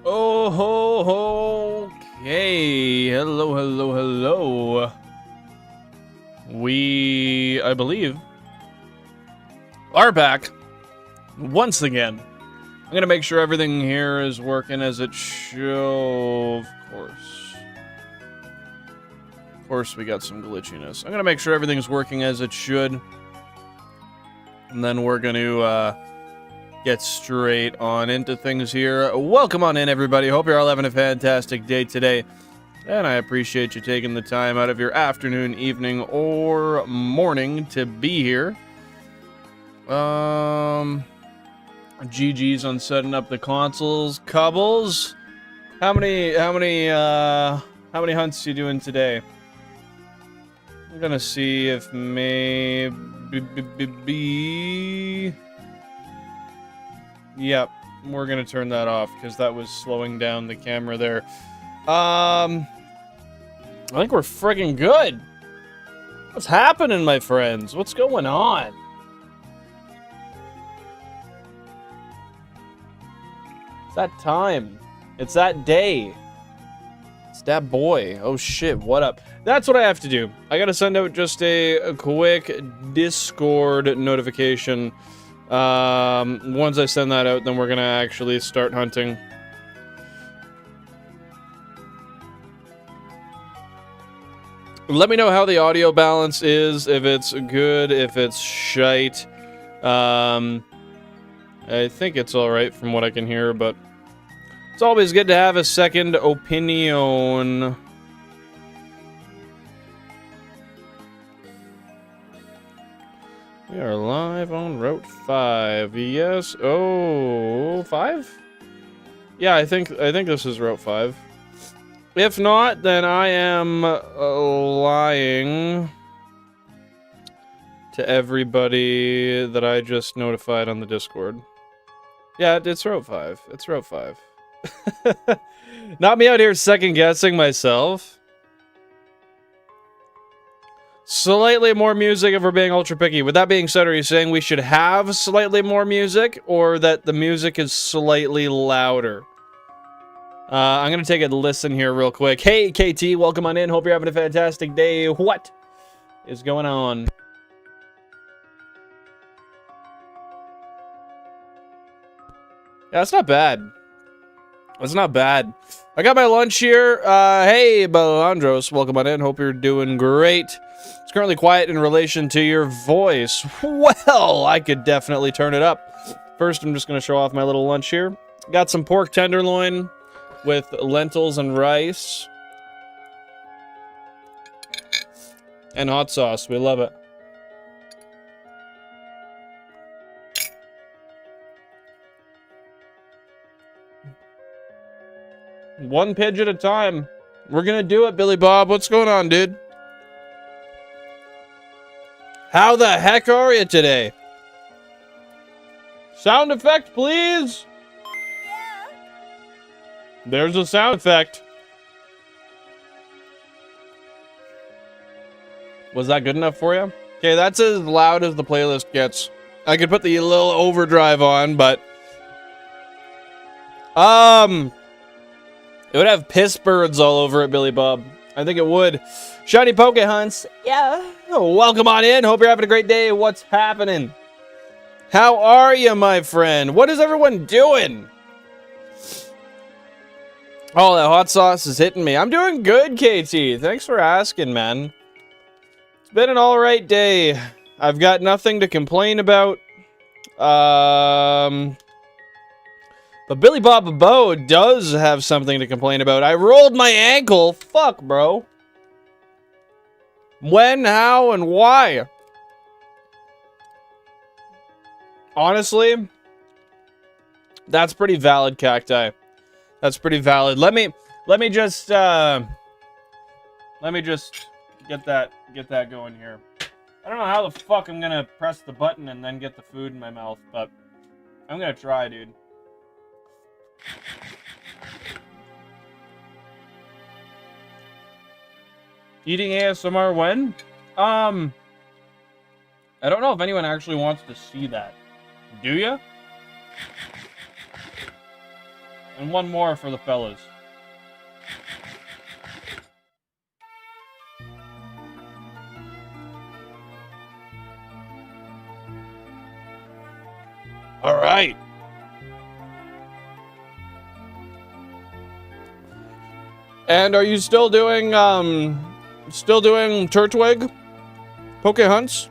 Oh, ho, ho. Okay. Hello. We, I believe, are back once again. I'm gonna make sure everything here is working as it should. Of course, we got some glitchiness. I'm gonna make sure everything's working as it should. And then we're gonna, get straight on into things here. Welcome on in, everybody. Hope you're all having a fantastic day today. And I appreciate you taking the time out of your afternoon, evening, or morning to be here. GG's on setting up the consoles. Cubbles, how many hunts you doing today? I'm gonna see if maybe. Yep, we're gonna turn that off because that was slowing down the camera there. I think we're friggin' good. What's happening, my friends? What's going on? It's that time. It's that day. It's that boy. Oh shit, what up? That's what I have to do. I gotta send out just a quick Discord notification. Once I send that out, then we're gonna actually start hunting. Let me know how the audio balance is, if it's good, if it's shite. I think it's alright from what I can hear, but it's always good to have a second opinion. We are live on Route 5. Yes. Oh, 5? Yeah, I think this is Route 5. If not, then I am lying to everybody that I just notified on the Discord. Yeah, it's Route 5. It's Route 5. Not me out here second guessing myself. Slightly more music if we're being ultra picky. With that being said, are you saying we should have slightly more music, or that the music is slightly louder? I'm gonna take a listen here real quick. Hey, KT, welcome on in. Hope you're having a fantastic day. What is going on? Yeah, that's not bad. That's not bad. I got my lunch here. Hey, Belandros, welcome on in. Hope you're doing great. It's currently quiet in relation to your voice. Well, I could definitely turn it up. First, I'm just going to show off my little lunch here. Got some pork tenderloin with lentils and rice. And hot sauce. We love it. One pidge at a time. We're going to do it, Billy Bob. What's going on, dude? How the heck are you today? Sound effect, please. Yeah. There's a sound effect. Was that good enough for you? Okay, that's as loud as the playlist gets. I could put the little overdrive on, but it would have piss birds all over it, Billy Bob. I think it would. Shiny Poke Hunts. Yeah. Welcome on in. Hope you're having a great day. What's happening? How are you, my friend? What is everyone doing? Oh, that hot sauce is hitting me. I'm doing good, KT. Thanks for asking, man. It's been an alright day. I've got nothing to complain about. But Billy Bob Bo does have something to complain about. I rolled my ankle. Fuck, bro. When, how, and why? Honestly, that's pretty valid, Cacti. That's pretty valid. Let me just get that going here. I don't know how the fuck I'm gonna press the button and then get the food in my mouth, but I'm gonna try, dude. Eating ASMR when? I don't know if anyone actually wants to see that. Do ya? And one more for the fellas. All right. And are you still doing Turtwig Poke hunts?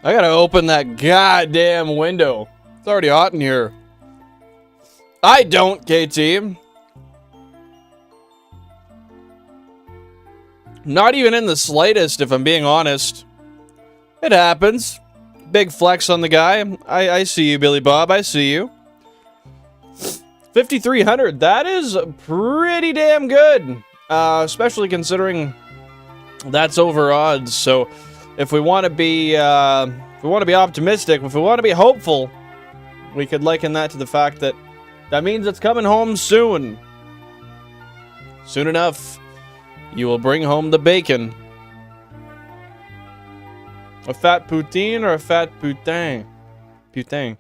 I gotta open that goddamn window. It's already hot in here. I don't, KT. Not even in the slightest, if I'm being honest. It happens. Big flex on the guy. I see you, Billy Bob. I see you. 5,300. That is pretty damn good. Especially considering that's over odds. So if we want to be optimistic, if we want to be hopeful, we could liken that to the fact that that means it's coming home soon. Soon enough, you will bring home the bacon. A fat poutine or a fat putain? Putain.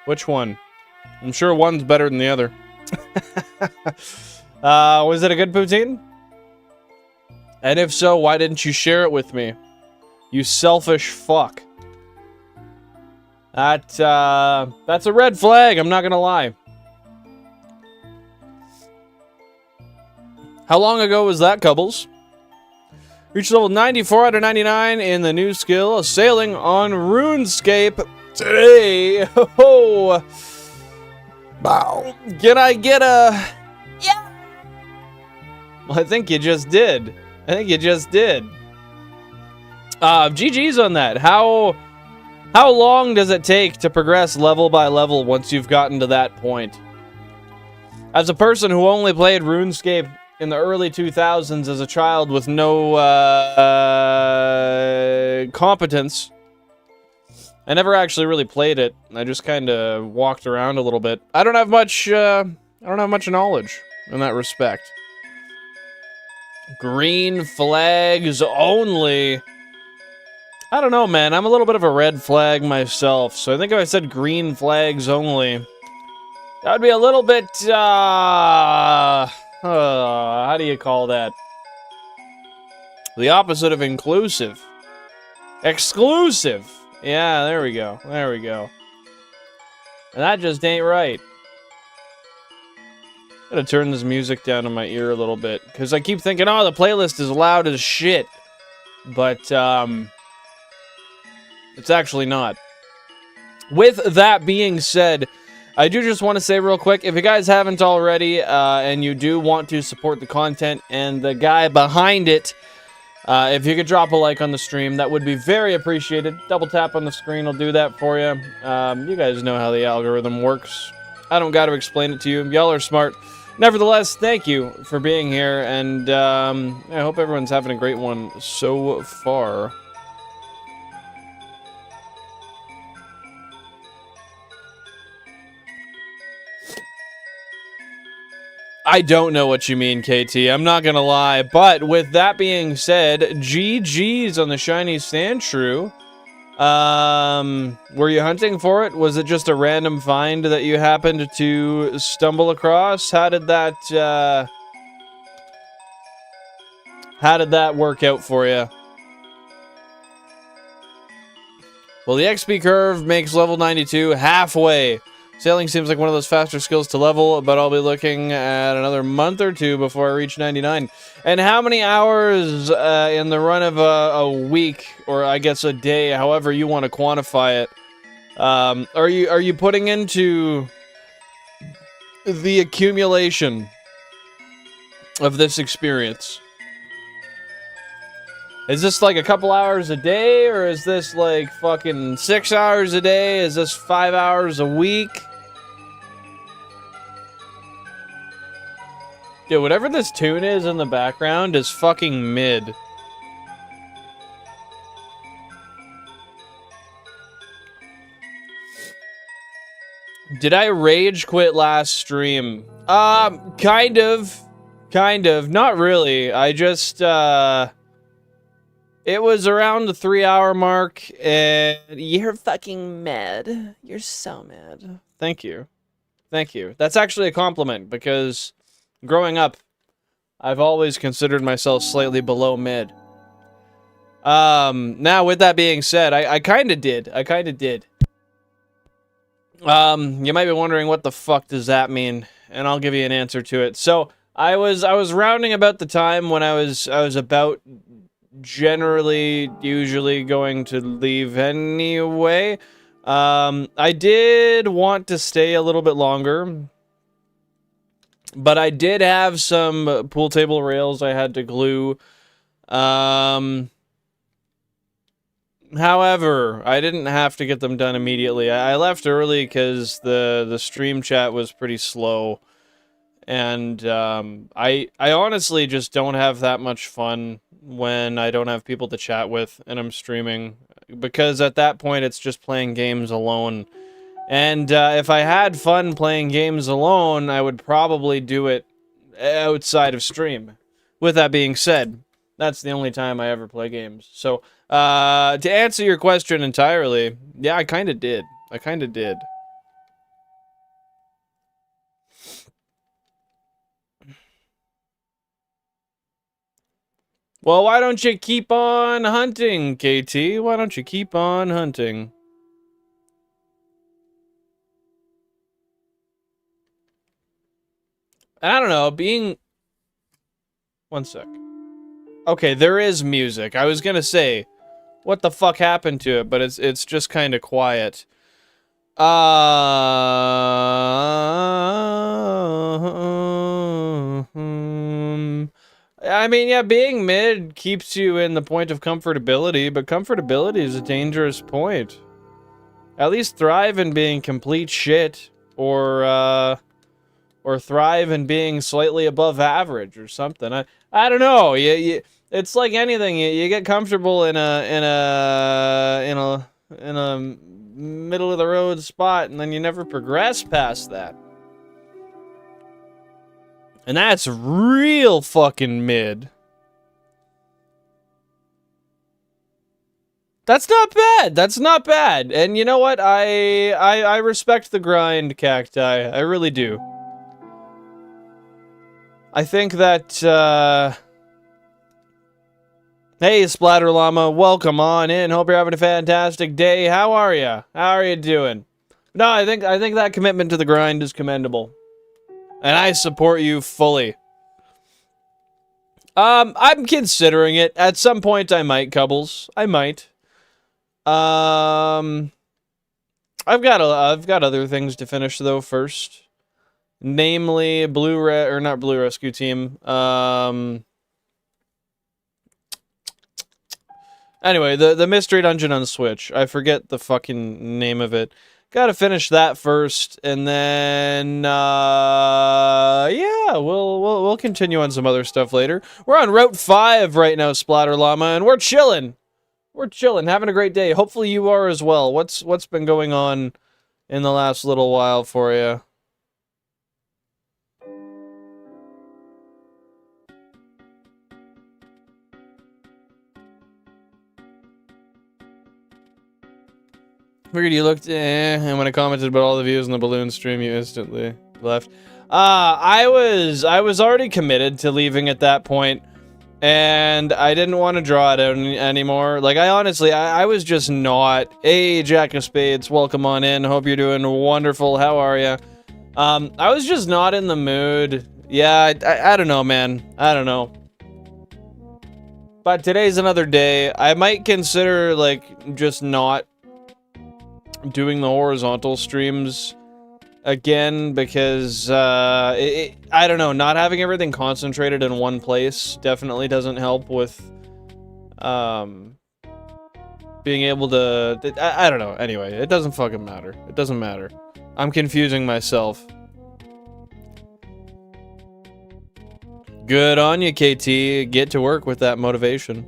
Which one? I'm sure one's better than the other. Was it a good poutine? And if so, why didn't you share it with me? You selfish fuck. That's a red flag, I'm not gonna lie. How long ago was that, Cubbles? Reached level 94 out of 99 in the new skill, Sailing on RuneScape today. Oh, wow. Can I get a... Yeah. Well, I think you just did. GG's on that. How long does it take to progress level by level once you've gotten to that point? As a person who only played RuneScape in the early 2000s as a child with no competence, I never actually really played it. I just kind of walked around a little bit. I don't have much knowledge in that respect. Green flags only. I don't know, man. I'm a little bit of a red flag myself, so I think if I said green flags only, that would be a little bit, how do you call that? The opposite of inclusive. Exclusive. Yeah, there we go. And that just ain't right. I'm gonna turn this music down in my ear a little bit, because I keep thinking, oh, the playlist is loud as shit. But, it's actually not. With that being said, I do just want to say real quick, if you guys haven't already, and you do want to support the content and the guy behind it, if you could drop a like on the stream, that would be very appreciated. Double tap on the screen will do that for you. You guys know how the algorithm works. I don't got to explain it to you. Y'all are smart. Nevertheless, thank you for being here, and I hope everyone's having a great one so far. I don't know what you mean, KT. I'm not gonna lie. But with that being said, GG's on the shiny Sandshrew. Were you hunting for it? Was it just a random find that you happened to stumble across? How did that work out for you? Well, the XP curve makes level 92 halfway. Sailing seems like one of those faster skills to level, but I'll be looking at another month or two before I reach 99. And how many hours in the run of a week, or I guess a day, however you want to quantify it, are you putting into the accumulation of this experience? Is this like a couple hours a day, or is this like fucking 6 hours a day? Is this 5 hours a week? Dude, whatever this tune is in the background is fucking mid. Did I rage quit last stream? Kind of. Not really. I just, It was around the 3-hour mark, and you're fucking mad. You're so mad. Thank you. Thank you. That's actually a compliment, because growing up, I've always considered myself slightly below mid. Now, with that being said, I kinda did. I kinda did. You might be wondering what the fuck does that mean, and I'll give you an answer to it. So, I was rounding about the time when I was about usually going to leave anyway. I did want to stay a little bit longer, but I did have some pool table rails I had to glue. However, I didn't have to get them done immediately. I left early because the stream chat was pretty slow. And I honestly just don't have that much fun when I don't have people to chat with and I'm streaming. Because at that point, it's just playing games alone. And if I had fun playing games alone, I would probably do it outside of stream. With that being said, that's the only time I ever play games. So, to answer your question entirely, yeah, I kind of did. I kind of did. Well, why don't you keep on hunting, KT? Why don't you keep on hunting? I don't know, being... One sec. Okay, there is music. I was gonna say, what the fuck happened to it, but it's just kind of quiet. I mean, yeah, being mid keeps you in the point of comfortability, but comfortability is a dangerous point. At least thrive in being complete shit, or thrive in being slightly above average or something. I don't know. It's like anything. You get comfortable in a middle of the road spot, and then you never progress past that. And that's real fucking mid. That's not bad. That's not bad. And you know what? I respect the grind, Cacti. I really do. I think that, hey, Splatter Llama, welcome on in. Hope you're having a fantastic day. How are ya? How are you doing? No, I think that commitment to the grind is commendable. And I support you fully. I'm considering it. At some point, I might, Cubbles. I might. I've got other things to finish, though, first. Namely, not Blue Rescue Team. Anyway, the Mystery Dungeon on Switch. I forget the fucking name of it. Gotta finish that first, and then, yeah, we'll continue on some other stuff later. We're on Route 5 right now, Splatter Llama, and we're chilling. We're chilling, having a great day. Hopefully you are as well. What's been going on in the last little while for you? Figured you looked, and when I commented about all the views on the balloon stream, you instantly left. I was already committed to leaving at that point, and I didn't want to draw it out anymore. Like, I was just not. Hey, Jack of Spades, welcome on in. Hope you're doing wonderful. How are you? I was just not in the mood. Yeah, I don't know, man. I don't know. But today's another day. I might consider, like, just not doing the horizontal streams again, because I don't know, not having everything concentrated in one place definitely doesn't help with being able to I don't know. Anyway, it doesn't fucking matter. It doesn't matter. I'm confusing myself. Good on you, KT. Get to work with that motivation.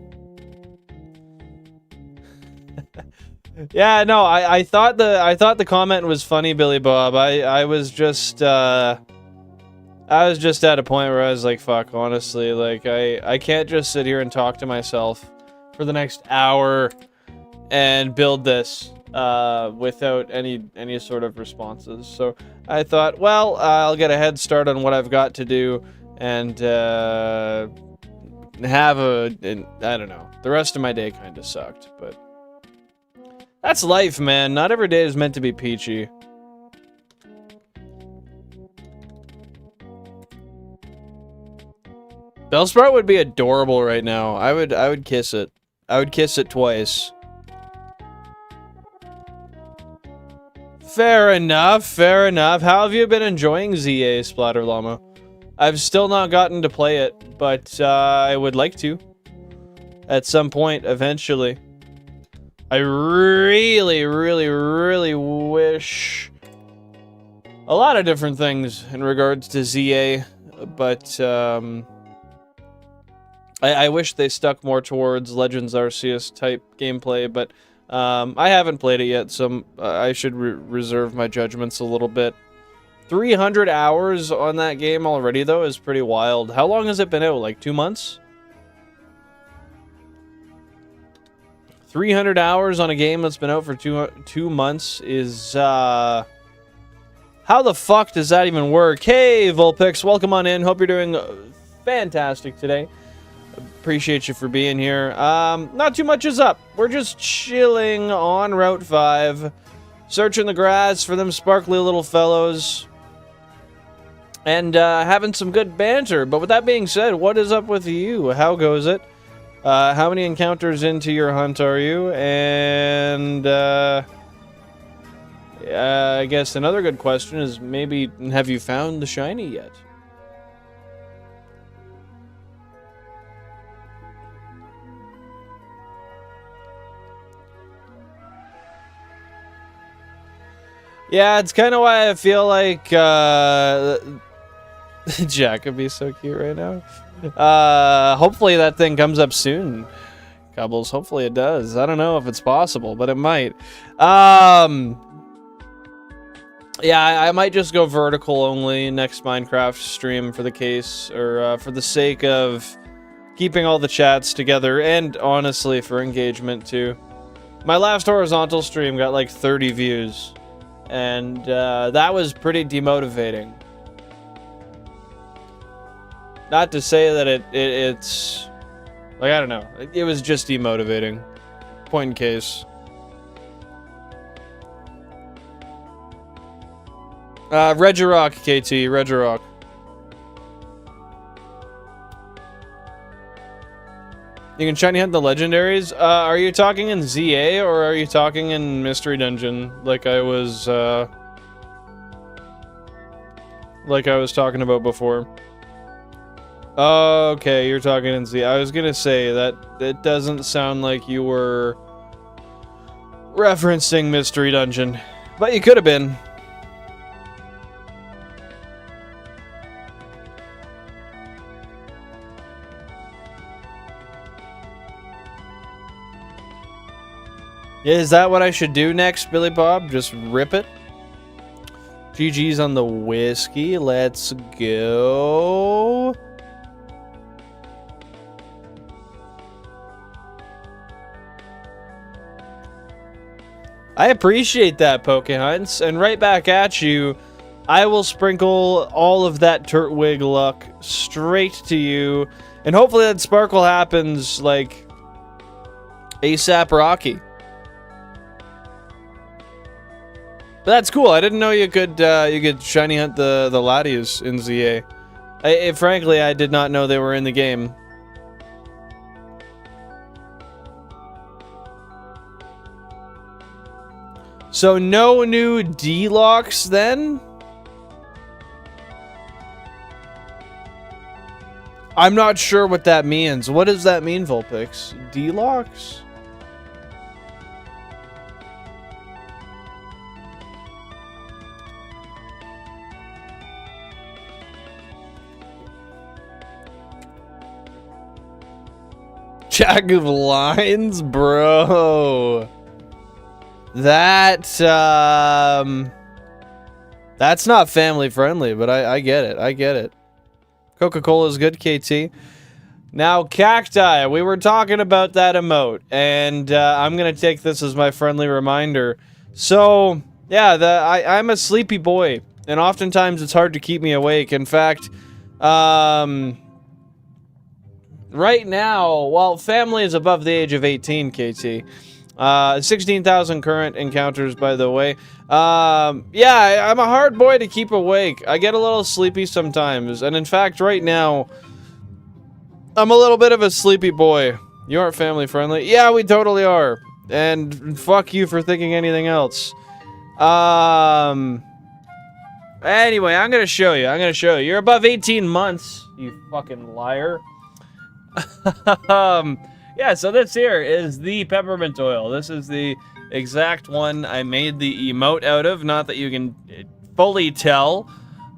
Yeah, no, I thought the comment was funny, Billy Bob. I was just at a point where I was like, fuck, honestly, like I can't just sit here and talk to myself for the next hour and build this without any sort of responses. So I thought, well, I'll get a head start on what I've got to do and have I don't know. The rest of my day kind of sucked, but that's life, man. Not every day is meant to be peachy. Bellsprout would be adorable right now. I would kiss it. I would kiss it twice. Fair enough, fair enough. How have you been enjoying ZA Splatter Llama? I've still not gotten to play it, but I would like to. At some point, eventually. I really, really, really wish a lot of different things in regards to ZA, but I wish they stuck more towards Legends Arceus type gameplay, but I haven't played it yet, so I should reserve my judgments a little bit. 300 hours on that game already, though, is pretty wild. How long has it been out? Like 2 months? 300 hours on a game that's been out for two months is, how the fuck does that even work? Hey, Vulpix, welcome on in. Hope you're doing fantastic today. Appreciate you for being here. Not too much is up. We're just chilling on Route 5, searching the grass for them sparkly little fellows, and having some good banter. But with that being said, what is up with you? How goes it? How many encounters into your hunt are you? And I guess another good question is maybe, have you found the shiny yet? Yeah, it's kind of why I feel like Jack would be so cute right now. Hopefully that thing comes up soon, Cobbles. Hopefully it does. I don't know if it's possible, but it might. Yeah, I might just go vertical only next Minecraft stream for the case, or for the sake of keeping all the chats together, and honestly for engagement too. My last horizontal stream got like 30 views, and that was pretty demotivating. Not to say that it's like, I don't know, it was just demotivating. Point in case. Regirock, KT, Regirock. You can shiny hunt the legendaries. Are you talking in ZA or are you talking in Mystery Dungeon? Like I was talking about before. Okay, you're talking in ZA. I was gonna say that it doesn't sound like you were referencing Mystery Dungeon, but you could have been. Is that what I should do next, Billy Bob? Just rip it? GG's on the whiskey. Let's go. I appreciate that, Pokehunts. And right back at you, I will sprinkle all of that Turtwig luck straight to you. And hopefully that sparkle happens, like, ASAP Rocky. But that's cool. I didn't know you could shiny hunt the Latios in ZA. Frankly, I did not know they were in the game. So no new D-locks then? I'm not sure what that means. What does that mean, Vulpix? D-locks? Jack of lines, bro. That's not family friendly, but I get it. I get it. Coca-Cola is good, KT. Now, cacti. We were talking about that emote, and I'm gonna take this as my friendly reminder. So, yeah, I'm a sleepy boy, and oftentimes it's hard to keep me awake. In fact, right now, well, family is above the age of 18, KT. 16,000 current encounters, by the way. Yeah, I'm a hard boy to keep awake. I get a little sleepy sometimes, and in fact, right now, I'm a little bit of a sleepy boy. You aren't family friendly. Yeah, we totally are. And fuck you for thinking anything else. Anyway, I'm gonna show you. You're above 18 months, you fucking liar. Yeah, so this here is the peppermint oil. This is the exact one I made the emote out of. Not that you can fully tell.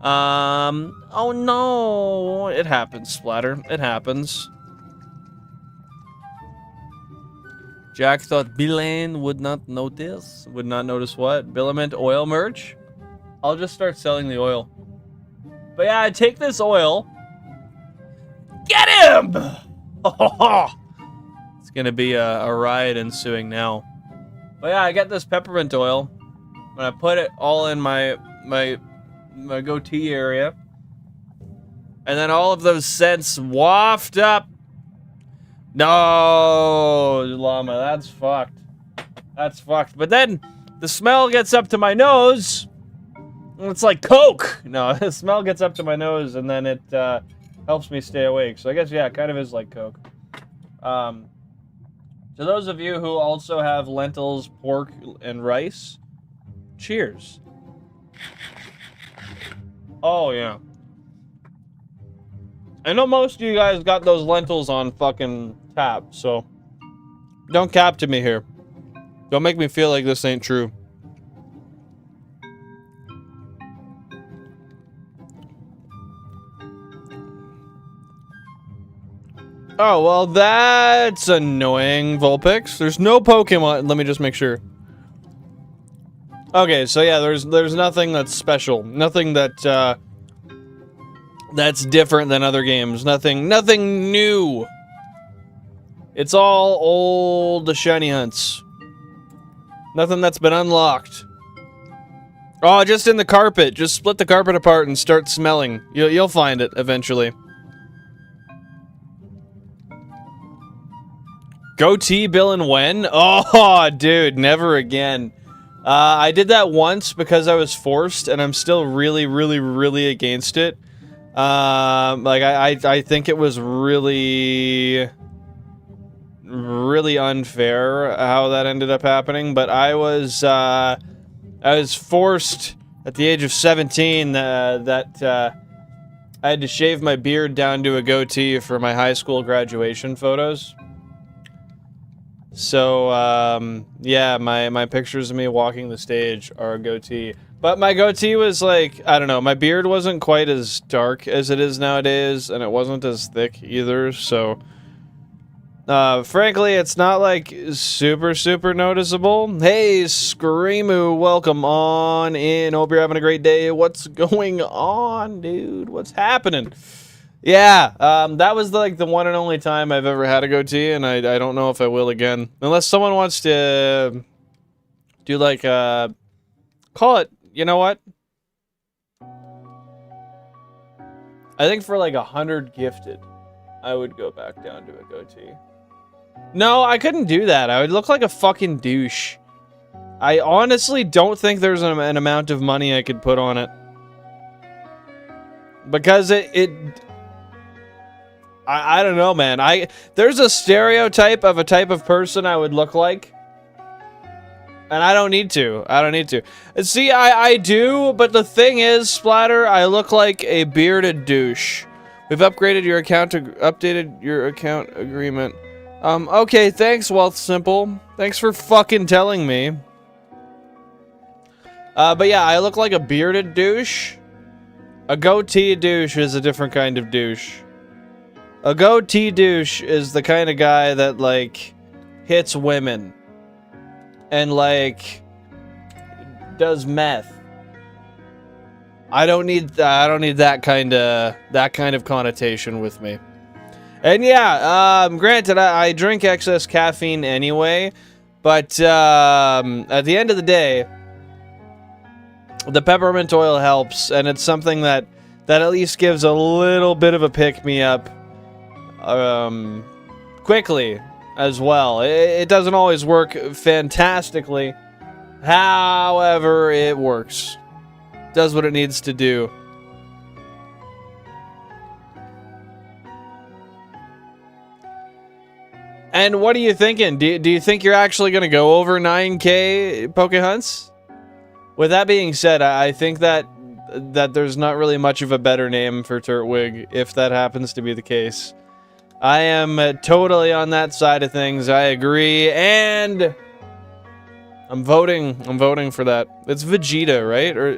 Oh no, it happens, Splatter. It happens. Jack thought Bilane would not notice. Would not notice what? Bilament oil merch? I'll just start selling the oil. But yeah, I take this oil. Get him! It's gonna be a riot ensuing now. But yeah, I get this peppermint oil. And I put it all in my goatee area. And then all of those scents waft up. No, llama, that's fucked. That's fucked. But then the smell gets up to my nose. And it's like Coke. No, the smell gets up to my nose and then it helps me stay awake. So I guess, yeah, it kind of is like Coke. To those of you who also have lentils, pork, and rice, cheers. Oh, yeah. I know most of you guys got those lentils on fucking tap, so don't cap to me here. Don't make me feel like this ain't true. Oh, well, that's annoying, Vulpix. There's no Pokemon. Let me just make sure. Okay, so yeah, there's nothing that's special. Nothing that, that's different than other games. Nothing new. It's all old shiny hunts. Nothing that's been unlocked. Oh, just in the carpet. Just split the carpet apart and start smelling. You'll find it eventually. Goatee, Bill, and Wen? Oh, dude, never again. I did that once because I was forced, and I'm still really against it. Like, I think it was really unfair how that ended up happening, but I was forced at the age of 17 that I had to shave my beard down to a goatee for my high school graduation photos. So, yeah, my pictures of me walking the stage are a goatee. But my goatee was like, I don't know, my beard wasn't quite as dark as it is nowadays, and it wasn't as thick either, so... frankly, it's not, like, super noticeable. Hey, Screamoo, welcome on in. Hope you're having a great day. What's going on, dude? What's happening? Yeah, that was like the one and only time I've ever had a goatee, and I don't know if I will again. Unless someone wants to do like call it, you know what? I think for like 100 gifted, I would go back down to a goatee. No, I couldn't do that. I would look like a fucking douche. I honestly don't think there's an amount of money I could put on it. Because I don't know, man. There's a stereotype of a type of person I would look like. And I don't need to. See, I do, but the thing is, Splatter, I look like a bearded douche. We've updated your account agreement. Okay, thanks, Wealth Simple. Thanks for fucking telling me. But yeah, I look like a bearded douche. A goatee douche is a different kind of douche. A goatee douche is the kind of guy that, like, hits women. And, like, does meth. I don't need that kind of connotation with me. And yeah, granted, I drink excess caffeine anyway, but at the end of the day, the peppermint oil helps, and it's something that at least gives a little bit of a pick-me-up quickly as well. It doesn't always work fantastically. However, it works. Does what it needs to do. And what are you thinking? Do you think you're actually going to go over 9K Poke Hunts? With that being said, I think that there's not really much of a better name for Turtwig, if that happens to be the case. I am totally on that side of things. I agree, and I'm voting for that. It's Vegeta, right? Or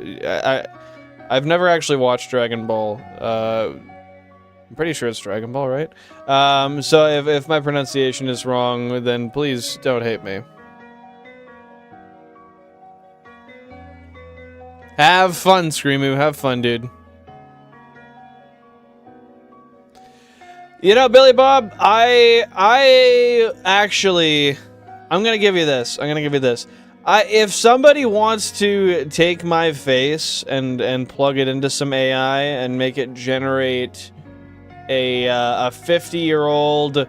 I've never actually watched Dragon Ball. I'm pretty sure it's Dragon Ball, right? So if my pronunciation is wrong, then please don't hate me. Have fun, Screamoo. Have fun, dude. You know, Billy Bob, I actually, I'm gonna give you this. If somebody wants to take my face and plug it into some AI and make it generate a 50-year-old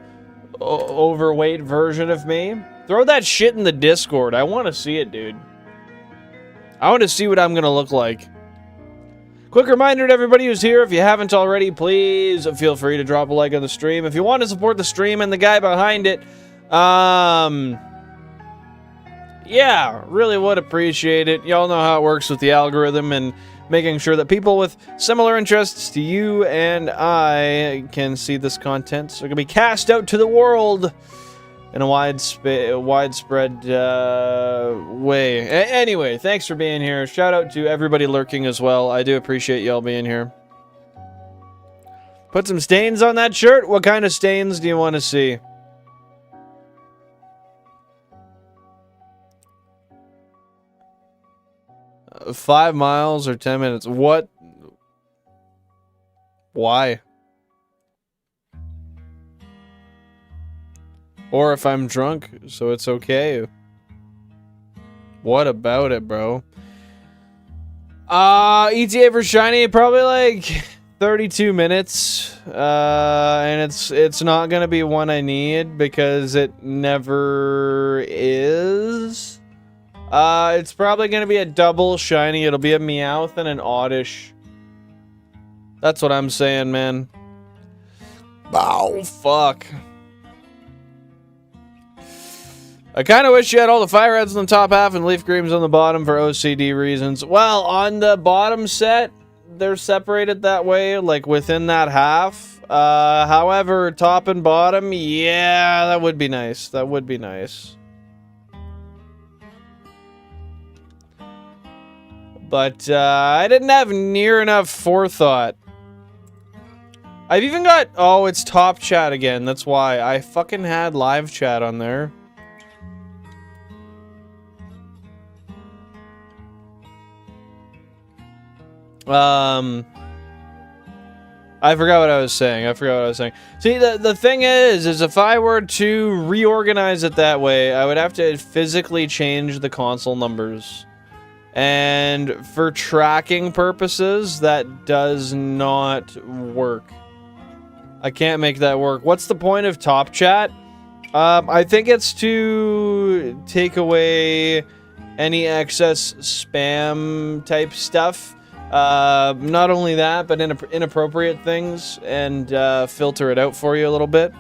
overweight version of me, throw that shit in the Discord. I want to see it, dude. I want to see what I'm going to look like. Quick reminder to everybody who's here, if you haven't already, please feel free to drop a like on the stream. If you want to support the stream and the guy behind it, yeah, really would appreciate it. Y'all know how it works with the algorithm and making sure that people with similar interests to you and I can see this content. So it can be cast out to the world in a widespread way. Anyway, thanks for being here. Shout out to everybody lurking as well. I do appreciate y'all being here. Put some stains on that shirt. What kind of stains do you want to see? Uh, 5 miles or 10 minutes. What? Why? Or if I'm drunk, so it's okay. What about it, bro? ETA for Shiny, probably like 32 minutes. And it's not gonna be one I need because it never is. It's probably gonna be a double Shiny. It'll be a Meowth and an Oddish. That's what I'm saying, man. Oh, fuck. I kind of wish you had all the Fire Reds on the top half and Leaf Creams on the bottom for OCD reasons. Well, on the bottom set, they're separated that way, like within that half. However, top and bottom, yeah, that would be nice. That would be nice. But I didn't have near enough forethought. I've even got... Oh, it's top chat again. That's why. I fucking had live chat on there. I forgot what I was saying. See, the thing is if I were to reorganize it that way, I would have to physically change the console numbers. And for tracking purposes, that does not work. I can't make that work. What's the point of top chat? I think it's to take away any excess spam type stuff. Not only that, but inappropriate things, and filter it out for you a little bit.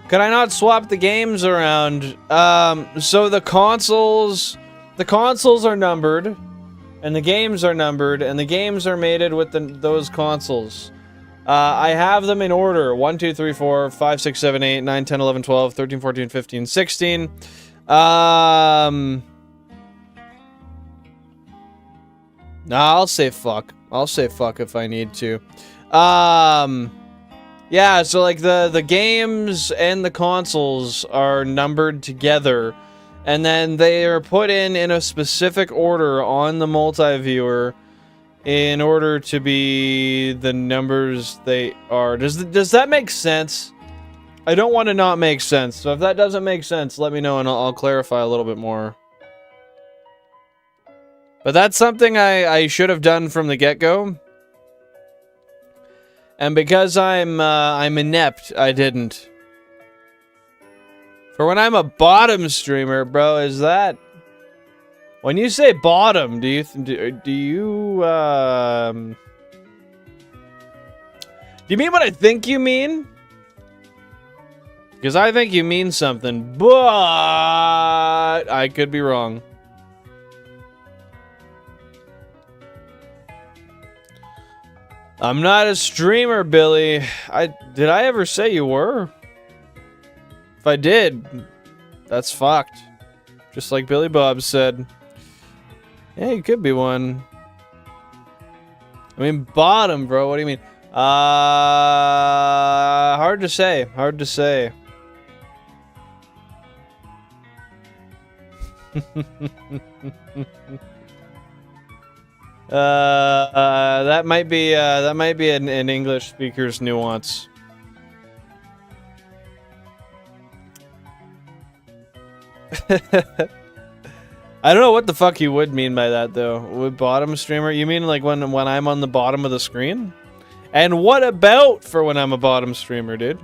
Could I not swap the games around? So the consoles are numbered, and the games are numbered, and the games are mated with those consoles. I have them in order: 1, 2, 3, 4, 5, 6, 7, 8, 9, 10, 11, 12, 13, 14, 15, 16. Nah, I'll say fuck. I'll say fuck if I need to. Yeah, so like the games and the consoles are numbered together, and then they are put in a specific order on the multi-viewer, in order to be the numbers they are. Does that make sense? I don't want to not make sense. So if that doesn't make sense, let me know and I'll clarify a little bit more. But that's something I should have done from the get-go. And because I'm inept, I didn't. For when I'm a bottom streamer, bro, is that... When you say bottom, do you mean what I think you mean? Because I think you mean something, but I could be wrong. I'm not a streamer, Billy. Did I ever say you were? If I did, that's fucked. Just like Billy Bob said. Yeah, you could be one. I mean, bottom, bro. What do you mean? Hard to say. Hard to say. That might be an English speaker's nuance. I don't know what the fuck you would mean by that, though. With bottom streamer? You mean like when I'm on the bottom of the screen? And what about for when I'm a bottom streamer, dude?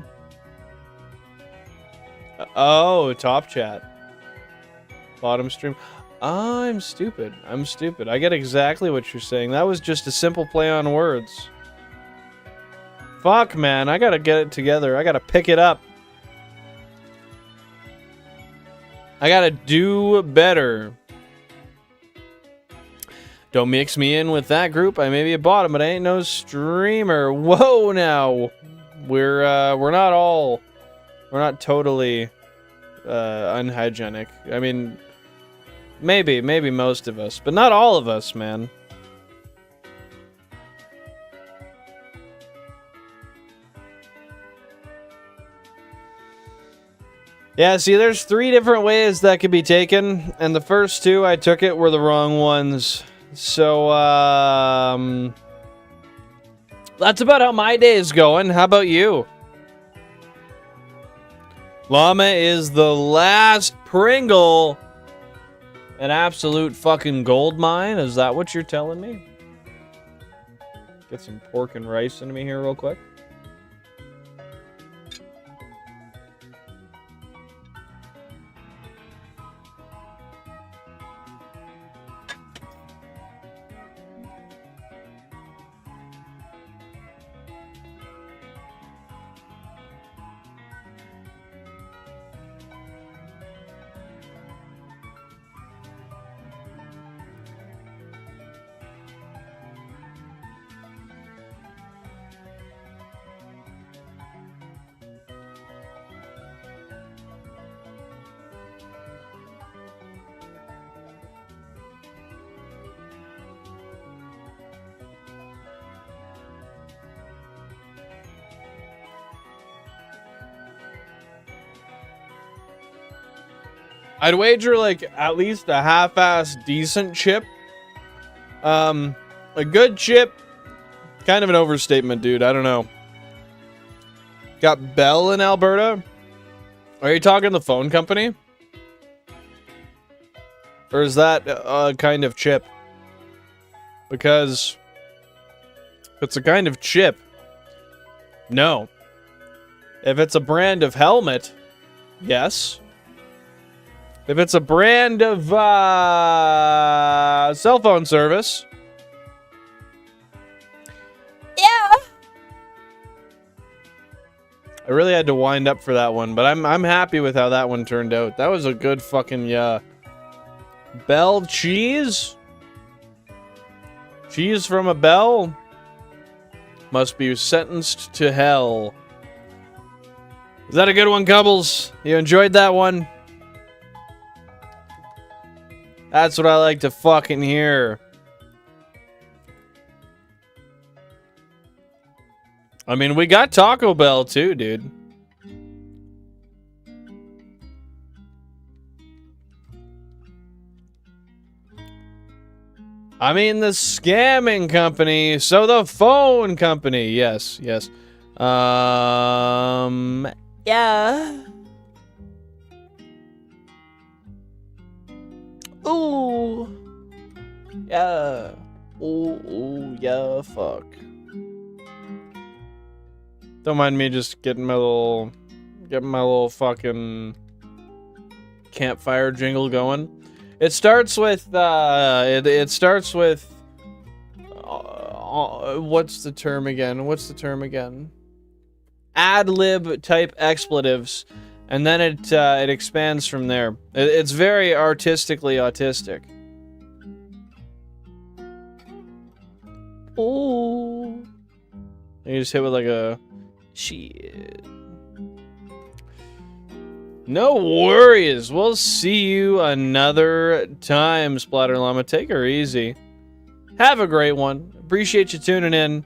Oh, top chat. Bottom stream. I'm stupid. I'm stupid. I get exactly what you're saying. That was just a simple play on words. Fuck, man. I gotta get it together. I gotta pick it up. I gotta do better. Don't mix me in with that group. I may be a bottom, but I ain't no streamer. Whoa, now. We're not totally unhygienic. I mean, maybe most of us, but not all of us, man. Yeah, see, there's 3 different ways that could be taken, and the first 2 I took it were the wrong ones. So, that's about how my day is going. How about you? Llama is the last Pringle. An absolute fucking gold mine? Is that what you're telling me? Get some pork and rice into me here real quick. I'd wager like at least a half-ass decent chip. A good chip, kind of an overstatement, dude. I don't know. Got Bell in Alberta? Are you talking the phone company? Or is that a kind of chip? Because if it's a kind of chip, no. If it's a brand of helmet, yes. If it's a brand of cell phone service, yeah. I really had to wind up for that one, but I'm happy with how that one turned out. That was a good fucking Bell cheese? Cheese from a bell? Must be sentenced to hell. Is that a good one, Cubbles? You enjoyed that one? That's what I like to fucking hear. I mean, we got Taco Bell too, dude. I mean the scamming company, so the phone company. Yes, yes. Yeah. Ooh. Yeah. Ooh, yeah, fuck. Don't mind me just getting my little fucking campfire jingle going. It starts with it starts with what's the term again? Ad-lib type expletives, and then it expands from there. It's very artistically autistic. Ooh. You just hit with like a shit. No worries. We'll see you another time, Splatter Llama. Take her easy. Have a great one. Appreciate you tuning in.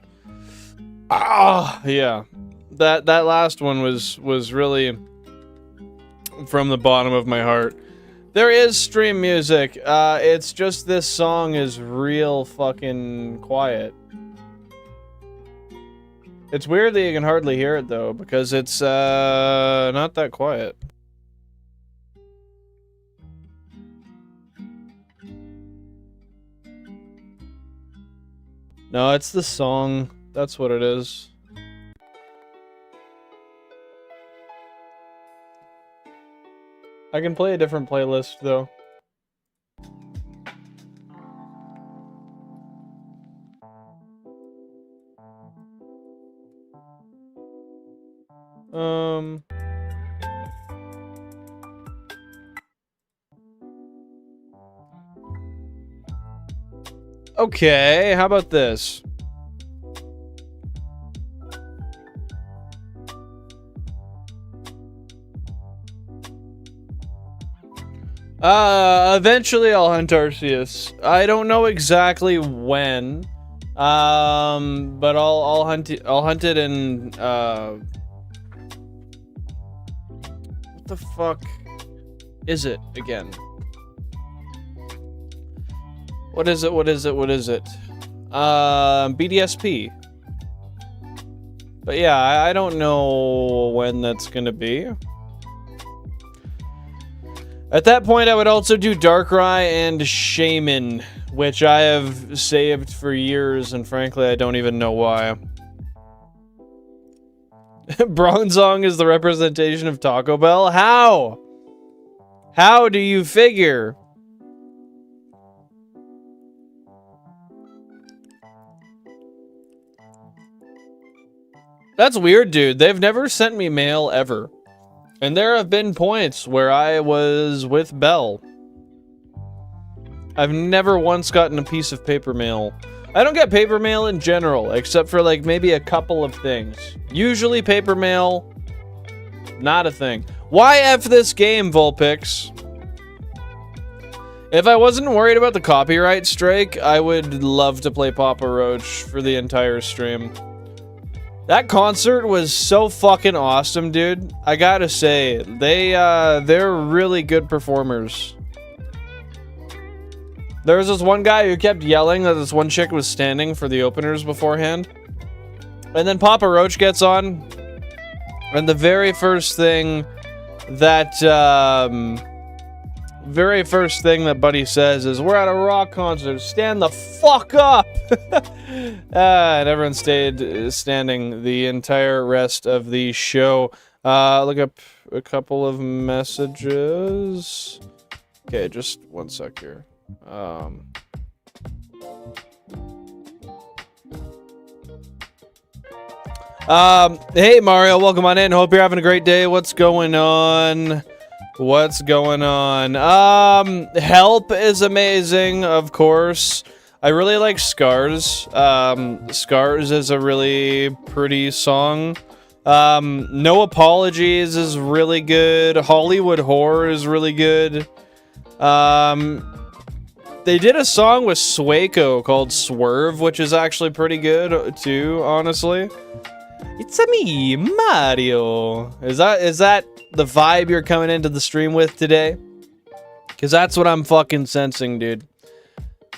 Ah, yeah. That last one was really from the bottom of my heart. There is stream music. It's just this song is real fucking quiet. It's weird that you can hardly hear it though, because it's not that quiet. No, it's the song. That's what it is. I can play a different playlist, though. Okay, how about this? Eventually I'll hunt Arceus. I don't know exactly when. But I'll hunt it in what the fuck is it again? What is it? BDSP. But yeah, I don't know when that's gonna be. At that point, I would also do Darkrai and Shaman, which I have saved for years, and frankly, I don't even know why. Bronzong is the representation of Taco Bell? How? How do you figure? That's weird, dude. They've never sent me mail ever. And there have been points where I was with Bell. I've never once gotten a piece of paper mail. I don't get paper mail in general, except for like maybe a couple of things. Usually paper mail, not a thing. Why F this game, Vulpix? If I wasn't worried about the copyright strike, I would love to play Papa Roach for the entire stream. That concert was so fucking awesome, dude. I gotta say, they're really good performers. There was this one guy who kept yelling that this one chick was standing for the openers beforehand. And then Papa Roach gets on, and the very first thing that Buddy says is, "We're at a rock concert, stand the fuck up!" And everyone stayed standing the entire rest of the show. Look up a couple of messages. Okay, just one sec here. Hey Mario, welcome on in. Hope you're having a great day. What's going on? Help is amazing, of course. I really like Scars. Scars is a really pretty song. No Apologies is really good. Hollywood Horror is really good. They did a song with Sueko called Swerve, which is actually pretty good too, honestly. It's a me, Mario. Is that the vibe you're coming into the stream with today? Because that's what I'm fucking sensing, dude.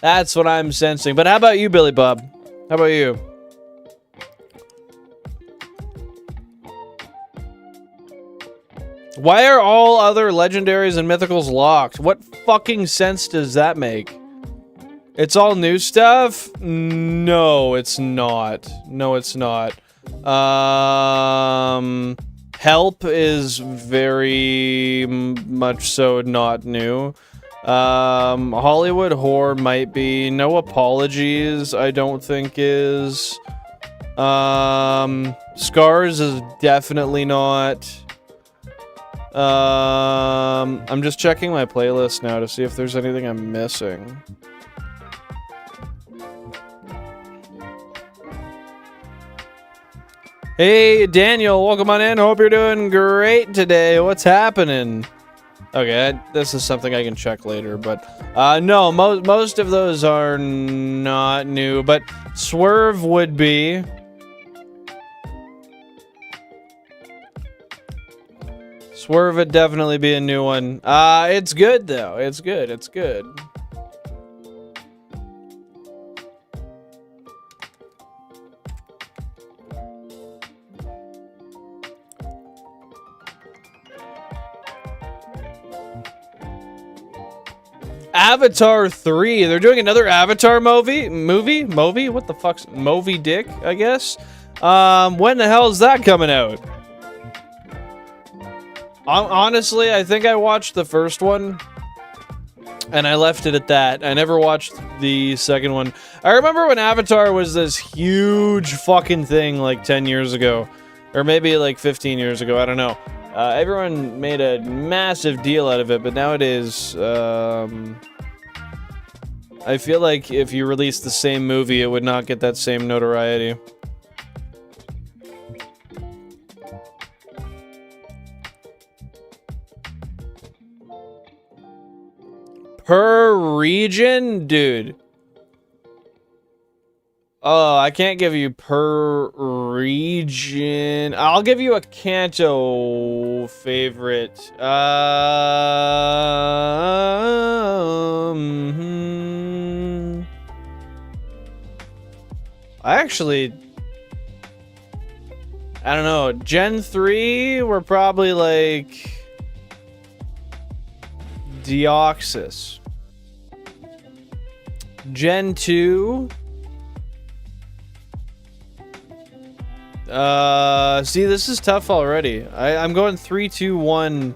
That's what I'm sensing. But how about you, Billy Bob? How about you? Why are all other legendaries and mythicals locked? What fucking sense does that make? It's all new stuff? No, it's not. No, it's not. Help is very much so not new. Hollywood Horror might be. No Apologies, I don't think is. Scars is definitely not. I'm just checking my playlist now to see if there's anything I'm missing. Hey, Daniel, welcome on in. Hope you're doing great today. What's happening? Okay, this is something I can check later, but no, most of those are not new, but Swerve would be. Swerve would definitely be a new one. It's good though. It's good. It's good. Avatar 3. They're doing another Avatar movie? What the fuck's Moby Dick, I guess? When the hell is that coming out? Honestly, I think I watched the first one and I left it at that. I never watched the second one. I remember when Avatar was this huge fucking thing like 10 years ago, or maybe like 15 years ago, I don't know. Everyone made a massive deal out of it, but nowadays, I feel like if you released the same movie, it would not get that same notoriety. Per region? Dude. Oh, I can't give you per region. I'll give you a Kanto favorite. I don't know. Gen 3, we're probably like Deoxys. Gen 2. See, this is tough already. I'm going 3, 2, 1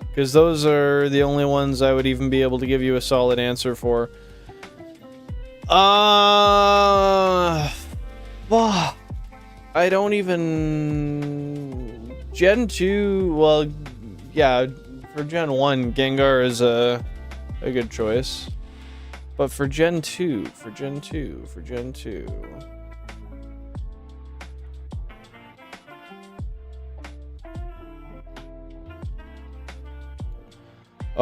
because those are the only ones I would even be able to give you a solid answer for. Fuck. I don't even... Gen 2, well, yeah, for Gen 1, Gengar is a good choice. But for Gen 2,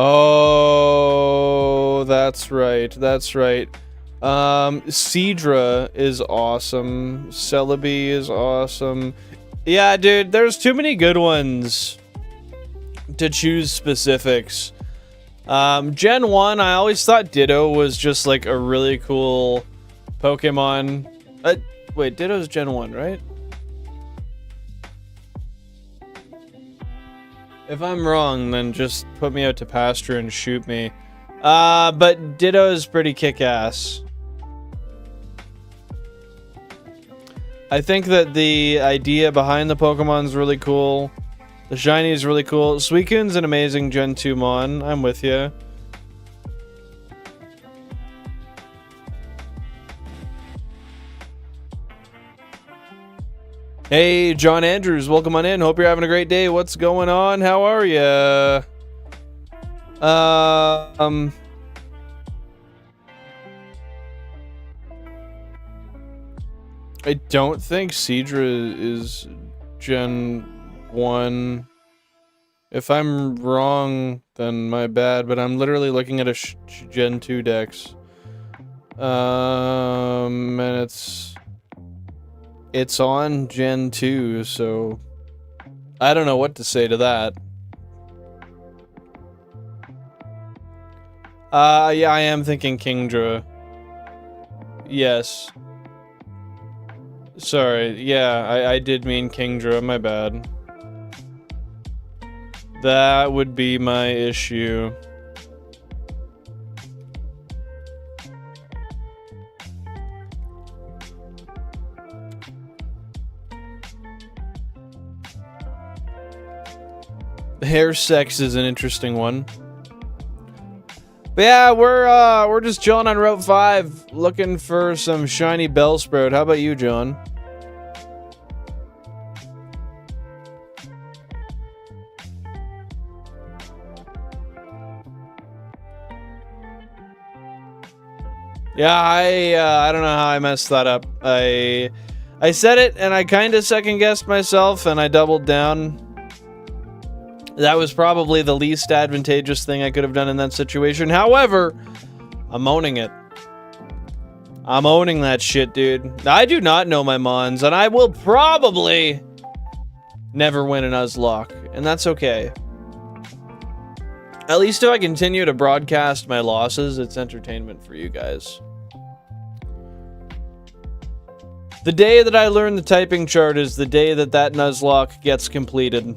Oh, that's right, that's right. Seadra is awesome. Celebi is awesome. Yeah, dude, there's too many good ones to choose specifics. Gen 1, I always thought Ditto was just like a really cool Pokemon. Wait, Ditto's Gen 1, right? If I'm wrong, then just put me out to pasture and shoot me. But Ditto is pretty kick-ass. I think that the idea behind the Pokemon's really cool. The Shiny is really cool. Suicune's an amazing Gen 2 Mon. I'm with you. Hey, John Andrews, welcome on in. Hope you're having a great day. What's going on? How are ya? I don't think Seadra is Gen 1. If I'm wrong, then my bad, but I'm literally looking at a Gen 2 dex. And it's on Gen 2, so I don't know what to say to that. Yeah, I am thinking Kingdra. Yes. Sorry, yeah, I did mean Kingdra, my bad. That would be my issue. Hair sex is an interesting one. But yeah, we're just chilling on Route 5, looking for some shiny Bellsprout. How about you, John? Yeah, I don't know how I messed that up. I said it and I kind of second guessed myself and I doubled down. That was probably the least advantageous thing I could have done in that situation. However, I'm owning it. I'm owning that shit, dude. I do not know my Mons, and I will probably never win an Nuzlocke, and that's okay. At least if I continue to broadcast my losses, it's entertainment for you guys. The day that I learn the typing chart is the day that that Nuzlocke gets completed.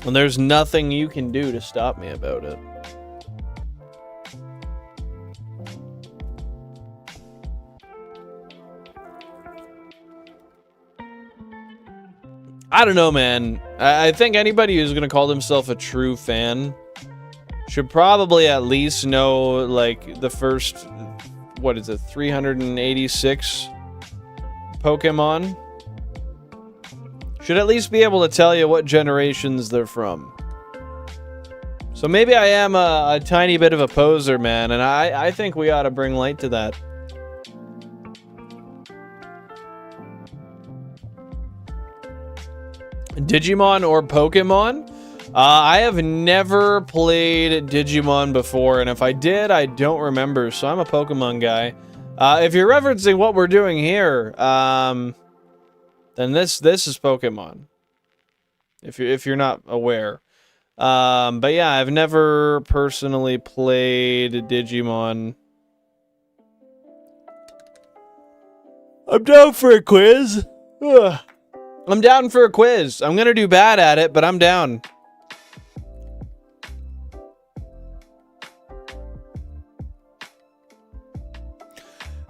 And there's nothing you can do to stop me about it. I don't know, man. I think anybody who's going to call himself a true fan should probably at least know, like, the first, what is it, 386 Pokemon? Should at least be able to tell you what generations they're from. So maybe I am a tiny bit of a poser, man, and I think we ought to bring light to that. Digimon or Pokemon? I have never played Digimon before, and if I did, I don't remember, so I'm a Pokemon guy. If you're referencing what we're doing here, then this is Pokemon. If you're not aware. But yeah, I've never personally played Digimon. I'm down for a quiz. Ugh. I'm down for a quiz. I'm gonna do bad at it, but I'm down.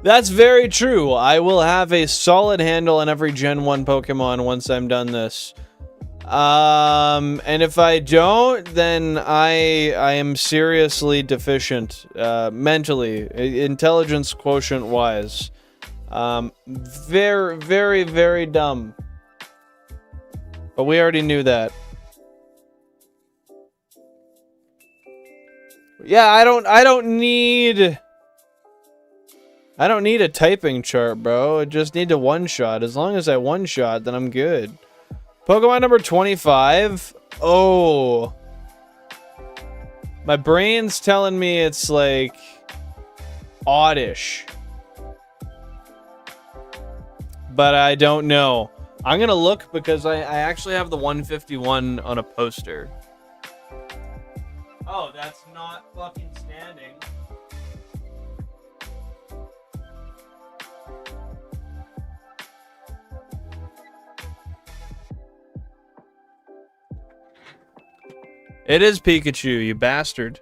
That's very true. I will have a solid handle on every Gen 1 Pokemon once I'm done this. And if I don't, then I am seriously deficient, mentally, intelligence quotient wise. Very, very, very dumb. But we already knew that. Yeah, I don't need a typing chart, bro. I just need to one-shot. As long as I one-shot, then I'm good. Pokemon number 25. Oh. My brain's telling me it's like oddish. But I don't know. I'm gonna look because I actually have the 151 on a poster. Oh, that's not fucking standing. It is Pikachu, you bastard.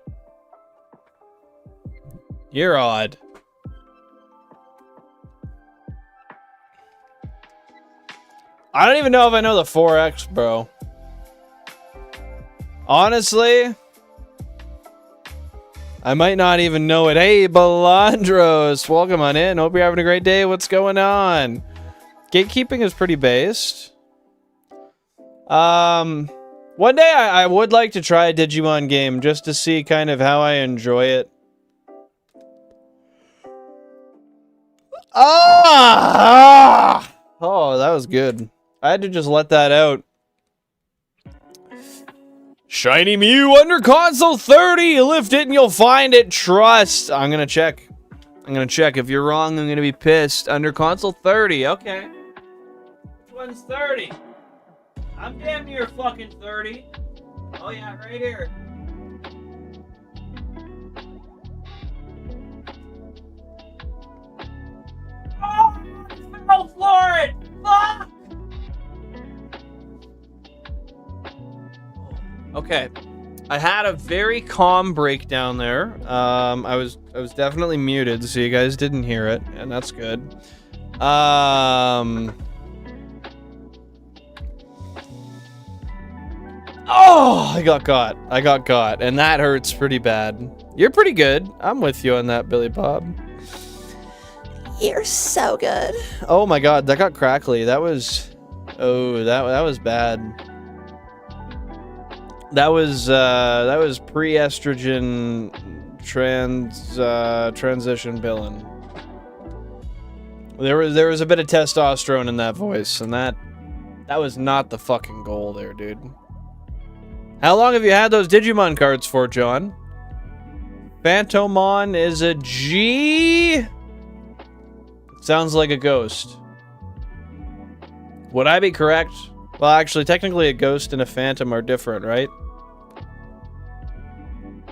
You're odd. I don't even know if I know the 4X, bro. Honestly, I might not even know it. Hey, Belandros, welcome on in. Hope you're having a great day. What's going on? Gatekeeping is pretty based. One day I would like to try a Digimon game just to see kind of how I enjoy it. Oh, that was good. I had to just let that out. Shiny Mew under console 30. Lift it and you'll find it. Trust. I'm gonna check. If you're wrong, I'm gonna be pissed. Under console 30. Okay. Which one's 30? I'm damn near fucking 30. Oh yeah, right here. Okay. I had a very calm breakdown there. I was definitely muted, so you guys didn't hear it, and that's good. Oh, I got caught, and that hurts pretty bad. You're pretty good. I'm with you on that, Billy Bob. You're so good. Oh my god, that got crackly. That was... Oh, that was bad. That was pre-estrogen transition billing. There was a bit of testosterone in that voice, and that was not the fucking goal there, dude. How long have you had those Digimon cards for, John? Phantomon is a G? Sounds like a ghost. Would I be correct? Well, actually, technically a ghost and a phantom are different, right?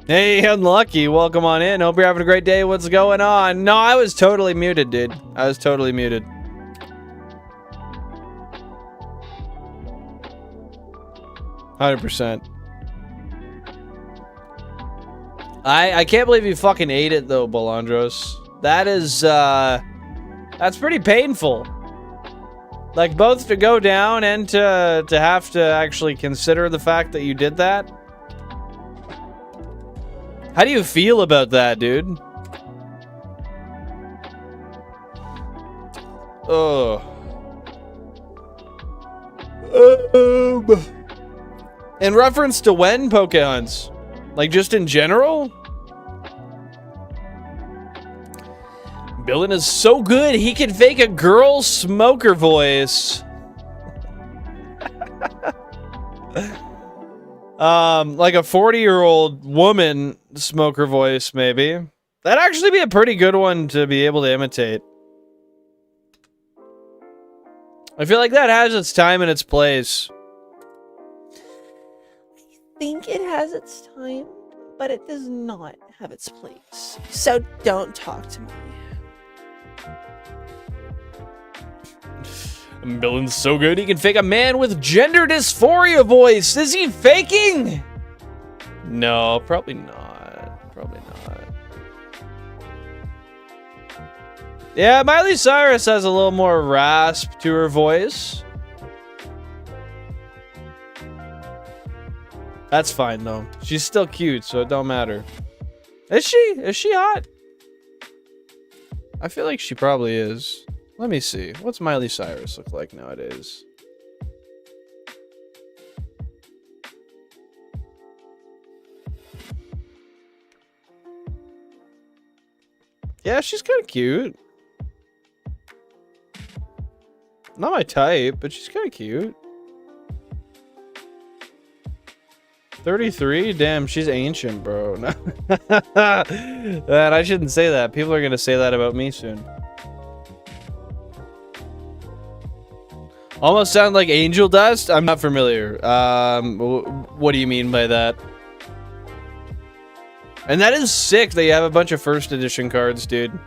Hey, Unlucky, welcome on in. Hope you're having a great day. What's going on? No, I was totally muted, dude. I was totally muted. %. I can't believe you fucking ate it, though, Bolandros. That is, that's pretty painful. Like, both to go down and to have to actually consider the fact that you did that. How do you feel about that, dude? Oh. In reference to when, Pokehunts? Like, just in general? Billin is so good, he can fake a girl smoker voice. Like a 40-year-old woman smoker voice, maybe. That'd actually be a pretty good one to be able to imitate. I feel like that has its time and its place. I think it has its time, but it does not have its place. So don't talk to me. Billin's so good, he can fake a man with gender dysphoria voice. Is he faking? No, probably not. Probably not. Yeah, Miley Cyrus has a little more rasp to her voice. That's fine, though. She's still cute, so it don't matter. Is she? Is she hot? I feel like she probably is. Let me see. What's Miley Cyrus look like nowadays? Yeah, she's kind of cute. Not my type, but she's kind of cute. 33? Damn, she's ancient, bro. Man, I shouldn't say that. People are gonna say that about me soon. Almost sound like angel dust? I'm not familiar. What do you mean by that? And that is sick that you have a bunch of first edition cards, dude.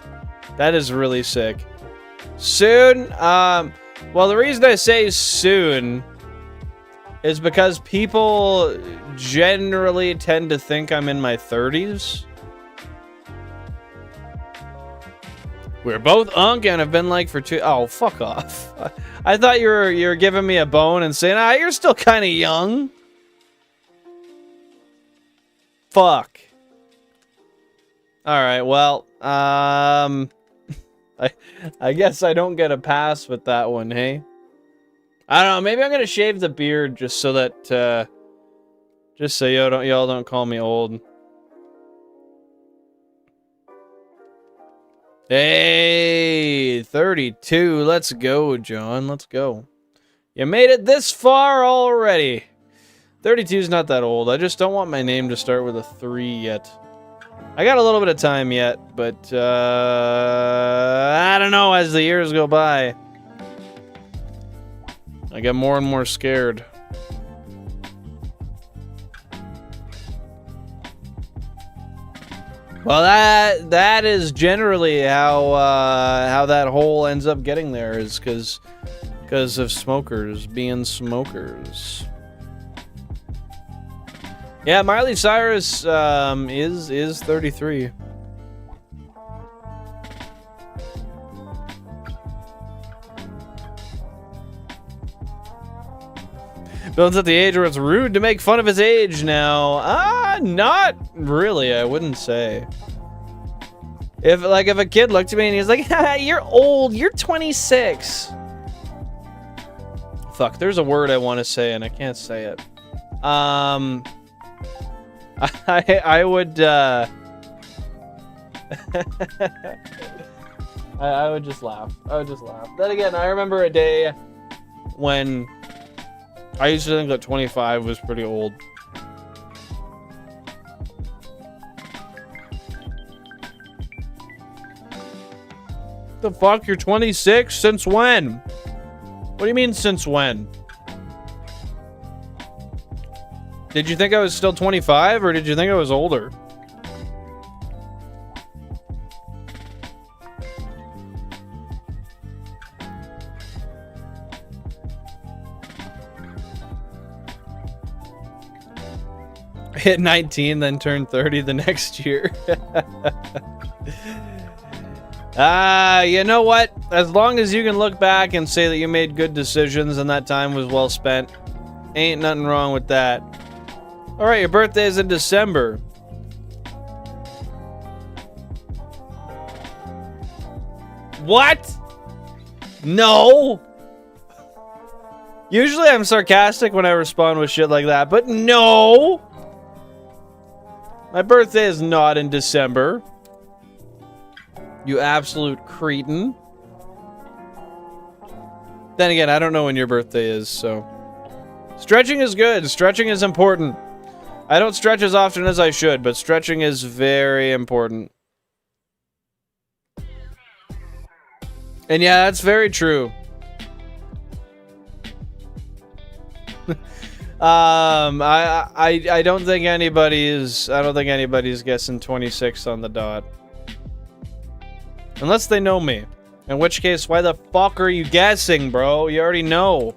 That is really sick. Soon? Well, the reason I say soon is because people generally tend to think I'm in my 30s. We're both unk and have been like for two... Oh, fuck off. I thought you were giving me a bone and saying, ah, you're still kind of young. Fuck. Alright, well, I guess I don't get a pass with that one, hey? I don't know, maybe I'm gonna shave the beard just so that, just so y'all don't call me old. Hey, 32. Let's go, John. Let's go. You made it this far already. 32 is not that old. I just don't want my name to start with a 3 yet. I got a little bit of time yet, but I don't know, as the years go by, I get more and more scared. Well, that is generally how that hole ends up getting there, is because of smokers being smokers. Yeah, Miley Cyrus is 33. Bill's at the age where it's rude to make fun of his age now. Not really, I wouldn't say. If a kid looked at me and he's like, you're old, you're 26. Fuck, there's a word I want to say and I can't say it. I would, I would just laugh. I would just laugh. Then again, I remember a day when I used to think that 25 was pretty old. The fuck? You're 26? Since when? What do you mean, since when? Did you think I was still 25, or did you think I was older? Hit 19, then turned 30 the next year. You know what? As long as you can look back and say that you made good decisions and that time was well spent, ain't nothing wrong with that. Alright, your birthday's in December. What? No! Usually I'm sarcastic when I respond with shit like that, but no! My birthday is not in December. You absolute cretin. Then again, I don't know when your birthday is, so... Stretching is good. Stretching is important. I don't stretch as often as I should, but stretching is very important. And yeah, that's very true. I don't think anybody's guessing 26 on the dot. Unless they know me. In which case, why the fuck are you guessing, bro? You already know.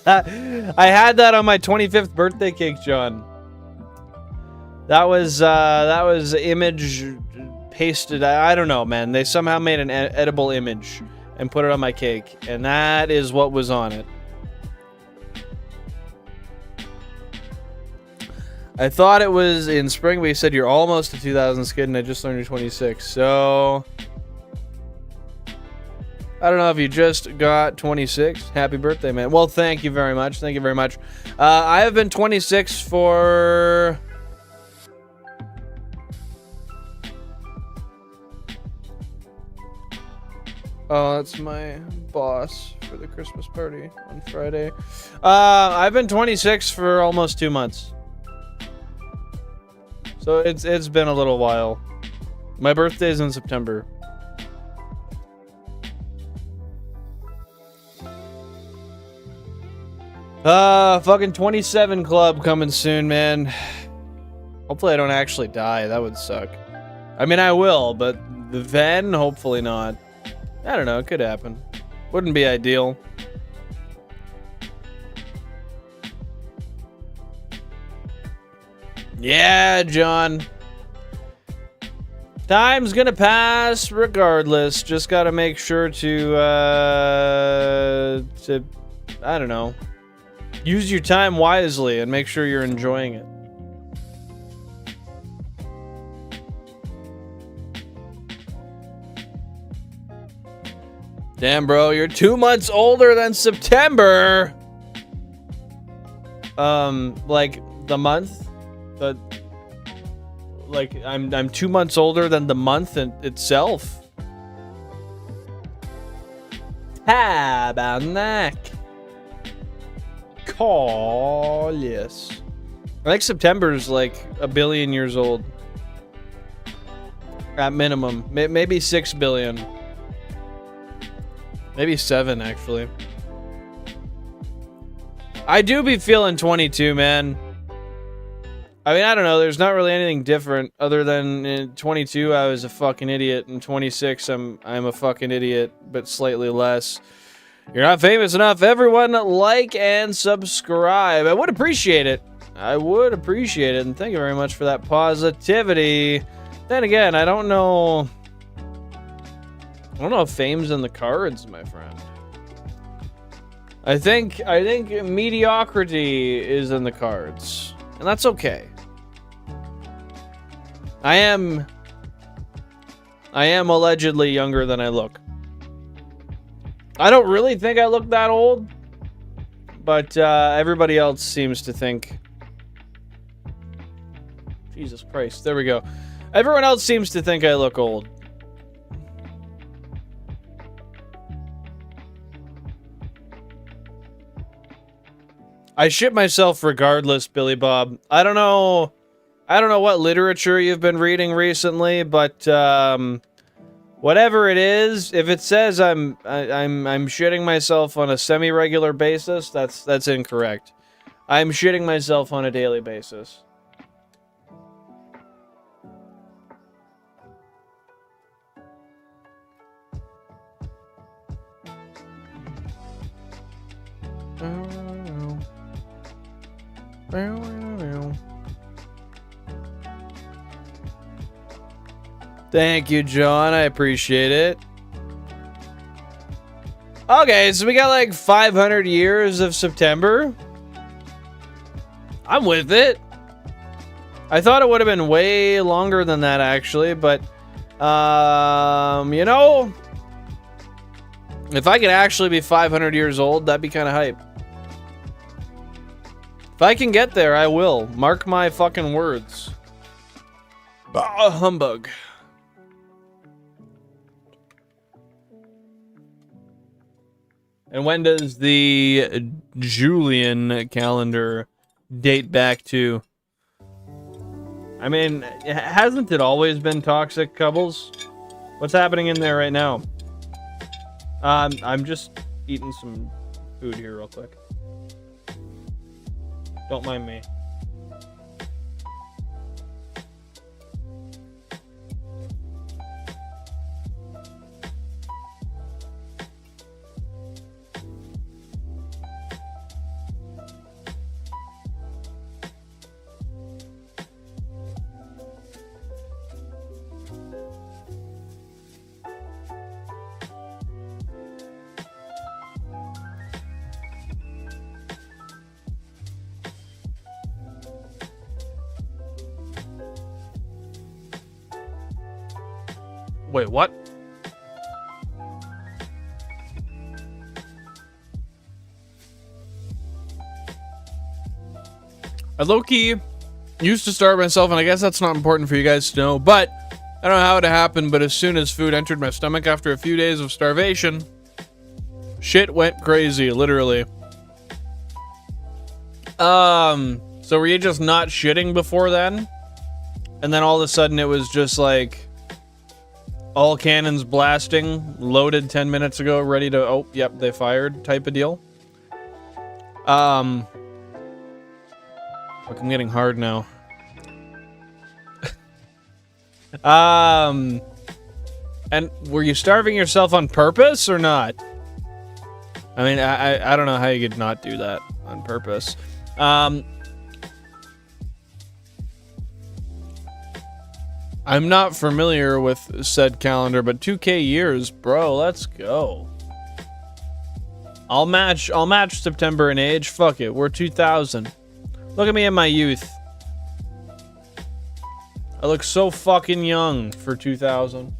I had that on my 25th birthday cake, John. That was image pasted. I don't know, man. They somehow made an edible image and put it on my cake, and that is what was on it. I thought it was in spring, but you said you're almost a 2000s kid, and I just learned you're 26. So I don't know if you just got 26. Happy birthday, man. Well, thank you very much. Thank you very much. I have been 26 for... Oh, that's my boss for the Christmas party on Friday. I've been 26 for almost 2 months. So it's been a little while. My birthday's in September. Fucking 27 club coming soon, man. Hopefully I don't actually die. That would suck. I mean, I will, but then hopefully not. I don't know. It could happen. Wouldn't be ideal. Yeah, John. Time's gonna pass regardless. Just gotta make sure to I don't know. Use your time wisely and make sure you're enjoying it. Damn, bro, you're 2 months older than September. Like the month, but like I'm 2 months older than the month itself. Tabernacle. Call, yes. I think September's like 1 billion years old. At minimum. Maybe 6 billion. Maybe 7, actually. I do be feeling 22, man. I mean, I don't know. There's not really anything different other than in 22, I was a fucking idiot. In 26, I'm a fucking idiot, but slightly less. You're not famous enough. Everyone like and subscribe. I would appreciate it. I would appreciate it. And thank you very much for that positivity. Then again, I don't know if fame's in the cards, my friend. I think mediocrity is in the cards. And that's okay. I am allegedly younger than I look. I don't really think I look that old, but everybody else seems to think. Jesus Christ, there we go. Everyone else seems to think I look old. I shit myself regardless, Billy Bob. I don't know what literature you've been reading recently, but whatever it is, if it says I'm shitting myself on a semi-regular basis, that's incorrect. I'm shitting myself on a daily basis. Thank you, John. I appreciate it. Okay, so we got like 500 years of September. I'm with it. I thought it would have been way longer than that, actually, but, you know, if I could actually be 500 years old, that'd be kind of hype. If I can get there, I will. Mark my fucking words. Bah, humbug. And when does the Julian calendar date back to? I mean, hasn't it always been toxic, Cubbles? What's happening in there right now? I'm just eating some food here real quick. Don't mind me. Wait, what? I low-key used to starve myself, and I guess that's not important for you guys to know, but I don't know how it happened, but as soon as food entered my stomach after a few days of starvation, shit went crazy, literally. So were you just not shitting before then? And then all of a sudden it was just like all cannons blasting, loaded 10 minutes ago, ready to, oh, yep, they fired type of deal. Look, I'm getting hard now. And were you starving yourself on purpose or not? I mean, I don't know how you could not do that on purpose. I'm not familiar with said calendar, but 2K years, bro, let's go. I'll match September in age. Fuck it, we're 2000. Look at me in my youth. I look so fucking young for 2000.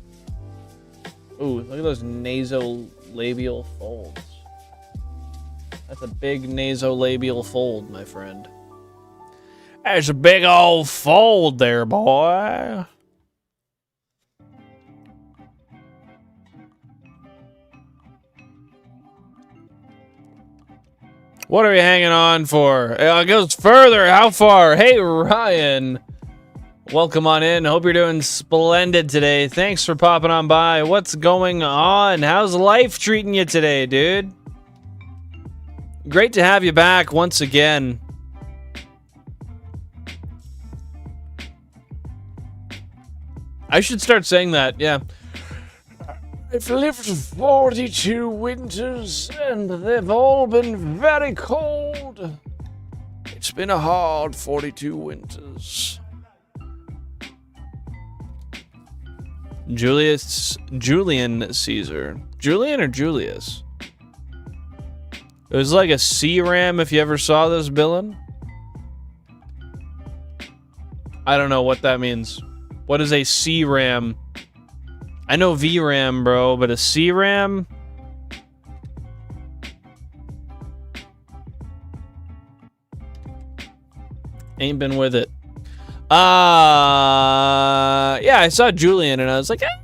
Ooh, look at those nasolabial folds. That's a big nasolabial fold, my friend. That's a big old fold there, boy. What are you hanging on for? It goes further. How far? Hey, Ryan. Welcome on in. Hope you're doing splendid today. Thanks for popping on by. What's going on? How's life treating you today, dude? Great to have you back once again. I should start saying that, yeah. I've lived 42 winters, and they've all been very cold. It's been a hard 42 winters. Julian Caesar. Julian or Julius? It was like a C-ram if you ever saw this villain. I don't know what that means. What is a C-ram? I know VRAM, bro, but a C-ram? Ain't been with it. Yeah, I saw Julian and I was like, I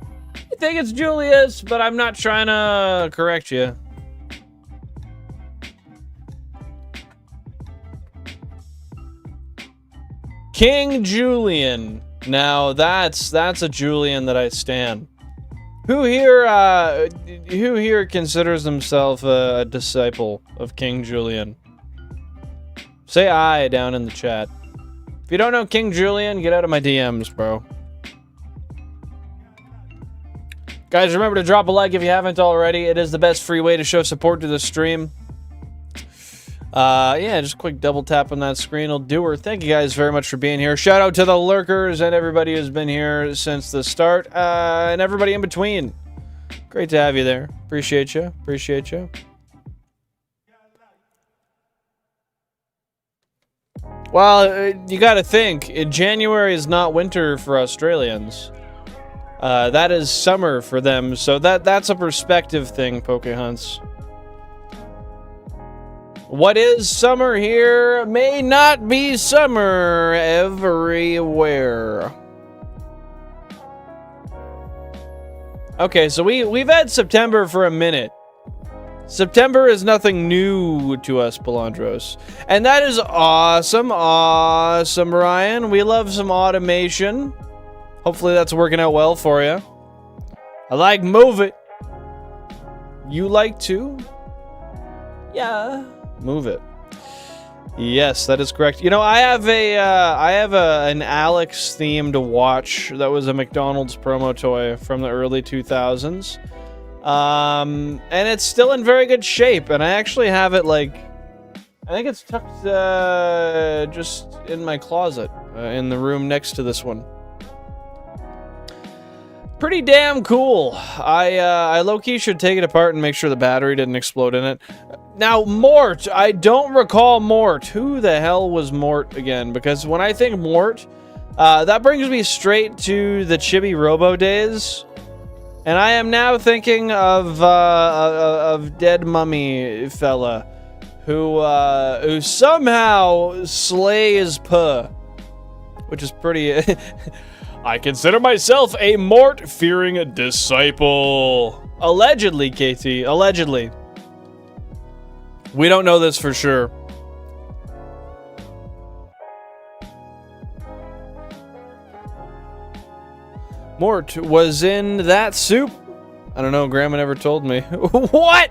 think it's Julius, but I'm not trying to correct you. King Julian. Now that's a Julian that I stan. Who here considers himself a disciple of King Julian? Say I down in the chat. If you don't know King Julian, get out of my DMs, bro. Guys, remember to drop a like if you haven't already. It is the best free way to show support to the stream. Yeah, just a quick double tap on that screen will do her. Thank you guys very much for being here. Shout out to the lurkers and everybody who's been here since the start, and everybody in between. Great to have you there. Appreciate you. Appreciate you. Well, you gotta think, January is not winter for Australians. That is summer for them, so that's a perspective thing, Pokehunts. What is summer here may not be summer everywhere. Okay, so we've had September for a minute. September is nothing new to us, Belandros. And that is awesome, awesome, Ryan. We love some automation. Hopefully that's working out well for you. I like move it. You like to? Yeah. Move it. Yes, that is correct. You know, I have an Alex themed watch that was a McDonald's promo toy from the early 2000s. And it's still in very good shape, and I actually have it like, I think it's tucked just in my closet in the room next to this one. Pretty damn cool. I low-key should take it apart and make sure the battery didn't explode in it. Now, Mort. I don't recall Mort. Who the hell was Mort again? Because when I think Mort, that brings me straight to the Chibi Robo days. And I am now thinking of Dead Mummy fella who somehow slays Puh, which is pretty... I consider myself a Mort-fearing disciple. Allegedly, KT. Allegedly. We don't know this for sure. Mort was in that soup. I don't know. Grandma never told me. What?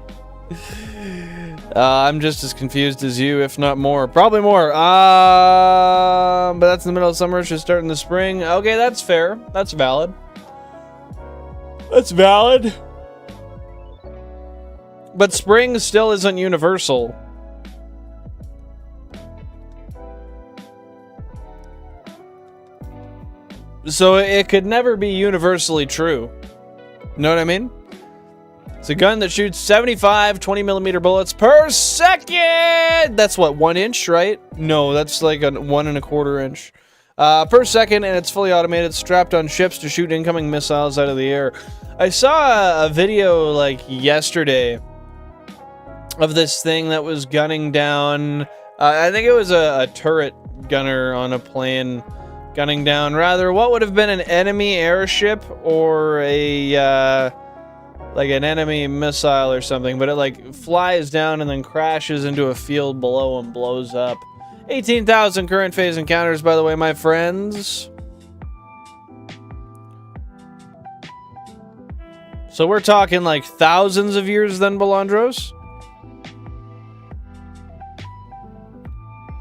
I'm just as confused as you, if not more. Probably more. But that's in the middle of summer. It should start in the spring. Okay, that's fair. That's valid. That's valid. But spring still isn't universal. So it could never be universally true. You know what I mean? It's a gun that shoots 75 20mm bullets per second! That's what, 1 inch, right? No, that's like a 1 1/4 inch. Per second, and it's fully automated, strapped on ships to shoot incoming missiles out of the air. I saw a video like yesterday of this thing that was gunning down, I think it was a turret gunner on a plane gunning down, rather, what would have been an enemy airship or a, like an enemy missile or something, but it like flies down and then crashes into a field below and blows up. 18,000 current phase encounters, by the way, my friends. So we're talking like thousands of years then, Belandros?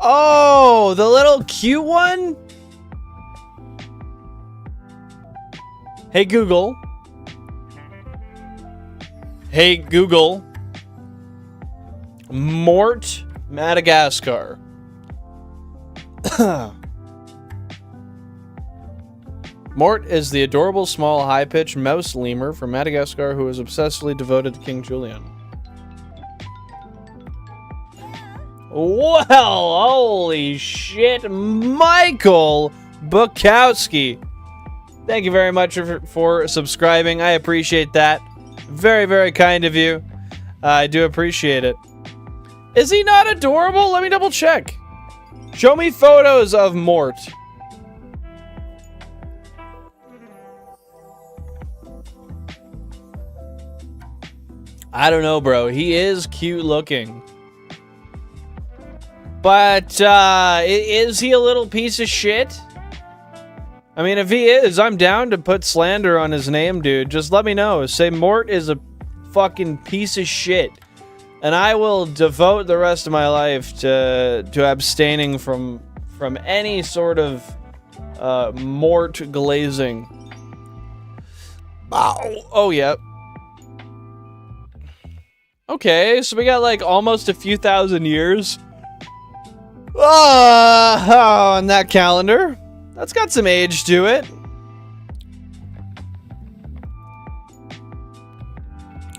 Oh, the little cute one? Hey, Google. Hey, Google. Mort, Madagascar. Mort is the adorable, small, high-pitched mouse lemur from Madagascar who is obsessively devoted to King Julian. Well, holy shit, Michael Bukowski. Thank you very much for subscribing. I appreciate that. Very, very kind of you. I do appreciate it. Is he not adorable? Let me double check. Show me photos of Mort. I don't know, bro. He is cute looking. But, is he a little piece of shit? I mean, if he is, I'm down to put slander on his name, dude. Just let me know. Say Mort is a fucking piece of shit. And I will devote the rest of my life to abstaining from any sort of Mort glazing. Oh, yeah. Okay, so we got like almost a few thousand years. On that calendar. That's got some age to it.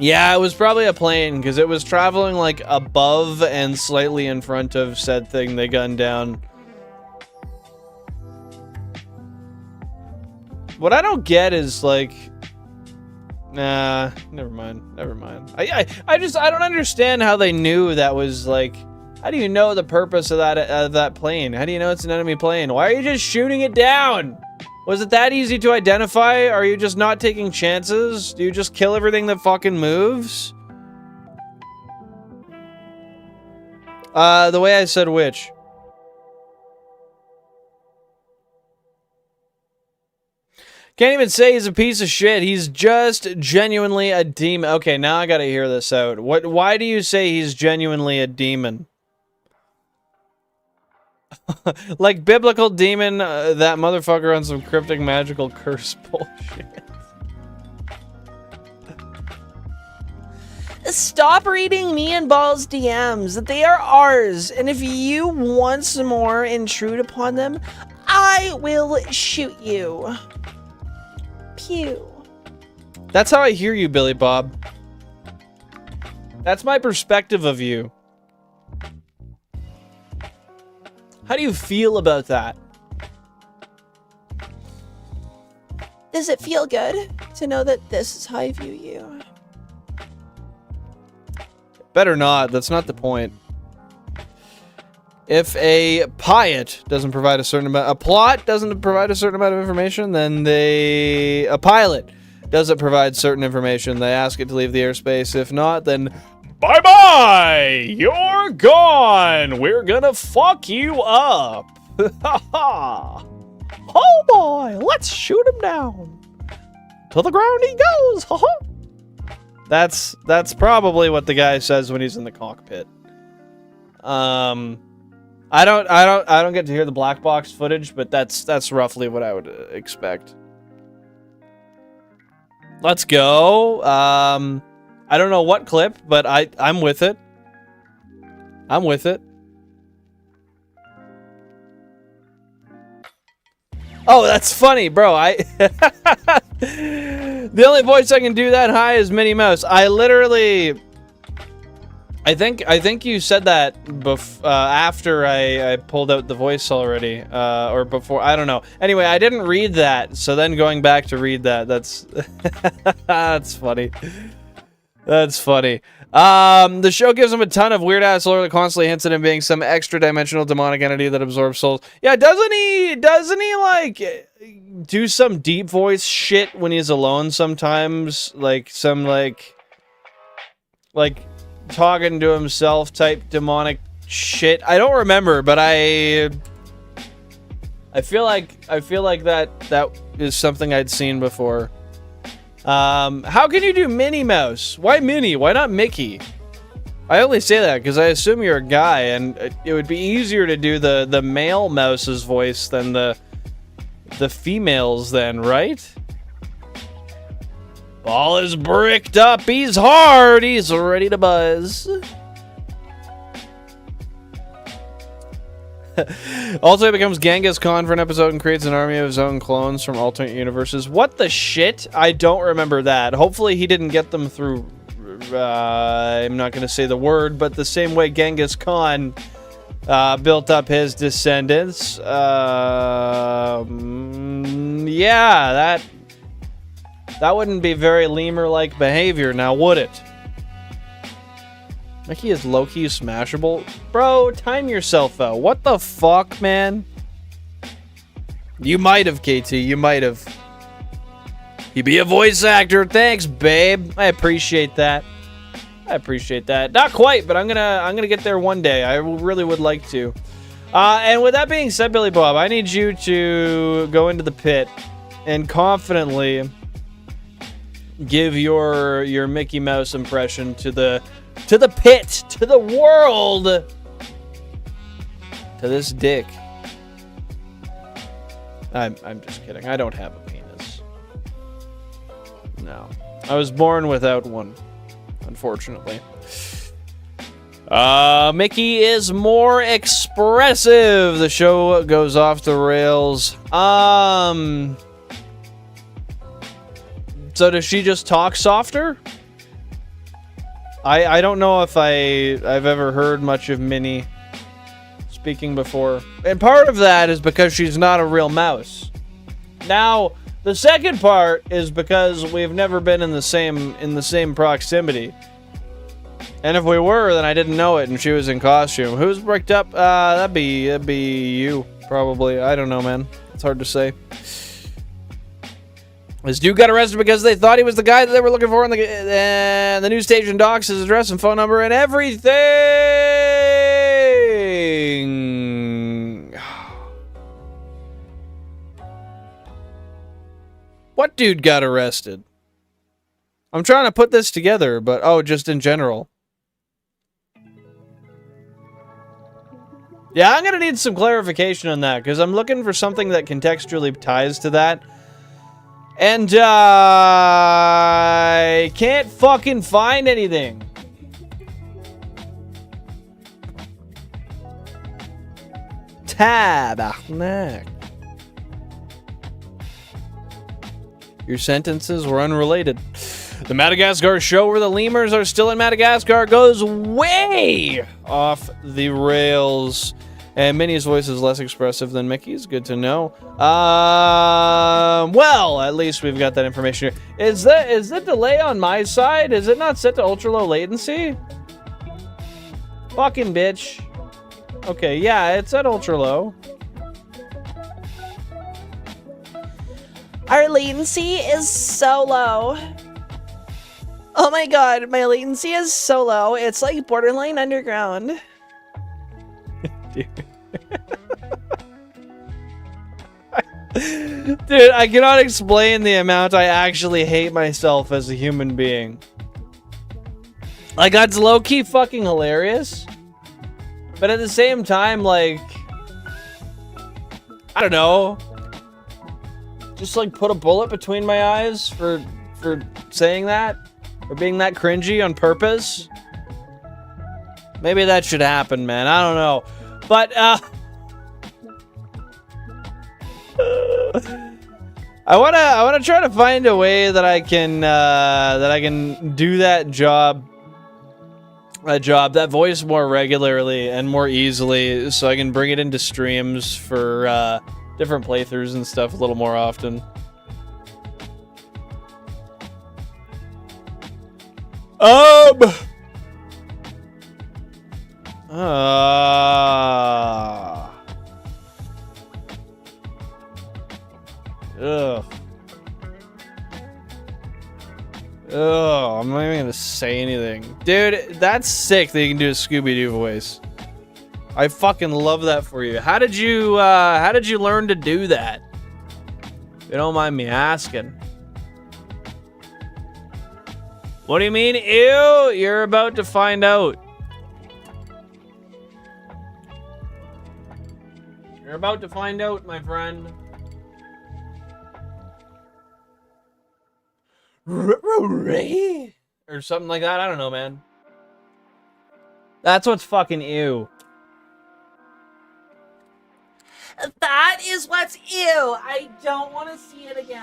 Yeah, it was probably a plane, because it was traveling, like, above and slightly in front of said thing they gunned down. What I don't get is, like... Nah, never mind. I don't understand how they knew that was, like... How do you know the purpose of that plane? How do you know it's an enemy plane? Why are you just shooting it down? Was it that easy to identify? Are you just not taking chances? Do you just kill everything that fucking moves? The way I said which. Can't even say he's a piece of shit. He's just genuinely a demon. Okay, now I gotta hear this out. Why do you say he's genuinely a demon? Like biblical demon, that motherfucker on some cryptic magical curse bullshit. Stop reading me and Ball's DMs. They are ours. And if you once more intrude upon them, I will shoot you. Pew. That's how I hear you, Billy Bob. That's my perspective of you. How do you feel about that? Does it feel good to know that this is how I view you? Better not. That's not the point. If a plot doesn't provide a certain amount of information, then a pilot doesn't provide certain information. They ask it to leave the airspace. If not, then bye-bye! You're gone! We're gonna fuck you up! Oh boy! Let's shoot him down! To the ground he goes! That's probably what the guy says when he's in the cockpit. I don't get to hear the black box footage, but that's roughly what I would expect. Let's go. I don't know what clip, but I'm with it. I'm with it. Oh, that's funny, bro. The only voice I can do that high is Minnie Mouse. I literally... I think you said that after I pulled out the voice already, or before, I don't know. Anyway, I didn't read that, so then going back to read that, that's... that's funny. That's funny. The show gives him a ton of weird-ass lore that constantly hints at him being some extra-dimensional demonic entity that absorbs souls. Yeah, doesn't he, like, do some deep voice shit when he's alone sometimes? Like, some, like, talking to himself type demonic shit. I don't remember, but I feel like that is something I'd seen before. How can you do Minnie Mouse? Why Minnie? Why not Mickey? I only say that because I assume you're a guy, and it would be easier to do the male mouse's voice than the females then, right? Ball is bricked up. He's hard. He's ready to buzz. Also, he becomes Genghis Khan for an episode and creates an army of his own clones from alternate universes. What the shit? I don't remember that. Hopefully he didn't get them through... I'm not going to say the word, but the same way Genghis Khan built up his descendants. Yeah, that wouldn't be very lemur-like behavior, now would it? Mickey is low-key smashable? Bro, time yourself out. What the fuck, man? You might have, KT. You might have. You be a voice actor. Thanks, babe. I appreciate that. I appreciate that. Not quite, but I'm gonna get there one day. I really would like to. And with that being said, Billy Bob, I need you to go into the pit and confidently give your Mickey Mouse impression to the pit, to the world, to this dick. I'm just kidding. I don't have a penis. No. I was born without one, unfortunately. Mickey is more expressive. The show goes off the rails. So does she just talk softer? I don't know if I've ever heard much of Minnie speaking before. And part of that is because she's not a real mouse. Now, the second part is because we've never been in the same proximity. And if we were, then I didn't know it and she was in costume. Who's bricked up? That'd be you, probably. I don't know, man. It's hard to say. This dude got arrested because they thought he was the guy that they were looking for, and the news station docs his address and phone number and everything. What dude got arrested? I'm trying to put this together, but oh, just in general. Yeah, I'm gonna need some clarification on that, because I'm looking for something that contextually ties to that. And, I can't fucking find anything. Tabarnak. Your sentences were unrelated. The Madagascar show where the lemurs are still in Madagascar goes way off the rails. And Minnie's voice is less expressive than Mickey's. Good to know. Well, at least we've got that information here. Is the delay on my side? Is it not set to ultra low latency? Fucking bitch. Okay, yeah, it's at ultra low. Our latency is so low. Oh my god, my latency is so low. It's like borderline underground. Dude, I cannot explain the amount I actually hate myself as a human being. Like, that's low-key fucking hilarious. But at the same time, like... I don't know. Just, like, put a bullet between my eyes for saying that? Or being that cringy on purpose? Maybe that should happen, man. I don't know. But, I wanna try to find a way that I can do that voice more regularly and more easily, so I can bring it into streams for different playthroughs and stuff a little more often. Ugh. I'm not even gonna say anything. Dude, that's sick that you can do a Scooby-Doo voice. I fucking love that for you. How did you learn to do that? If you don't mind me asking. What do you mean, ew? You're about to find out. You're about to find out, my friend. Or something like that. I don't know, man. That's what's fucking ew. That is what's ew. I don't want to see it again.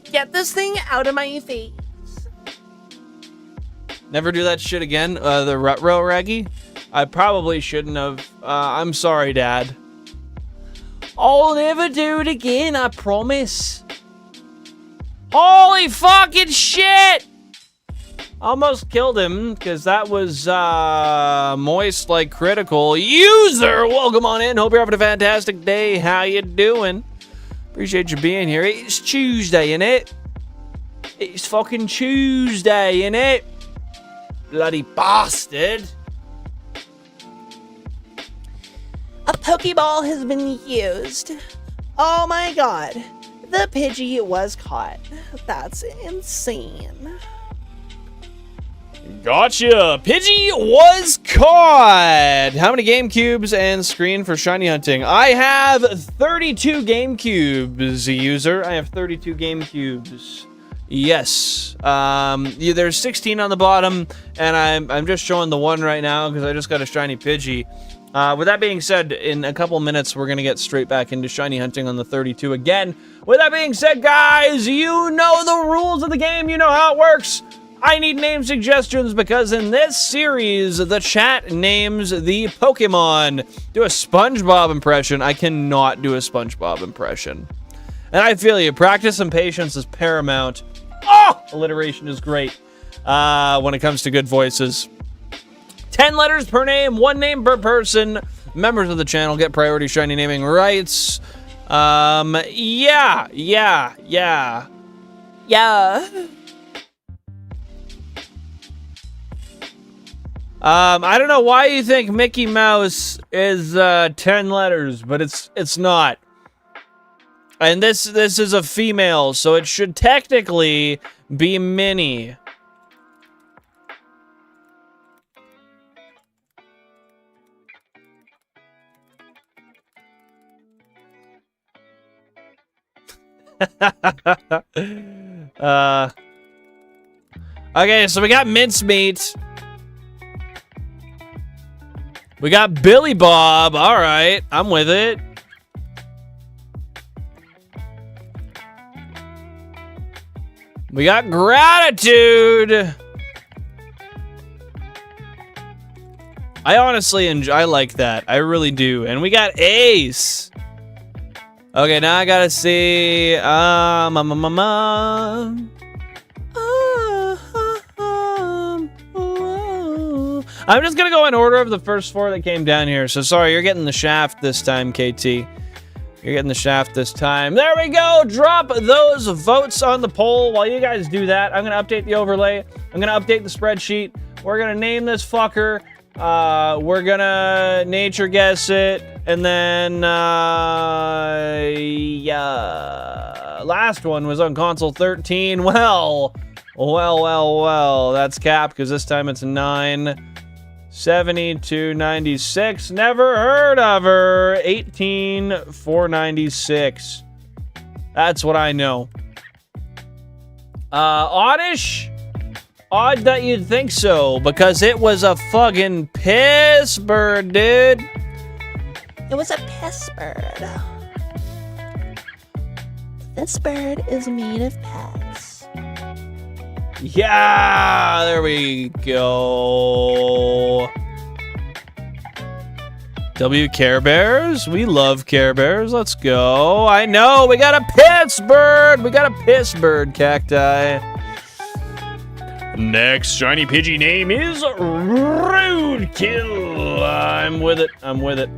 Get this thing out of my face. Never do that shit again. The Rutro Reggie. I probably shouldn't have. I'm sorry, Dad. I'll never do it again, I promise. Holy fucking shit! Almost killed him, because that was, moist like critical. User, welcome on in. Hope you're having a fantastic day. How you doing? Appreciate you being here. It's Tuesday, innit? It's fucking Tuesday, innit? Bloody bastard. A Pokeball has been used. Oh my god. The Pidgey was caught. That's insane. Gotcha! Pidgey was caught! How many GameCubes and screen for shiny hunting? I have 32 GameCubes, user. I have 32 GameCubes. Yes. There's 16 on the bottom, and I'm just showing the one right now because I just got a shiny Pidgey. With that being said, in a couple minutes, we're going to get straight back into shiny hunting on the 32 again. With that being said, guys, you know the rules of the game. You know how it works. I need name suggestions because in this series, the chat names the Pokemon. Do a SpongeBob impression. I cannot do a SpongeBob impression. And I feel you. Practice and patience is paramount. Oh! Alliteration is great when it comes to good voices. 10 letters per name, 1 name per person. Members of the channel get priority shiny naming rights. Yeah. I don't know why you think Mickey Mouse is 10 letters, but it's not. And this is a female, so it should technically be Minnie. Okay, so we got mincemeat. We got Billy Bob. All right, I'm with it. We got gratitude. I honestly enjoy. I like that. I really do. And we got Ace. Okay, now I gotta see. I'm just gonna go in order of the first 4 that came down here. So sorry, you're getting the shaft this time, KT. You're getting the shaft this time. There we go. Drop those votes on the poll. While you guys do that, I'm gonna update the overlay. I'm gonna update the spreadsheet. We're gonna name this fucker. We're gonna nature guess it, and then last one was on console 13. Well, that's capped because this time it's 97296. Never heard of her. 18496. That's what I know. Oddish. Odd that you'd think so, because it was a fucking piss bird, dude. It was a piss bird. This bird is made of piss. Yeah, there we go. W Care Bears? We love Care Bears. Let's go. I know, we got a piss bird. We got a piss bird cacti. Next shiny Pidgey name is Roadkill. I'm with it. I'm with it.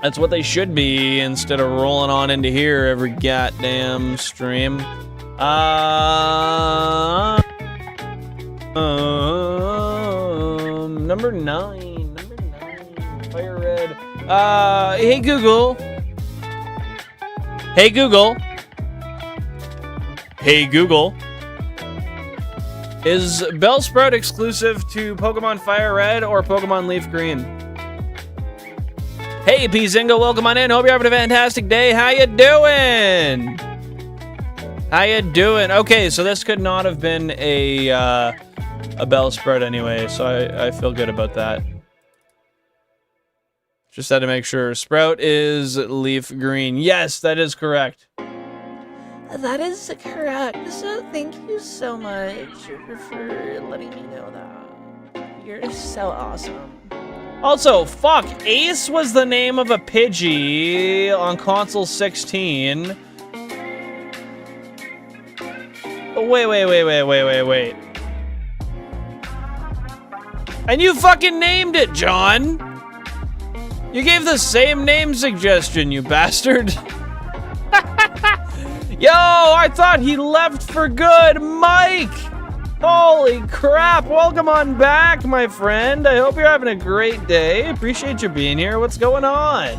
That's what they should be instead of rolling on into here every goddamn stream. Number 9. Fire Red. Hey Google. Hey Google. Hey Google. Is Bellsprout exclusive to Pokemon Fire Red or Pokemon Leaf Green? Hey, P-Zingo, welcome on in. Hope you're having a fantastic day. How you doing? How you doing? Okay, so this could not have been a Bellsprout anyway, so I feel good about that. Just had to make sure. Sprout is leaf green. Yes, that is correct. That is correct. So thank you so much for letting me know that. You're so awesome. Also, fuck, Ace was the name of a Pidgey on console 16. Oh, wait. And you fucking named it, John! You gave the same name suggestion, you bastard! Yo, I thought he left for good! Mike! Holy crap, welcome on back, my friend. I hope you're having a great day. Appreciate you being here. What's going on?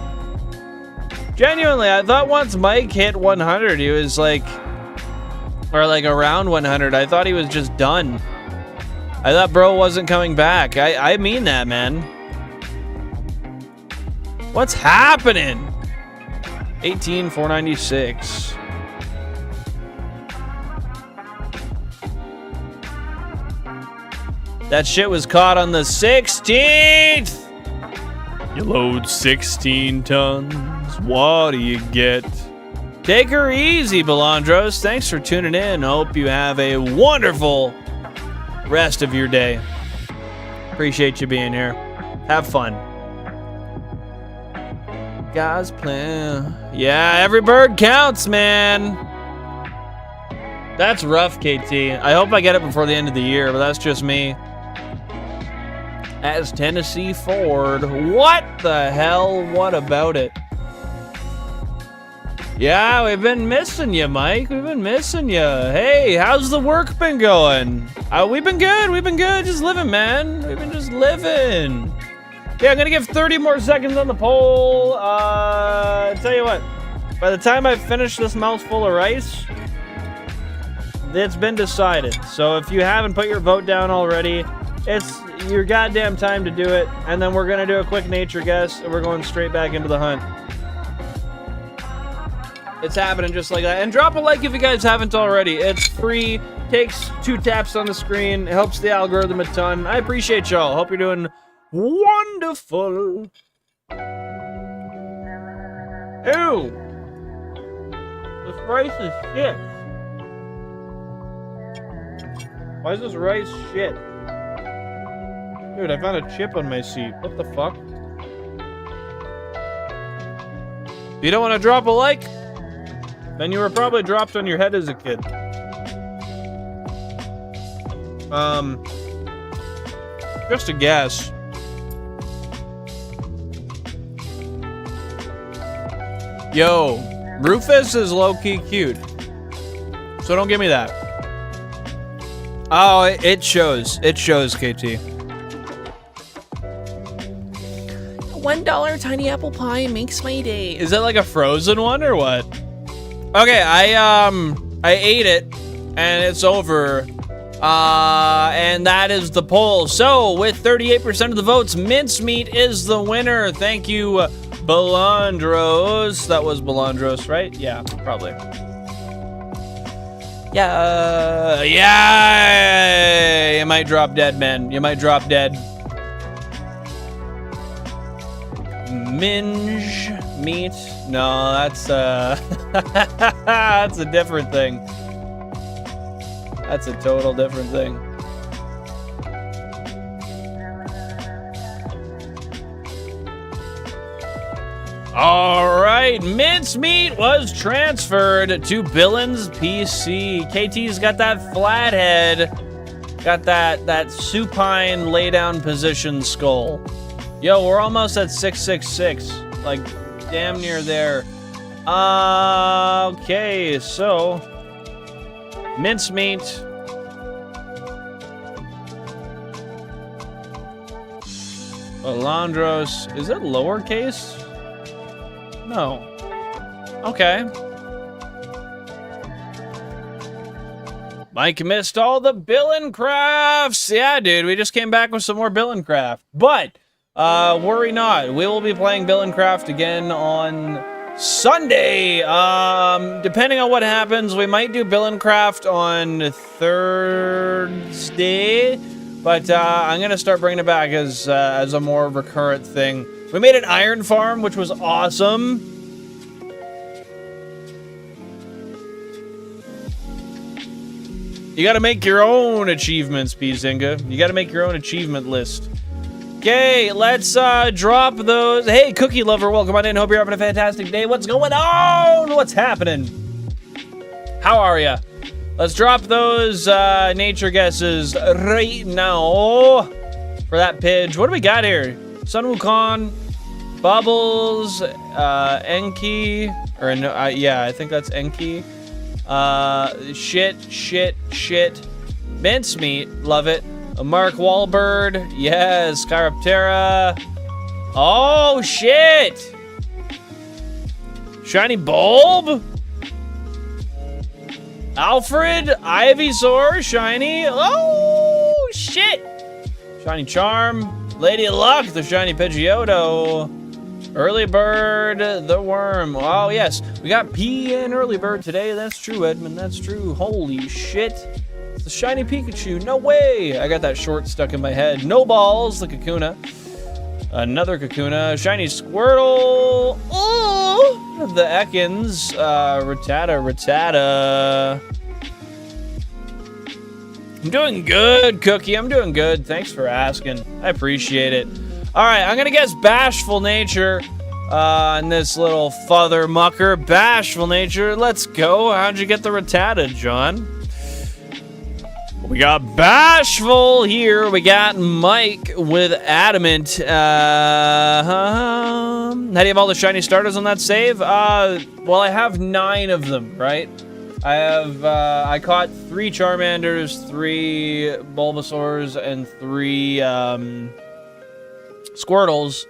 Genuinely, I thought once Mike hit 100, he was like... Or like around 100, I thought he was just done. I thought bro wasn't coming back. I mean that, man. What's happening? 18,496. That shit was caught on the 16th. You load 16 tons. What do you get? Take her easy, Belandros. Thanks for tuning in. Hope you have a wonderful rest of your day. Appreciate you being here. Have fun. Guys, plan. Yeah, every bird counts, man. That's rough, KT. I hope I get it before the end of the year, but that's just me. As Tennessee Ford. What the hell? What about it? Yeah, we've been missing you, Mike. We've been missing you. Hey, how's the work been going? We've been good. We've been good. Just living, man. We've been just living. Yeah, I'm gonna give 30 more seconds on the poll. Tell you what. By the time I finish this mouthful of rice, it's been decided. So if you haven't put your vote down already, it's your goddamn time to do it. And then we're gonna do a quick nature guess, and we're going straight back into the hunt. It's happening just like that. And drop a like if you guys haven't already. It's free. Takes 2 taps on the screen. It helps the algorithm a ton. I appreciate y'all. Hope you're doing wonderful. Ew. This rice is shit. Why is this rice shit? Dude, I found a chip on my seat. What the fuck? If you don't want to drop a like, then you were probably dropped on your head as a kid. Just a guess. Yo, Rufus is low-key cute. So don't give me that. Oh, it shows. It shows, KT. $1 tiny apple pie makes my day. Is that like a frozen one or what? Okay, I ate it, and it's over. And that is the poll. So, with 38% of the votes, mincemeat is the winner. Thank you, Belandros. That was Belandros, right? Yeah, probably. Yeah, you might drop dead, man. You might drop dead. Minge meat. No, that's that's a different thing. That's a total different thing. All right, mincemeat was transferred to Billin's PC. KT's got that flathead, got that supine laydown position skull. Yo, we're almost at 666, like damn near there. Okay, so mincemeat. Belandros, is it lowercase? No. Okay. Mike missed all the Billin crafts. Yeah, dude, we just came back with some more Billin craft. But worry not, we will be playing Billin craft again on Sunday. Depending on what happens, we might do Billcraft on Thursday, but I'm gonna start bringing it back as a more recurrent thing. We made an iron farm, which was awesome. You gotta make your own achievements, P-Zinga. You gotta make your own achievement list. Okay, let's drop those. Hey, Cookie Lover, welcome on in. Hope you're having a fantastic day. What's going on? What's happening? How are ya? Let's drop those nature guesses right now for that Pidge. What do we got here? Sun Wukong, Bubbles, Enki, or no, yeah, I think that's Enki. Shit. Mincemeat, love it. Mark Wahlberg, yes. Skyroptera. Oh, shit. Shiny Bulb. Alfred, Ivysaur, Shiny. Oh, shit. Shiny Charm. Lady Luck, the Shiny Pidgeotto. Early Bird, the Worm. Oh, yes. We got P and Early Bird today. That's true, Edmund. That's true. Holy shit. It's the Shiny Pikachu. No way. I got that short stuck in my head. No Balls, the Kakuna. Another Kakuna. Shiny Squirtle. Oh, the Ekans. Rattata. I'm doing good, Cookie. I'm doing good. Thanks for asking. I appreciate it. All right, I'm gonna guess Bashful Nature on this little father mucker. Bashful Nature, let's go. How'd you get the Rattata, John? We got Bashful here. We got Mike with Adamant. How do you have all the shiny starters on that save? Well, I have 9 of them, right? I caught 3 Charmanders, 3 Bulbasaurs, and 3 Squirtles.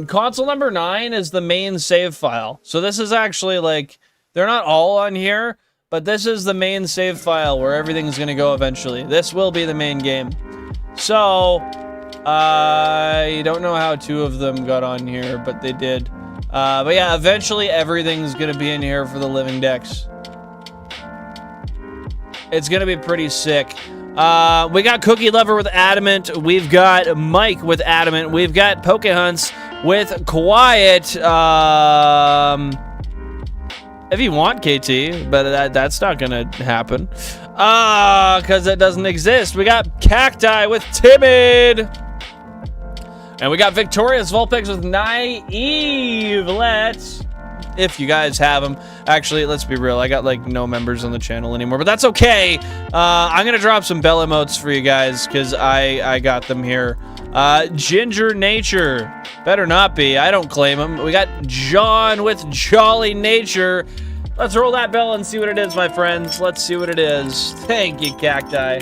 Console number 9 is the main save file. So this is actually like, they're not all on here, but this is the main save file where everything's gonna go eventually. This will be the main game. So, I don't know how 2 of them got on here, but they did. But yeah, eventually everything's gonna be in here for the living decks. It's gonna be pretty sick. We got Cookie Lover with Adamant. We've got Mike with Adamant. We've got Pokehunts with Quiet. If you want, KT, but that's not gonna happen. Because it doesn't exist. We got Cacti with Timid. And we got Victorious Vulpix with Naive. If you guys have them. Actually, let's be real. I got like no members on the channel anymore, but that's okay. I'm gonna drop some bell emotes for you guys because I got them here. Ginger Nature. Better not be. I don't claim them. We got John with Jolly Nature. Let's roll that bell and see what it is, my friends. Let's see what it is. Thank you, Cacti.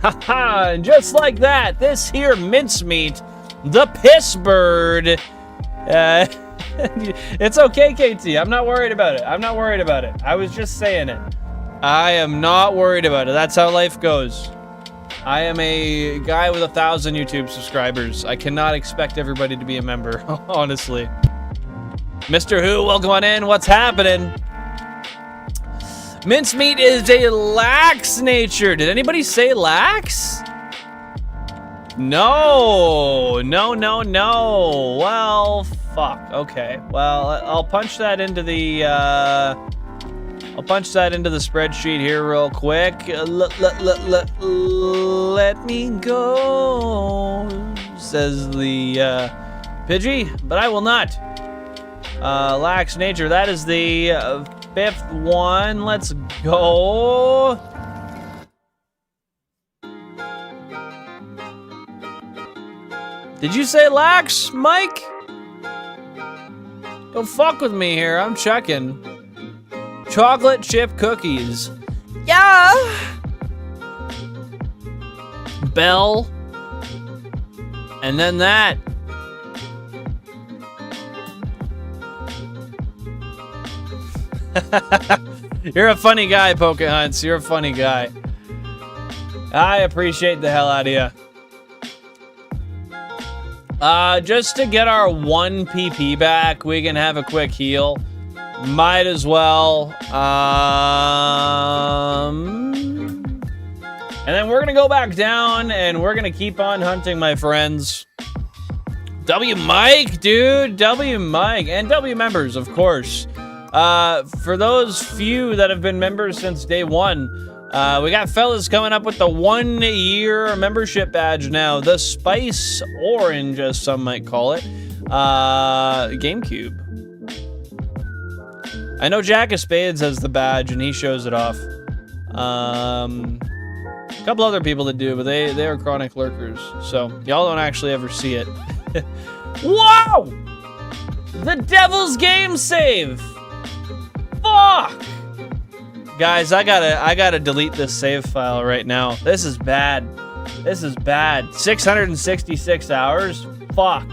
Haha, and just like that, this here mincemeat, the Piss Bird. It's okay, KT. I'm not worried about it. I'm not worried about it. I was just saying it. I am not worried about it. That's how life goes. I am a guy with 1,000 YouTube subscribers. I cannot expect everybody to be a member, honestly. Mr. Who, welcome on in. What's happening? Mincemeat is a lax nature. Did anybody say lax? No. Well, fuck. Okay. Well, I'll punch that into the spreadsheet here real quick. Let me go, says the Pidgey, but I will not. Lax nature. That is the 5th one. Let's go. Did you say lax, Mike? Don't fuck with me here. I'm checking. Chocolate chip cookies. Yeah. Bell. And then that. You're a funny guy, Pokehunts. You're a funny guy. I appreciate the hell out of you. Just to get our 1 PP back, we can have a quick heal. Might as well. And then we're gonna go back down, and we're gonna keep on hunting, my friends. W Mike, dude. W Mike. And W members, of course. For those few that have been members since day 1, we got fellas coming up with the 1-year membership badge now. The Spice Orange, as some might call it. GameCube. I know Jack of Spades has the badge, and he shows it off. A couple other people that do, but they are chronic lurkers. So, y'all don't actually ever see it. Whoa! The Devil's Game Save! Fuck! Guys, I gotta delete this save file right now. This is bad. This is bad. 666 hours? Fuck.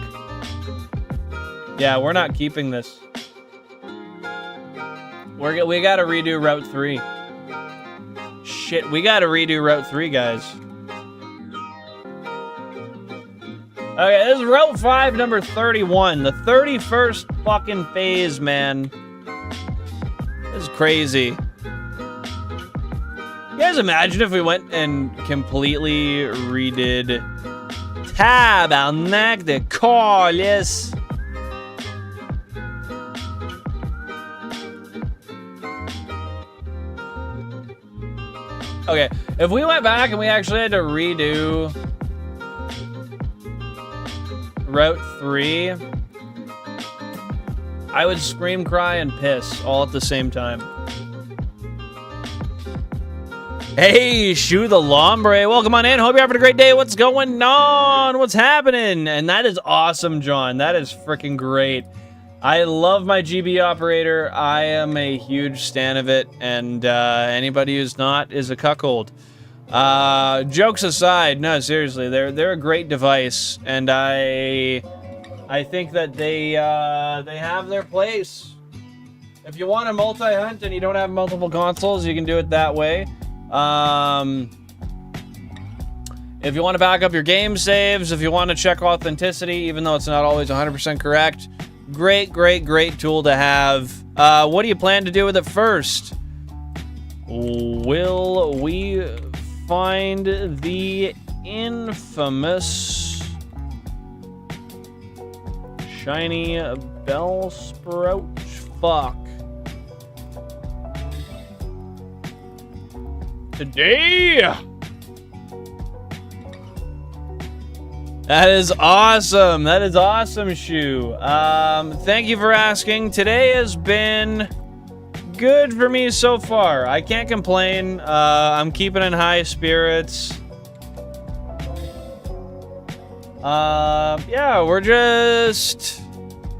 Yeah, we're not keeping this. We gotta redo Route 3. Shit, we gotta redo Route 3, guys. Okay, this is Route 5, number 31. The 31st fucking phase, man. This is crazy. You guys imagine if we went and completely redid Tabernacle Callis? Okay, if we went back and we actually had to redo Route 3, I would scream, cry, and piss all at the same time. Hey, Shu the Lombre, welcome on in. Hope you're having a great day. What's going on? What's happening? And that is awesome, John. That is freaking great. I love my GB operator. I am a huge stan of it, and anybody who's not is a cuckold. Jokes aside, no, seriously, they're a great device, and I think that they have their place. If you want to multi-hunt and you don't have multiple consoles, you can do it that way. If you want to back up your game saves, if you want to check authenticity, even though it's not always 100% correct, great tool to have. What do you plan to do with it first? Will we find the infamous shiny Bellsprout? Fuck. Today! That is awesome. That is awesome, Shu. Thank you for asking. Today has been good for me so far. I can't complain. I'm keeping in high spirits. Yeah, we're just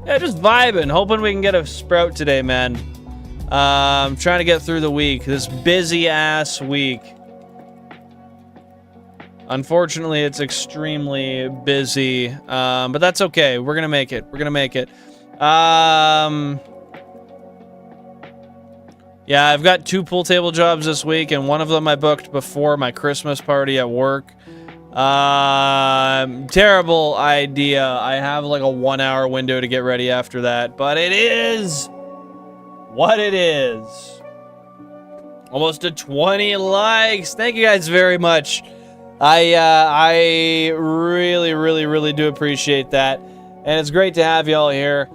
vibing. Hoping we can get a sprout today, man. I'm trying to get through the week. This busy-ass week. Unfortunately, it's extremely busy, but that's okay. We're gonna make it. We're gonna make it. Yeah, I've got 2 pool table jobs this week, and one of them I booked before my Christmas party at work. Terrible idea. I have like a 1-hour window to get ready after that, but it is what it is. Almost to 20 likes. Thank you guys very much. I really do appreciate that, and it's great to have y'all here.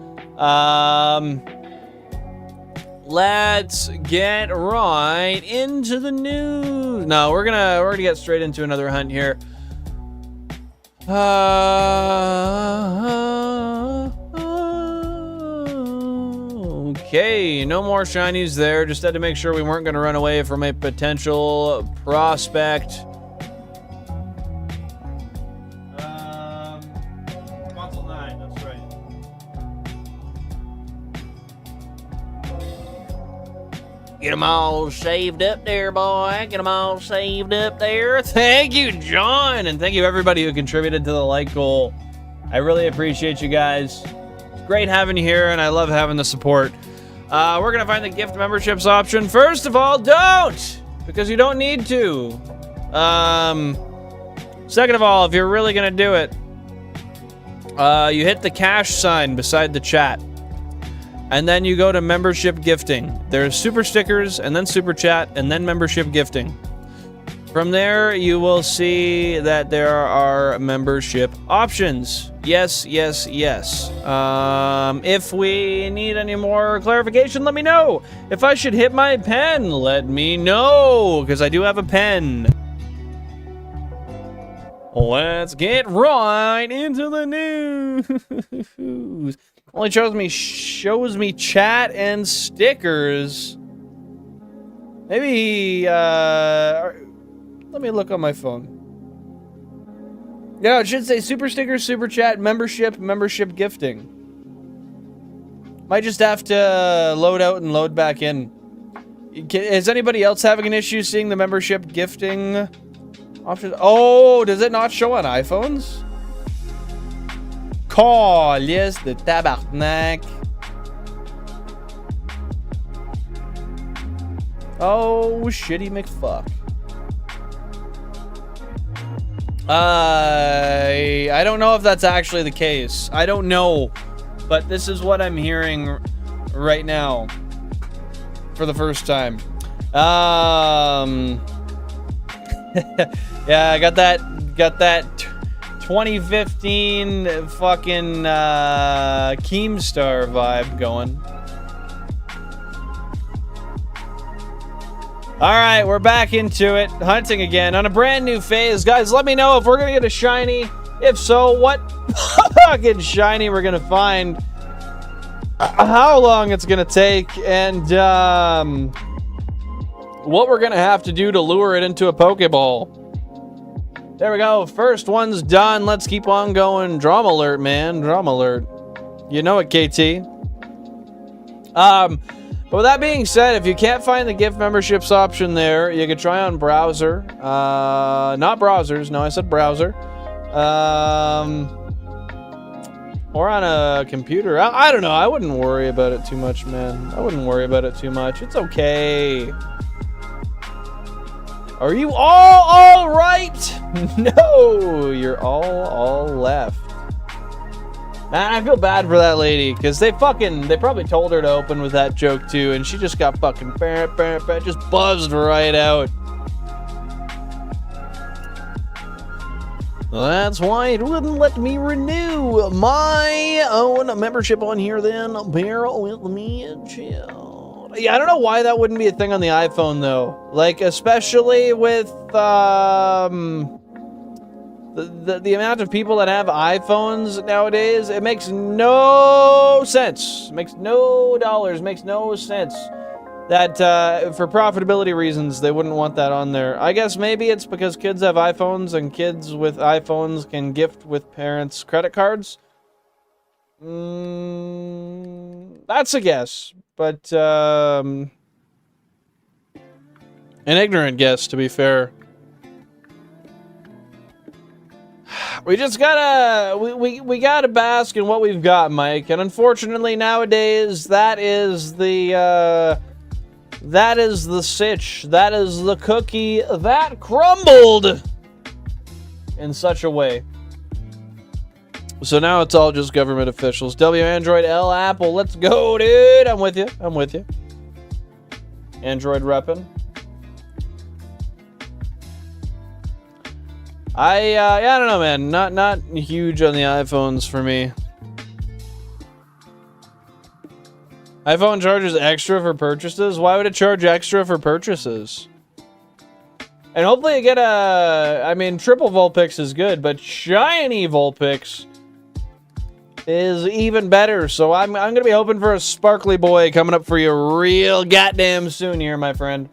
Let's get right into the news. No, we're gonna get straight into another hunt here. Okay, no more shinies there. Just had to make sure we weren't gonna run away from a potential prospect. Console 9, that's right. Get them all saved up there, boy. Get them all saved up there. Thank you, John. And thank you, everybody who contributed to the like goal. I really appreciate you guys. It's great having you here, and I love having the support. We're going to find the gift memberships option. First of all, don't! Because you don't need to. Second of all, if you're really going to do it, You hit the cash sign beside the chat. And then you go to membership gifting. There's super stickers, and then super chat, and then membership gifting. From there, you will see that there are membership options. Yes, yes, yes. If we need any more clarification, let me know. If I should hit my pen, let me know, because I do have a pen. Let's get right into the news. Only shows me chat and stickers. Maybe, let me look on my phone. Yeah, it should say super stickers, super chat, membership gifting. Might just have to load out and load back in. Is anybody else having an issue seeing the membership gifting option? Oh, does it not show on iPhones? Calice de tabarnak. Oh, shitty McFuck. I don't know if that's actually the case. I don't know. But this is what I'm hearing right now. For the first time. Yeah, I got that 2015 fucking Keemstar vibe going. Alright, we're back into it. Hunting again on a brand new phase. Guys, let me know if we're gonna get a shiny. If so, what fucking shiny we're gonna find. How long it's gonna take. And what we're gonna have to do to lure it into a Pokeball. There we go. First one's done. Let's keep on going. Drama alert, man. Drama alert. You know it, KT. But with that being said, if you can't find the gift memberships option there, you can try on browser. Not browsers. No, I said browser. Or on a computer. I don't know. I wouldn't worry about it too much, man. I wouldn't worry about it too much. It's okay. Are you all right? No, you're all left. Man, I feel bad for that lady, because they probably told her to open with that joke too, and she just got fucking just buzzed right out. That's why it wouldn't let me renew my own membership on here then. Bear with me and chill. Yeah, I don't know why that wouldn't be a thing on the iPhone though. Like, especially with the amount of people that have iPhones nowadays, it makes no sense. It makes no dollars, makes no sense that for profitability reasons they wouldn't want that on there. I guess maybe it's because kids have iPhones and kids with iPhones can gift with parents' credit cards. That's a guess, but an ignorant guess, to be fair. We just gotta we gotta bask in what we've got, Mike, and unfortunately nowadays that is the sitch, that is the cookie that crumbled in such a way. So now it's all just government officials. W Android, L Apple, let's go, dude. I'm with you. I'm with you. Android reppin'. Yeah, I don't know, man. Not huge on the iPhones for me. iPhone charges extra for purchases? Why would it charge extra for purchases? And hopefully you get I mean, triple Vulpix is good, but shiny Vulpix is even better. So I'm gonna be hoping for a sparkly boy coming up for you real goddamn soon here, my friend.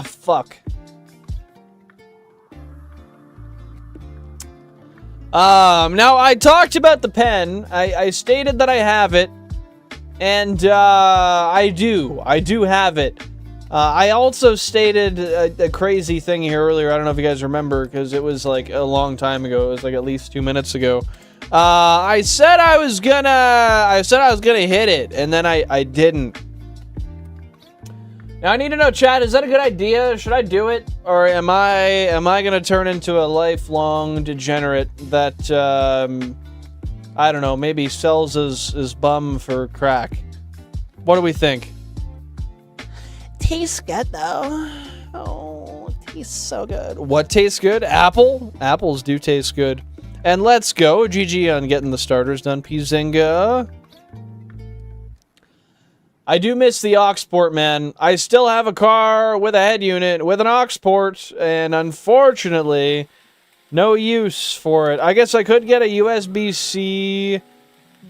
Fuck. Now I talked about the pen. I stated that I have it, and I do have it. I also stated a crazy thing here earlier. I don't know if you guys remember, because it was like a long time ago. It was like at least 2 minutes ago. I said I was gonna hit it, and then I didn't. Now I need to know, chat, is that a good idea? Should I do it? Or am I gonna turn into a lifelong degenerate that, I don't know, maybe sells his bum for crack? What do we think? Tastes good, though. Oh, tastes so good. What tastes good? Apple? Apples do taste good. And let's go. GG on getting the starters done, Pizinga. I do miss the aux port, man. I still have a car with a head unit with an aux port, and unfortunately, no use for it. I guess I could get a USB-C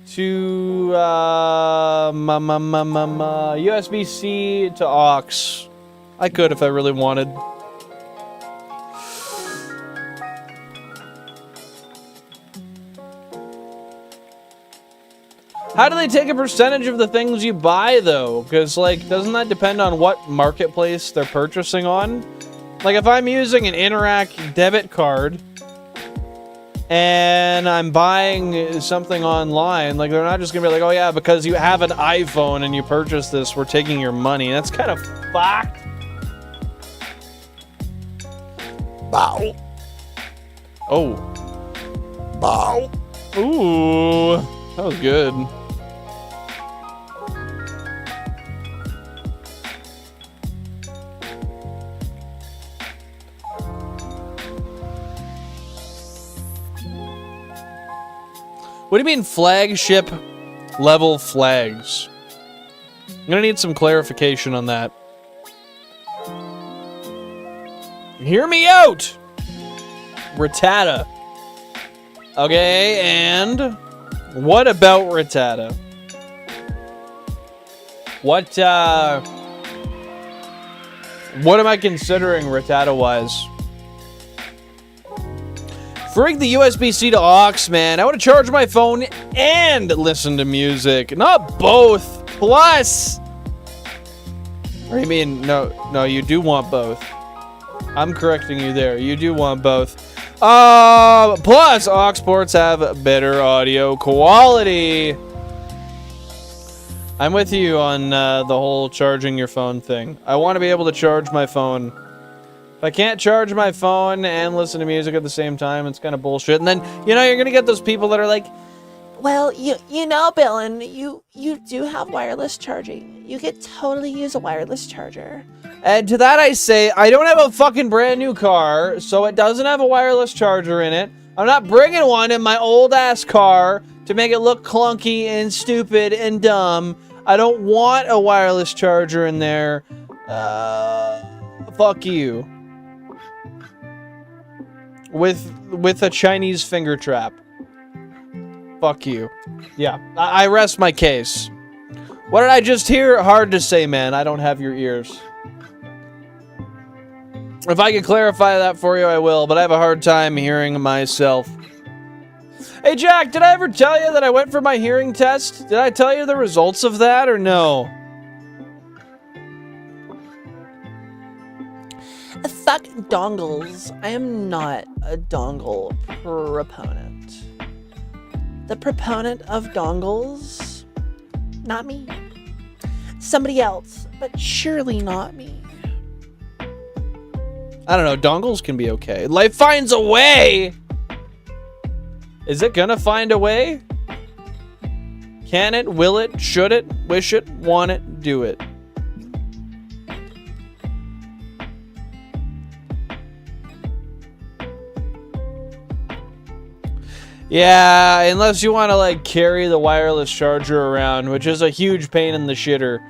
to USB-C to aux. I could if I really wanted. How do they take a percentage of the things you buy, though? Because, like, doesn't that depend on what marketplace they're purchasing on? Like, if I'm using an Interac debit card and I'm buying something online, like, they're not just gonna be like, oh yeah, because you have an iPhone and you purchase this, we're taking your money. That's kind of fucked. Bow. Oh. Bow. Ooh. That was good. What do you mean flagship level flags? I'm gonna need some clarification on that. Hear me out! Rattata. Okay, and what about Rattata? What am I considering Rattata-wise? Frig the USB-C to aux, man. I want to charge my phone and listen to music. Not both. Plus. Or you mean, no, you do want both. I'm correcting you there. You do want both. Plus, aux ports have better audio quality. I'm with you on the whole charging your phone thing. I want to be able to charge my phone. If I can't charge my phone and listen to music at the same time, it's kind of bullshit. And then, you know, you're going to get those people that are like, well, you know, Billin, you do have wireless charging. You could totally use a wireless charger. And to that I say, I don't have a fucking brand new car, so it doesn't have a wireless charger in it. I'm not bringing one in my old ass car to make it look clunky and stupid and dumb. I don't want a wireless charger in there. Fuck you. With a Chinese finger trap. Fuck you. Yeah, I rest my case. What did I just hear? Hard to say, man. I don't have your ears. If I can clarify that for you, I will, but I have a hard time hearing myself. Hey, Jack, did I ever tell you that I went for my hearing test? Did I tell you the results of that, or no? Fuck dongles. I am not a dongle proponent. The proponent of dongles? Not me. Somebody else, but surely not me. I don't know, dongles can be okay. Life finds a way! Is it gonna find a way? Can it? Will it? Should it? Wish it? Want it? Do it. Yeah, unless you want to, like, carry the wireless charger around, which is a huge pain in the shitter.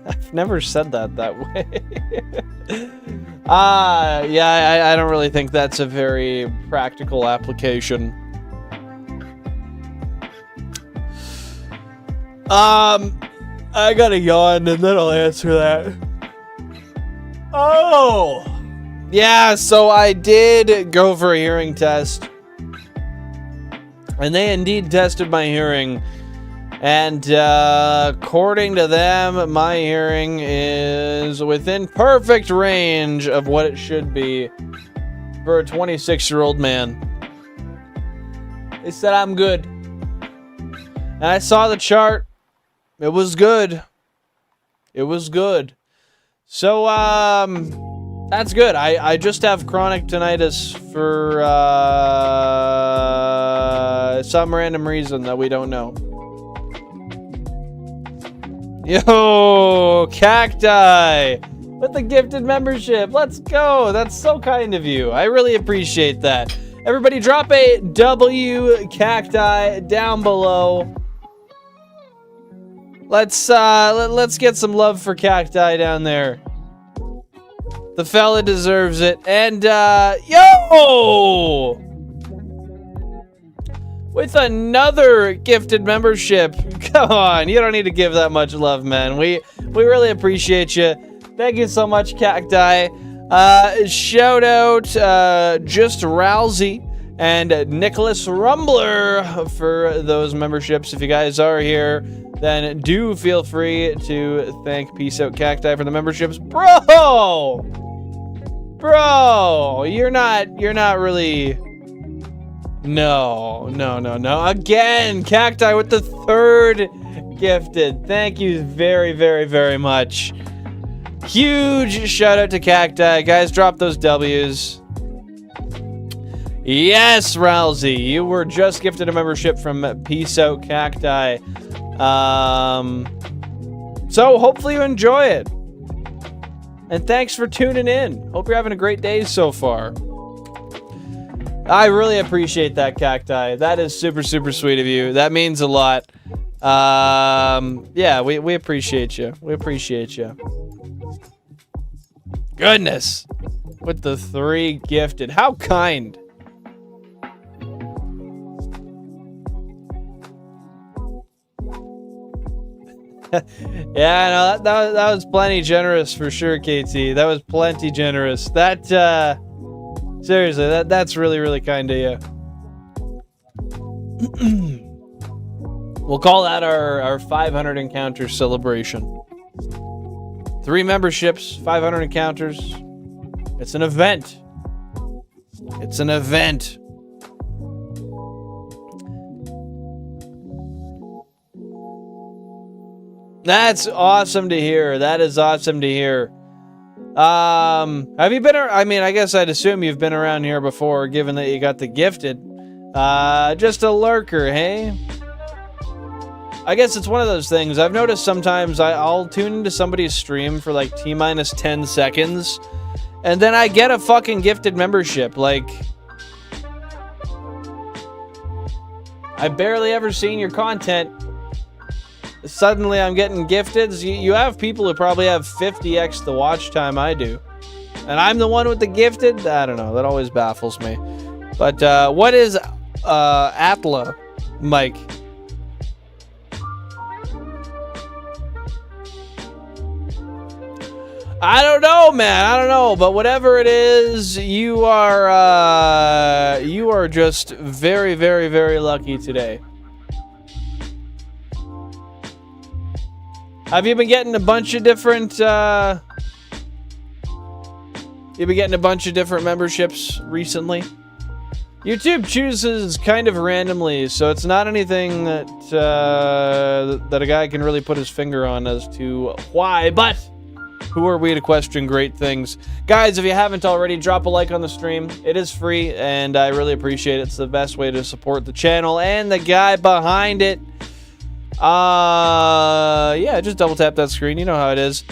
I've never said that way. Yeah, I don't really think that's a very practical application. I gotta yawn and then I'll answer that. Oh! Yeah, so I did go for a hearing test. And they indeed tested my hearing. And according to them, my hearing is within perfect range of what it should be for a 26-year-old man. They said I'm good. And I saw the chart, It was good. It was good. So, that's good. I just have chronic tinnitus for, some random reason that we don't know. Yo, Cacti with the gifted membership. Let's go. That's so kind of you. I really appreciate that. Everybody drop a W Cacti down below. Let's get some love for Cacti down there. The fella deserves it. And yo! With another gifted membership. Come on, you don't need to give that much love, man. We really appreciate you. Thank you so much, Cacti. Shout out Just Rousey and Nicholas Rumbler for those memberships. If you guys are here, then do feel free to thank Peace Out Cacti for the memberships. Bro, you're not really. No. Again, Cacti with the third gifted. Thank you very, very, very much. Huge shout out to Cacti. Guys, drop those W's. Yes, Rousey, you were just gifted a membership from Peace Out Cacti. So hopefully you enjoy it. And thanks for tuning in. Hope you're having a great day so far. I really appreciate that, Cacti. That is super, super sweet of you. That means a lot. Yeah, we appreciate you. We appreciate you. Goodness. With the 3 gifted. How kind. Yeah, no, that was plenty generous for sure, KT. That was plenty generous. That, seriously, that's really, really kind of you. We'll call that our 500 encounter celebration. 3 memberships, 500 encounters. It's an event. It's an event. That's awesome to hear. That is awesome to hear. Have you been, I mean, I guess I'd assume you've been around here before, given that you got the gifted. Just a lurker, hey? I guess it's one of those things. I've noticed sometimes I'll tune into somebody's stream for like T-minus 10 seconds, and then I get a fucking gifted membership. Like, I've barely ever seen your content. Suddenly I'm getting gifted. You have people who probably have 50x the watch time I do. And I'm the one with the gifted? I don't know. That always baffles me. But what is Atla, Mike? I don't know, man. I don't know. But whatever it is, you are just very, very, very lucky today. Have you been getting a bunch of different, memberships recently? YouTube chooses kind of randomly, so it's not anything that, that a guy can really put his finger on as to why, but who are we to question great things? Guys, if you haven't already, drop a like on the stream. It is free, and I really appreciate it. It's the best way to support the channel and the guy behind it. Yeah, just double tap that screen. You know how it is.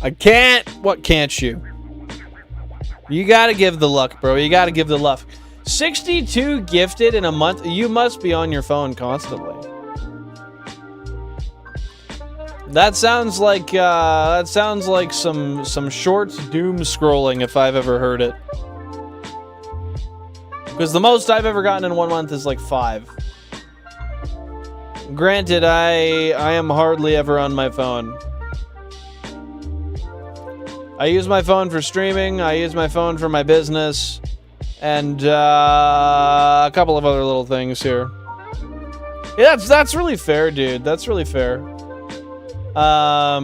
I can't. What can't you? You gotta give the luck, bro. You gotta give the luck. 62 gifted in a month. You must be on your phone constantly. That sounds like some short doom scrolling if I've ever heard it. Because the most I've ever gotten in 1 month is like 5. Granted, I am hardly ever on my phone. I use my phone for streaming, I use my phone for my business, and a couple of other little things here. Yeah, that's really fair, dude. That's really fair. I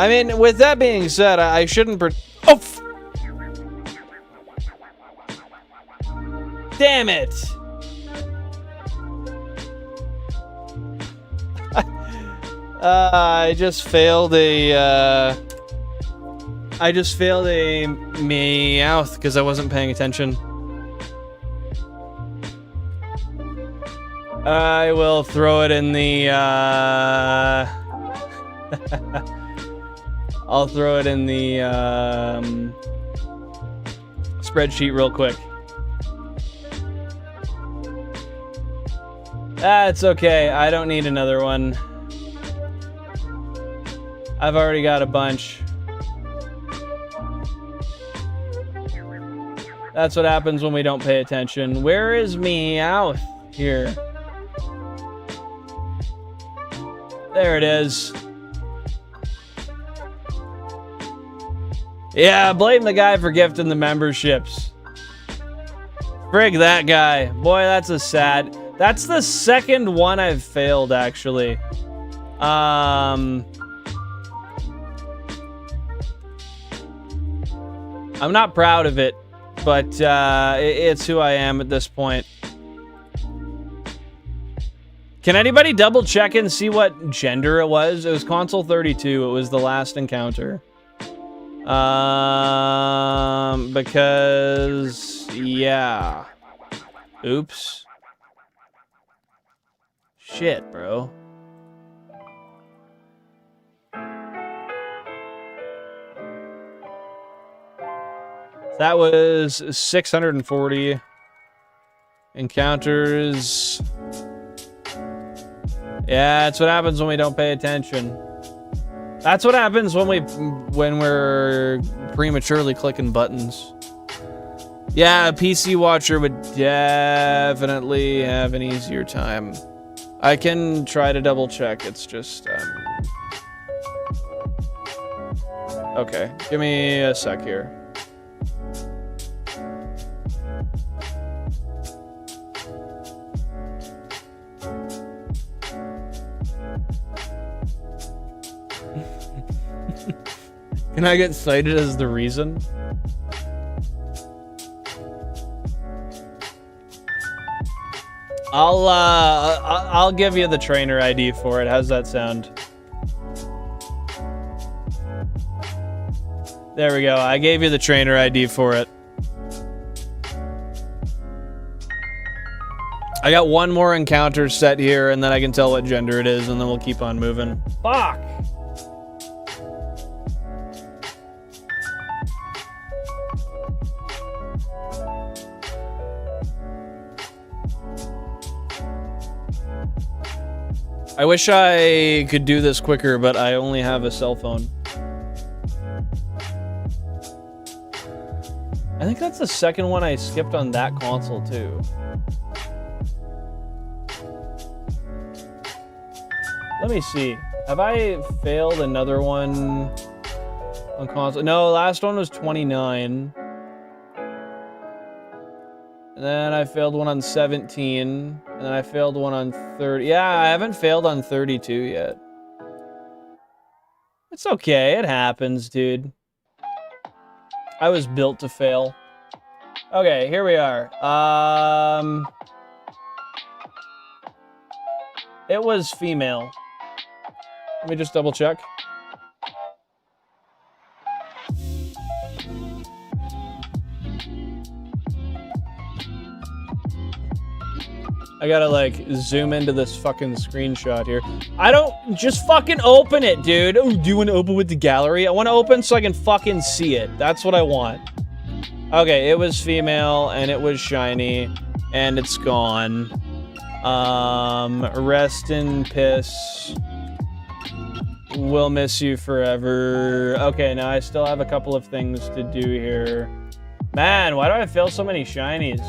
mean, with that being said, I shouldn't oh! Damn it! I just failed a Meowth because I wasn't paying attention. I will throw it in the I'll throw it in the spreadsheet real quick. That's okay. I don't need another one. I've already got a bunch. That's what happens when we don't pay attention. Where is Meowth here? There it is. Yeah, blame the guy for gifting the memberships. Frig that guy. Boy, that's a sad... That's the second one I've failed, actually. I'm not proud of it, but it's who I am at this point. Can anybody double check and see what gender it was? It was console 32. It was the last encounter. Because yeah. Oops. Shit, bro. That was 640 encounters. Yeah, that's what happens when we don't pay attention. That's what happens when we're prematurely clicking buttons. Yeah, a PC watcher would definitely have an easier time. I can try to double check. It's just okay, give me a sec here. Can I get cited as the reason? I'll give you the trainer ID for it. How's that sound? There we go. I gave you the trainer ID for it. I got one more encounter set here, and then I can tell what gender it is, and then we'll keep on moving. Fuck! I wish I could do this quicker, but I only have a cell phone. I think that's the second one I skipped on that console, too. Let me see. Have I failed another one on console? No, last one was 29. And then I failed one on 17. And then I failed one on 30. Yeah, I haven't failed on 32 yet. It's okay. It happens, dude. I was built to fail. Okay, here we are. It was female. Let me just double check. I gotta like zoom into this fucking screenshot here. I don't, just fucking open it, dude. Oh, do you want to open with the gallery? I want to open so I can fucking see it. That's what I want. Okay, it was female and it was shiny and it's gone. Rest in piss. We'll miss you forever. Okay, now I still have a couple of things to do here. Man, why do I fail so many shinies?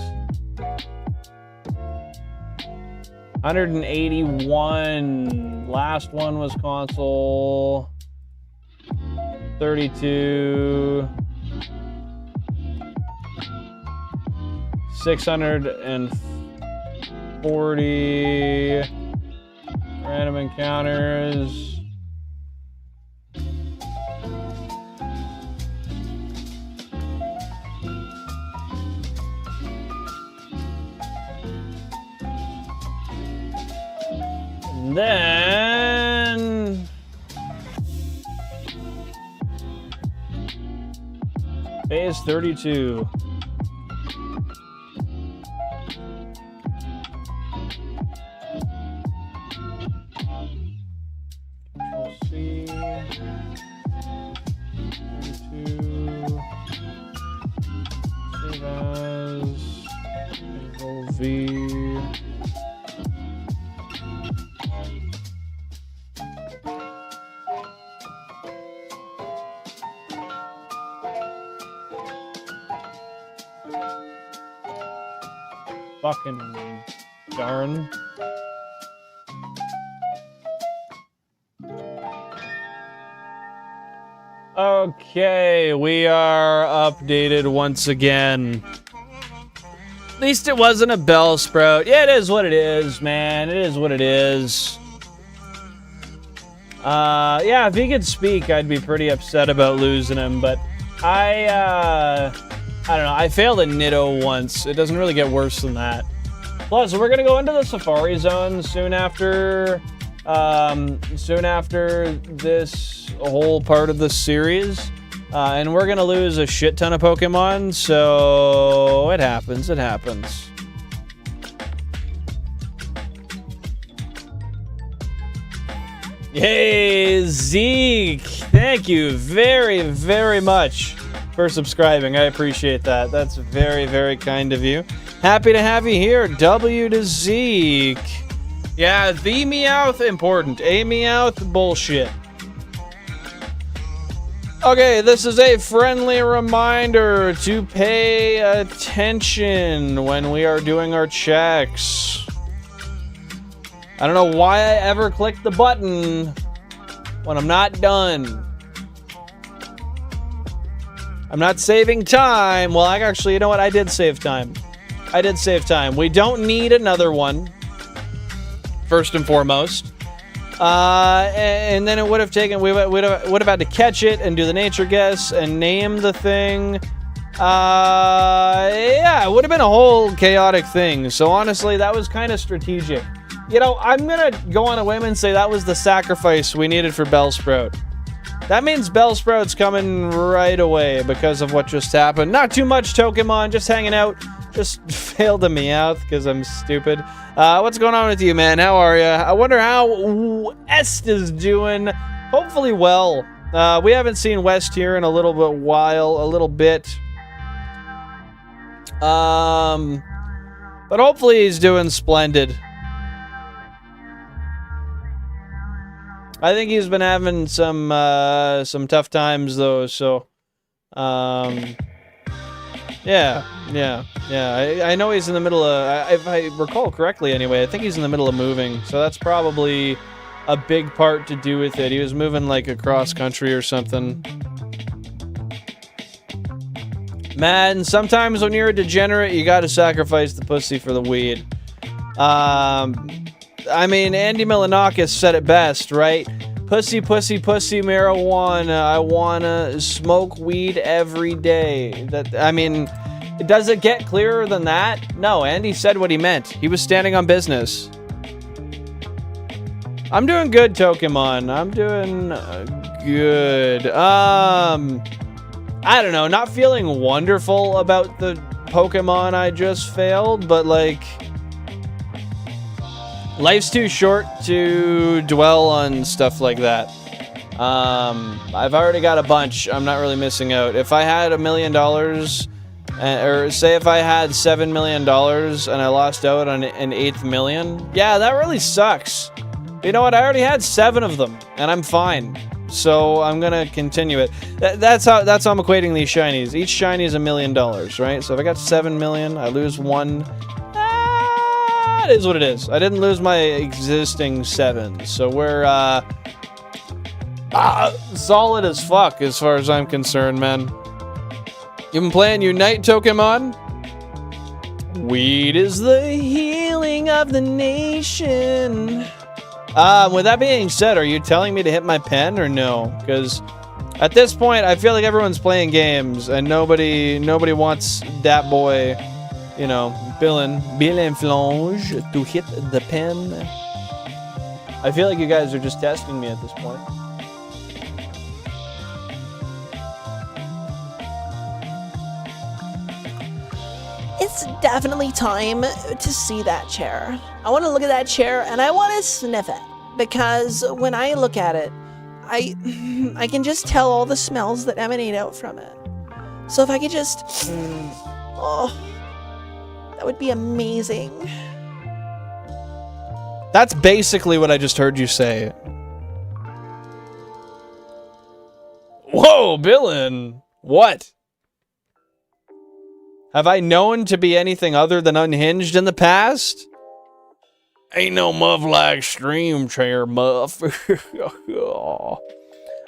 181. Last one was console 32. 640 random encounters. Then Phase 32. Control C. 32. Save as. Control V. Fucking darn. Okay, we are updated once again. At least it wasn't a Bellsprout. Yeah, it is what it is, man. It is what it is. Yeah, if he could speak, I'd be pretty upset about losing him, but I don't know. I failed at Nitto once. It doesn't really get worse than that. Plus, we're gonna go into the Safari Zone soon after this whole part of the series, and we're gonna lose a shit ton of Pokemon. So it happens. It happens. Yay, Zeke! Thank you very, very much for subscribing. I appreciate that. That's very, very kind of you. Happy to have you here. W to Zeke. Yeah, the Meowth, important. A Meowth, bullshit. Okay, this is a friendly reminder to pay attention when we are doing our checks. I don't know why I ever click the button when I'm not done. I'm not saving time. Well, actually, you know what? I did save time. I did save time. We don't need another one, first and foremost. And then it would have taken, we would have had to catch it and do the nature guess and name the thing. Yeah, it would have been a whole chaotic thing. So honestly, that was kind of strategic. You know, I'm going to go on a whim and say that was the sacrifice we needed for Bellsprout. That means Bellsprout's coming right away because of what just happened. Not too much Pokemon, just hanging out. Just failed a Meowth because I'm stupid. What's going on with you, man? How are you? I wonder how West is doing. Hopefully well. We haven't seen West here in a little bit. But hopefully he's doing splendid. I think he's been having some tough times though, so yeah. I know he's in the middle of, if I recall correctly anyway, I think he's in the middle of moving, so that's probably a big part to do with it. He was moving like across country or something. Man, sometimes when you're a degenerate, you gotta sacrifice the pussy for the weed. I mean, Andy Milonakis said it best, right? Pussy, pussy, pussy, marijuana. I wanna smoke weed every day. I mean, does it get clearer than that? No, Andy said what he meant. He was standing on business. I'm doing good, Pokemon. I'm doing good. I don't know. Not feeling wonderful about the Pokemon I just failed, but like, life's too short to dwell on stuff like that. I've already got a bunch. I'm not really missing out. If I had $1 million, or say if I had $7 million and I lost out on an 8th million, yeah, that really sucks. But you know what? I already had 7 of them, and I'm fine. So I'm gonna continue it. That's how I'm equating these shinies. Each shiny is $1 million, right? So if I got 7 million, I lose 1. It is what it is. I didn't lose my existing 7, so we're solid as fuck as far as I'm concerned, man. You been playing Unite, Pokemon? Weed is the healing of the nation. With that being said, are you telling me to hit my pen or no? Because at this point, I feel like everyone's playing games and nobody wants that boy, you know, Bill and Flange to hit the pen. I feel like you guys are just testing me at this point. it's definitely time to see that chair. I want to look at that chair and I want to sniff it, because when I look at it, I can just tell all the smells that emanate out from it. So if I could just, oh, that would be amazing. That's basically what I just heard you say. Whoa, Billin! What? Have I known to be anything other than unhinged in the past? Ain't no muff like stream chair muff.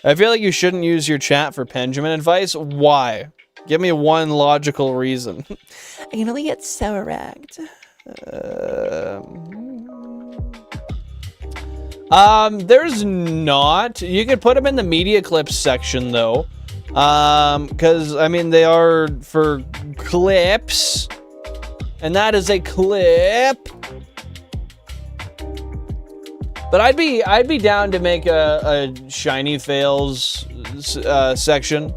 I feel like you shouldn't use your chat for Benjamin advice. Why? Give me one logical reason. I can only get so erect. There's not. You could put them in the media clips section though. Because I mean they are for clips, and that is a clip. But I'd be down to make a shiny fails section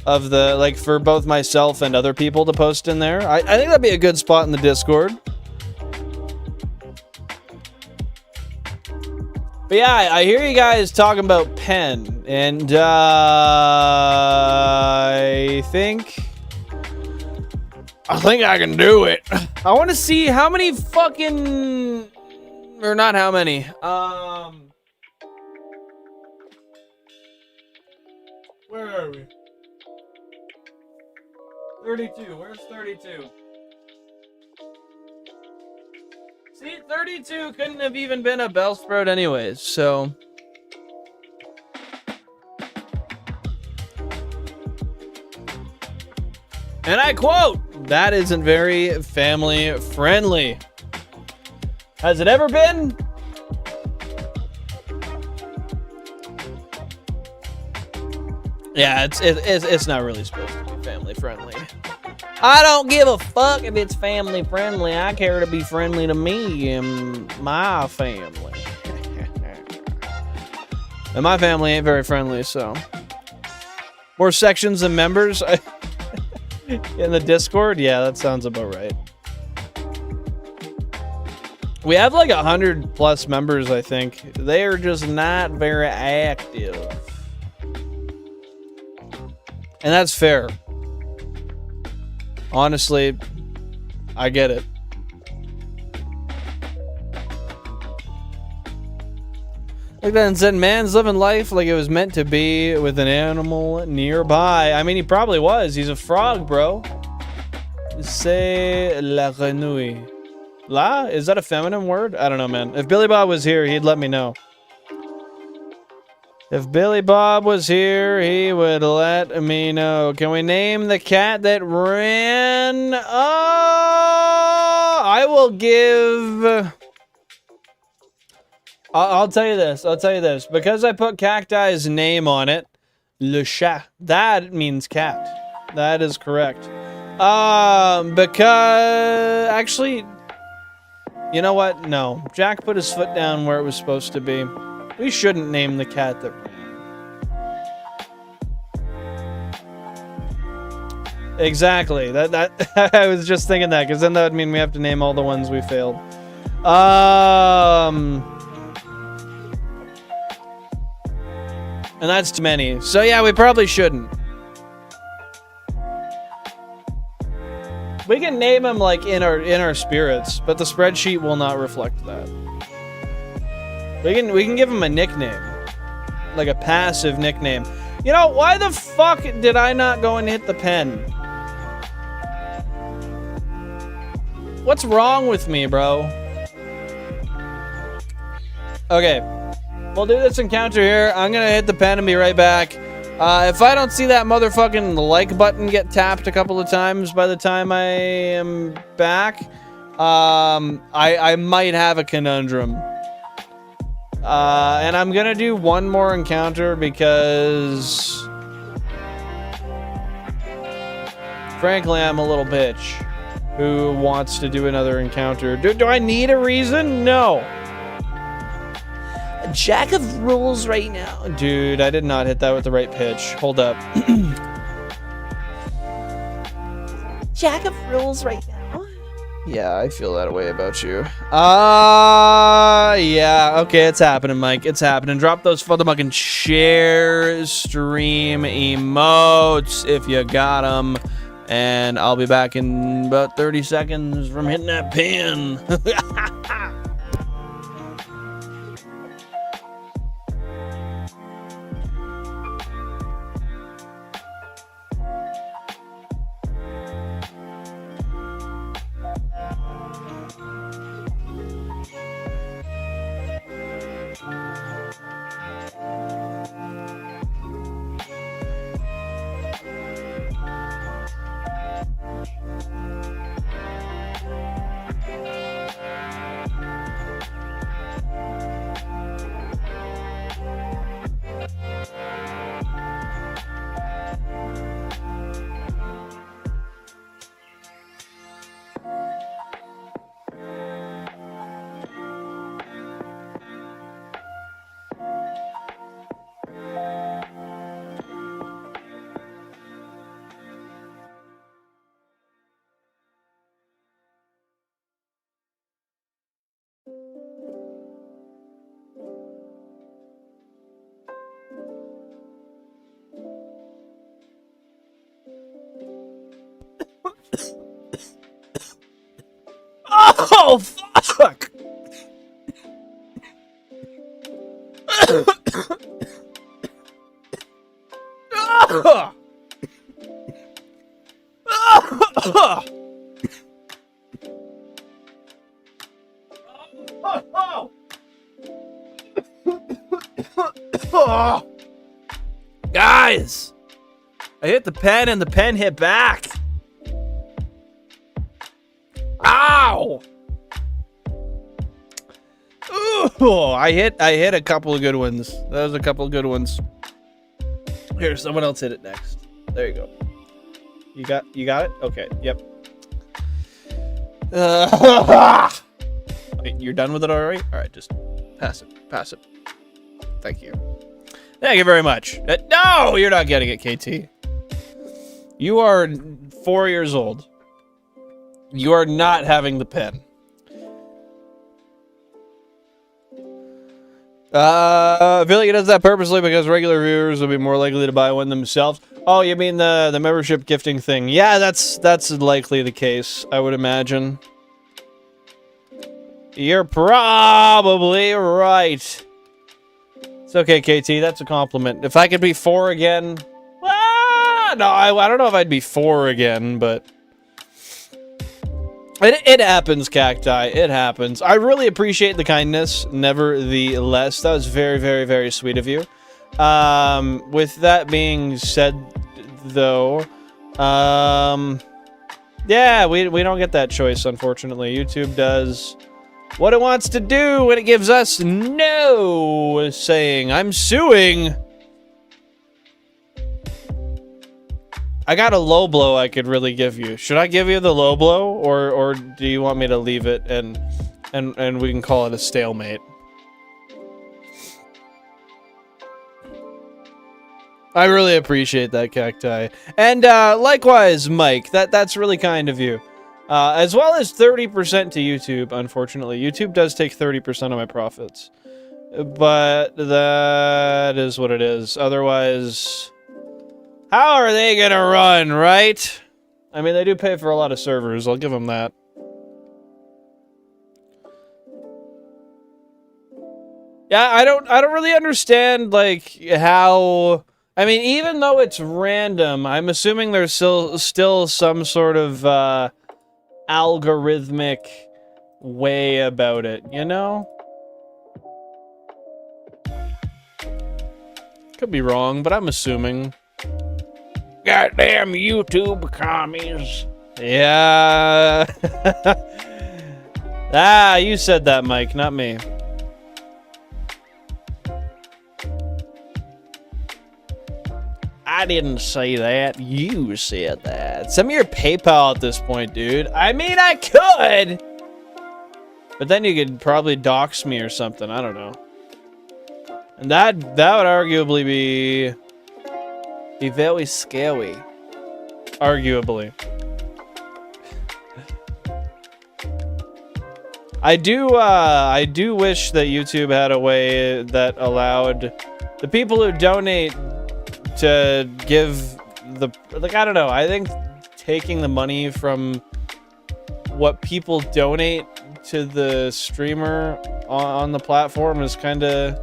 of the, like, for both myself and other people to post in there. I think that'd be a good spot in the Discord. But yeah, I hear you guys talking about pen, and I think I can do it. I want to see how many fucking, or not how many. Where are we? 32. Where's 32? See, 32 couldn't have even been a Bellsprout anyways, so. And I quote, that isn't very family friendly. Has it ever been? Yeah, it's not really supposed to be family friendly. I don't give a fuck if it's family friendly. I care to be friendly to me and my family. And my family ain't very friendly, so. More sections and members in the Discord? Yeah, that sounds about right. We have like 100+ members, I think. They are just not very active. And that's fair. Honestly, I get it. Look at that and said, man's living life like it was meant to be with an animal nearby. I mean, he probably was. He's a frog, bro. C'est la grenouille. La? Is that a feminine word? I don't know, man. If Billy Bob was here, he'd let me know. If Billy Bob was here, he would let me know. Can we name the cat that ran? I will give... I'll tell you this. I'll tell you this. Because I put Cacti's name on it, Le Chat, that means cat. That is correct. Because... Actually... You know what? No. Jack put his foot down where it was supposed to be. We shouldn't name the cat that ran. Exactly. That I was just thinking that, because then that would mean we have to name all the ones we failed. And that's too many. So yeah, we probably shouldn't. We can name them like in our spirits, but the spreadsheet will not reflect that. We can give him a nickname, like a passive nickname. You know, why the fuck did I not go and hit the pen? What's wrong with me, bro? Okay, we'll do this encounter here. I'm gonna hit the pen and be right back. If I don't see that motherfucking like button get tapped a couple of times by the time I am back, I might have a conundrum. And I'm gonna do one more encounter because, frankly, I'm a little bitch who wants to do another encounter. Do I need a reason? No. A jack of rules right now. Dude, I did not hit that with the right pitch. Hold up. jack of rules right now. Yeah, I feel that way about you. Yeah, okay, it's happening, Mike. It's happening. Drop those fucking share stream emotes if you got them. And I'll be back in about 30 seconds from hitting that pin. Oh, fuck! Guys! I hit the pen and the pen hit back. Ow! Ooh, I hit a couple of good ones. That was a couple of good ones. Here, someone else hit it next. There you go. You got it? Okay, yep. Wait, you're done with it already? Alright, just pass it. Thank you. Thank you very much. No, you're not getting it, KT. You are 4 years old. You are not having the pen. I feel like it does that purposely because regular viewers will be more likely to buy one themselves. Oh, you mean the membership gifting thing? Yeah, that's likely the case, I would imagine. You're probably right. It's okay, KT. That's a compliment. If I could be 4 again, no, I don't know if I'd be 4 again, but. It happens, Cacti. It happens. I really appreciate the kindness, nevertheless. That was very, very, very sweet of you. With that being said, though, yeah, we don't get that choice, unfortunately. YouTube does what it wants to do, and it gives us no saying. I'm suing. I got a low blow I could really give you. Should I give you the low blow, or do you want me to leave it and we can call it a stalemate? I really appreciate that, Cacti. And likewise, Mike, that's really kind of you. As well as 30% to YouTube, unfortunately. YouTube does take 30% of my profits. But that is what it is. Otherwise, how are they gonna run, right? I mean, they do pay for a lot of servers. I'll give them that. Yeah, I don't really understand, like, how. I mean, even though it's random, I'm assuming there's still some sort of algorithmic way about it, you know? Could be wrong, but I'm assuming. Goddamn YouTube commies. Yeah. Ah, you said that, Mike, not me. I didn't say that. You said that. Send me your PayPal at this point, dude. I mean, I could. But then you could probably dox me or something. I don't know. And that would arguably be very scary. Arguably. I do wish that YouTube had a way that allowed the people who donate to give the, like, I don't know, I think taking the money from what people donate to the streamer on the platform is kind of,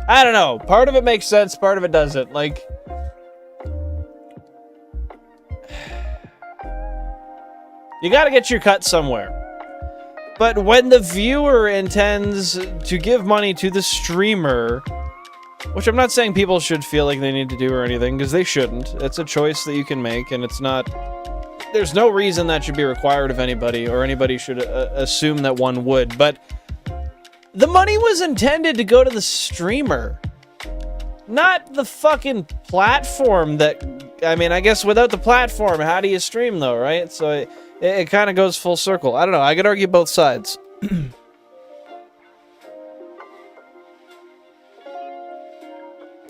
I don't know, part of it makes sense, part of it doesn't. Like, you gotta get your cut somewhere. But when the viewer intends to give money to the streamer, which I'm not saying people should feel like they need to do or anything, because they shouldn't. It's a choice that you can make, and it's not... There's no reason that should be required of anybody, or anybody should assume that one would, but the money was intended to go to the streamer, not the fucking platform that... I mean, I guess without the platform, how do you stream, though, right? So it kind of goes full circle. I don't know. I could argue both sides.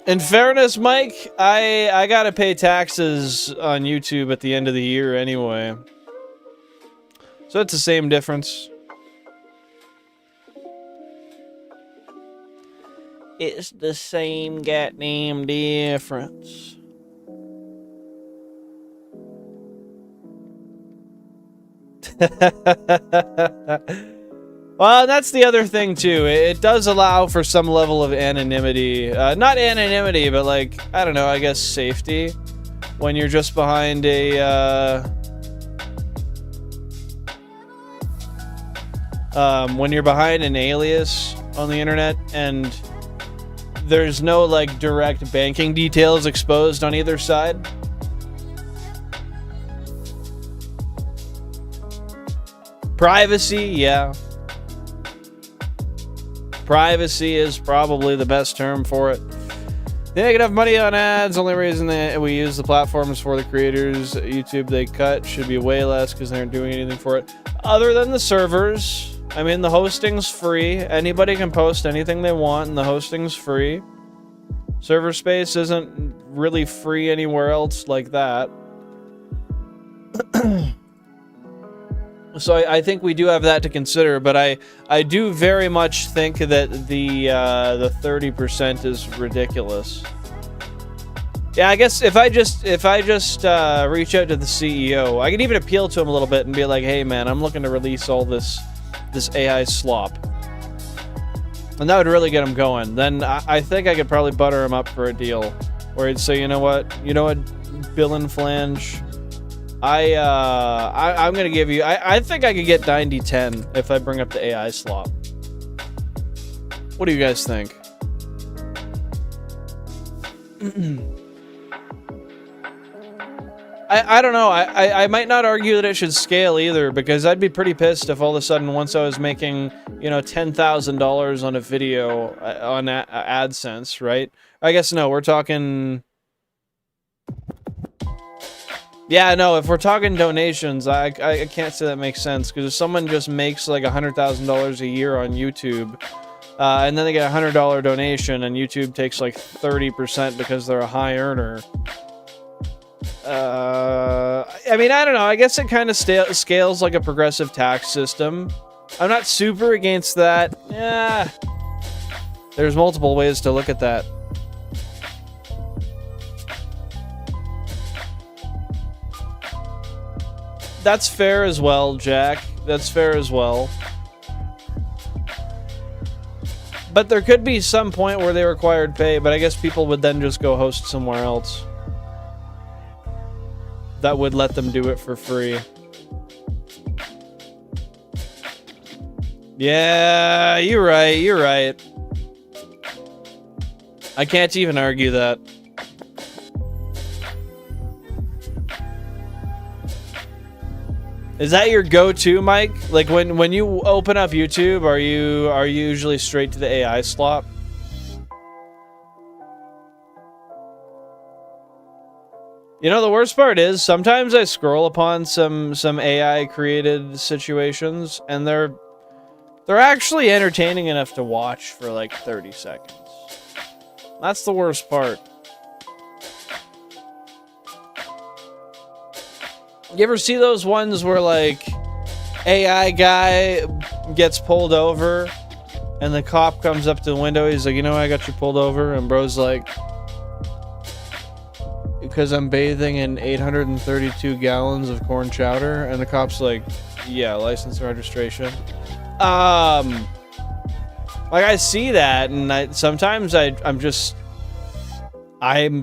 In fairness, Mike, I gotta pay taxes on YouTube at the end of the year anyway. So it's the same difference. It's the same goddamn difference. Well, that's the other thing, too. It does allow for some level of anonymity. Not anonymity, but, like, I don't know, I guess safety. When you're just behind a, when you're behind an alias on the internet, and there's no, like, direct banking details exposed on either side. Privacy, yeah. Privacy is probably the best term for it. They make enough money on ads. Only reason that we use the platforms for the creators. YouTube they cut should be way less because they aren't doing anything for it. Other than the servers. I mean, the hosting's free. Anybody can post anything they want, and the hosting's free. Server space isn't really free anywhere else like that. So I think we do have that to consider, but I do very much think that the 30% is ridiculous. Yeah, I guess if I just reach out to the CEO, I could even appeal to him a little bit and be like, "Hey, man, I'm looking to release all this AI slop," and that would really get him going. Then I think I could probably butter him up for a deal, where he'd say, "You know what, Bill and Flange." I'm gonna give you... I think I could get 90-10 if I bring up the AI slop. What do you guys think? I don't know. I might not argue that it should scale either, because I'd be pretty pissed if all of a sudden, once I was making, $10,000 on a video on AdSense, right? I guess no, we're talking... Yeah, no, if we're talking donations, I can't say that makes sense, because if someone just makes like $100,000 a year on YouTube, and then they get a $100 donation, and YouTube takes like 30% because they're a high earner. I mean, I don't know, I guess it kind of scales like a progressive tax system. I'm not super against that. Yeah, there's multiple ways to look at that. That's fair as well, Jack. That's fair as well. But there could be some point where they required pay, but I guess people would then just go host somewhere else. That would let them do it for free. Yeah, you're right, you're right. I can't even argue that. Is that your go-to, Mike? Like when you open up YouTube, are you usually straight to the AI slop? You know, the worst part is sometimes I scroll upon some AI created situations, and they're actually entertaining enough to watch for like 30 seconds. That's the worst part. You ever see those ones where, like, AI guy gets pulled over, and the cop comes up to the window. He's like, you know why I got you pulled over? And bro's like, because I'm bathing in 832 gallons of corn chowder. And the cop's like, yeah, license and registration. Like, I see that, and I'm stricken, I'm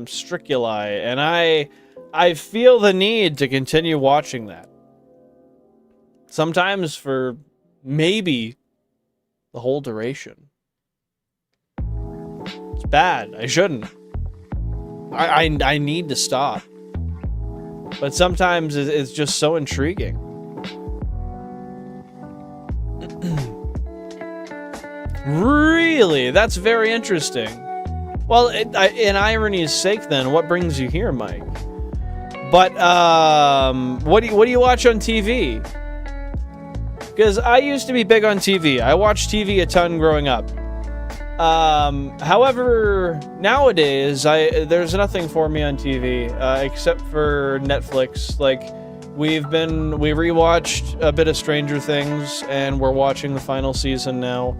striculi, and I feel the need to continue watching that. Sometimes for maybe the whole duration. It's bad. I shouldn't. I need to stop. But sometimes it's just so intriguing. Really? That's very interesting. Well, in irony's sake, then, what brings you here, Mike? But what do you watch on TV? Because I used to be big on TV. I watched TV a ton growing up. However, nowadays there's nothing for me on TV except for Netflix. Like, we rewatched a bit of Stranger Things, and we're watching the final season now.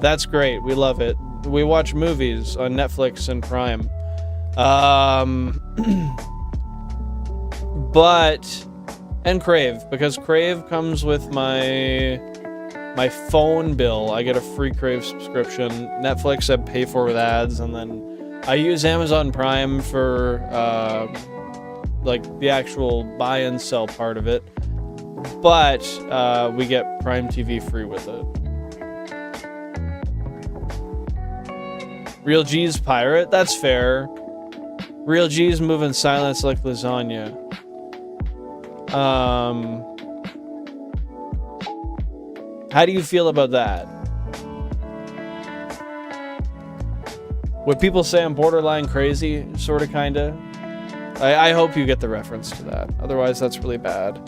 That's great. We love it. We watch movies on Netflix and Prime. And Crave, because Crave comes with my phone bill. I get a free Crave subscription. Netflix I pay for with ads, and then I use Amazon Prime for like the actual buy and sell part of it. But we get Prime TV free with it. Real G's pirate? That's fair. Real G's move in silence like lasagna. How do you feel about that? Would people say I'm borderline crazy? Sorta, kinda. I hope you get the reference to that. Otherwise, that's really bad.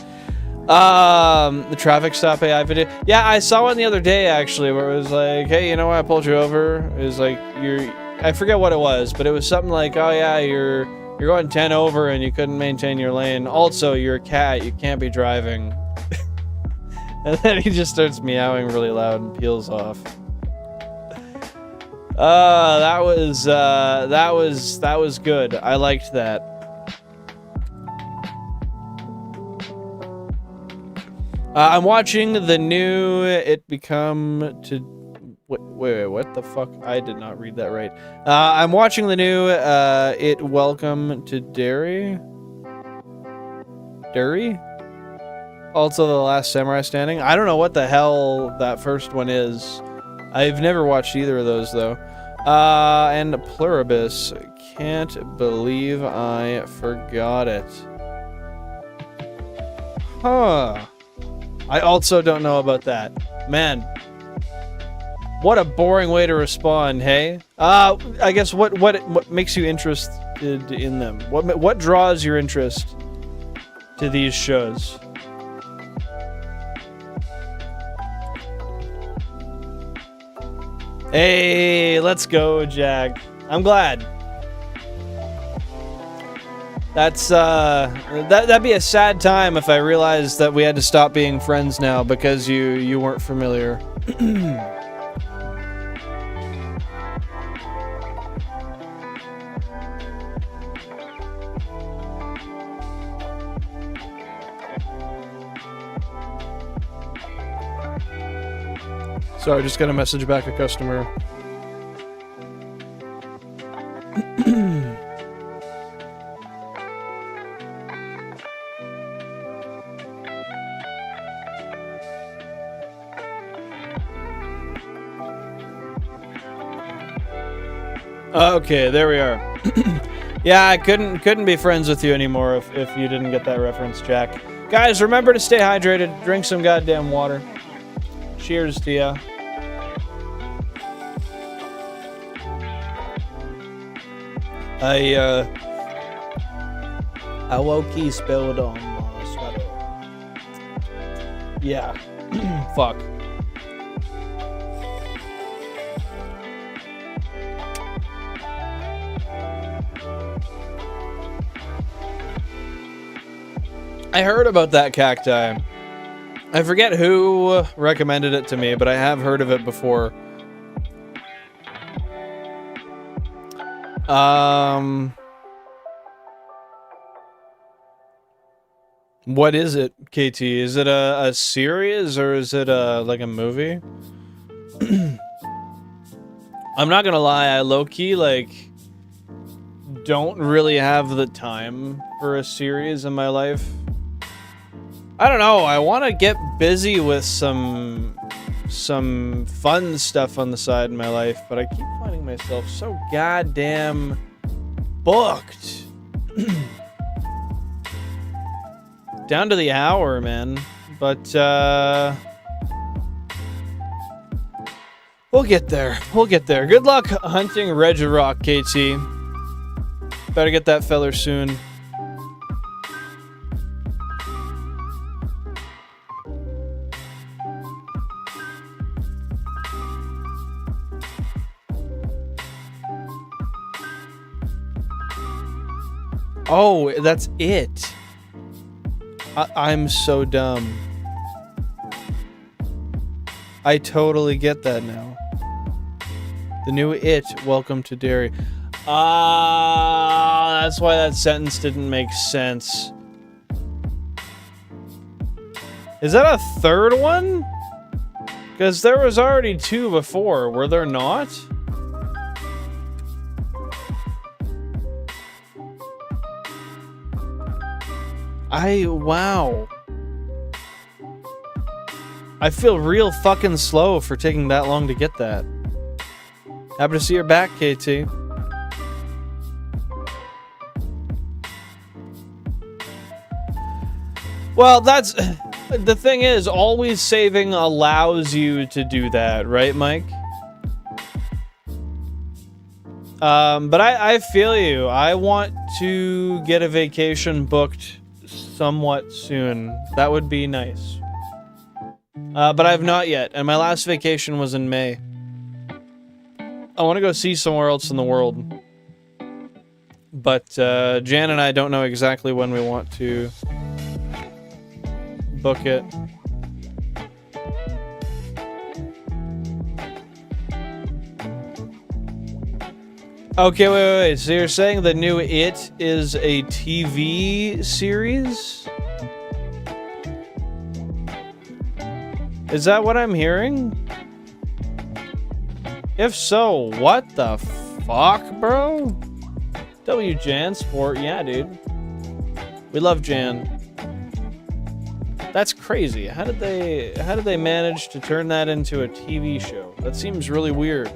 The traffic stop AI video. Yeah, I saw one the other day, actually, where it was like, hey, you know why I pulled you over? It was like, I forget what it was, but it was something like, oh yeah, you're going 10 over and you couldn't maintain your lane. Also, you're a cat, you can't be driving. And then he just starts meowing really loud and peels off. That was good. I liked that. I'm watching the new It Become to... Wait, what the fuck? I did not read that right. I'm watching the new It Welcome to Derry. Also, The Last Samurai Standing. I don't know what the hell that first one is. I've never watched either of those, though. And Pluribus. Can't believe I forgot it. Huh. I also don't know about that. Man. What a boring way to respond, hey? I guess what makes you interested in them? What draws your interest to these shows? Hey, let's go, Jag. I'm glad. That's that'd be a sad time if I realized that we had to stop being friends now because you weren't familiar. Sorry, just got a message back, a customer. Okay, there we are. Yeah, I couldn't be friends with you anymore if you didn't get that reference, Jack. Guys, remember to stay hydrated. Drink some goddamn water. Cheers to ya. I woke spilled on my sweater. Yeah. Fuck. I heard about that cacti. I forget who recommended it to me, but I have heard of it before. What is it, KT? Is it a series or is it like a movie? I'm not gonna lie, I low-key, like, don't really have the time for a series in my life. I don't know, I want to get busy with some fun stuff on the side in my life, but I keep finding myself so goddamn booked. Down to the hour, man. But, we'll get there. We'll get there. Good luck hunting Regirock, KT. Better get that feller soon. Oh, that's it. I'm so dumb. I totally get that now. The new It, welcome to Dairy. Ah, that's why that sentence didn't make sense. Is that a third one? Because there was already 2 before, were there not? Wow. I feel real fucking slow for taking that long to get that. Happy to see you're back, KT. Well, that's... The thing is, always saving allows you to do that, right, Mike? But I feel you. I want to get a vacation booked somewhat soon. That would be nice. But I have not yet, and my last vacation was in May. I want to go see somewhere else in the world. But Jan and I don't know exactly when we want to book it. Okay, wait. So you're saying the new It is a TV series? Is that what I'm hearing? If so, what the fuck, bro? W Jan Sport, yeah, dude. We love Jan. That's crazy. How did they manage to turn that into a TV show? That seems really weird.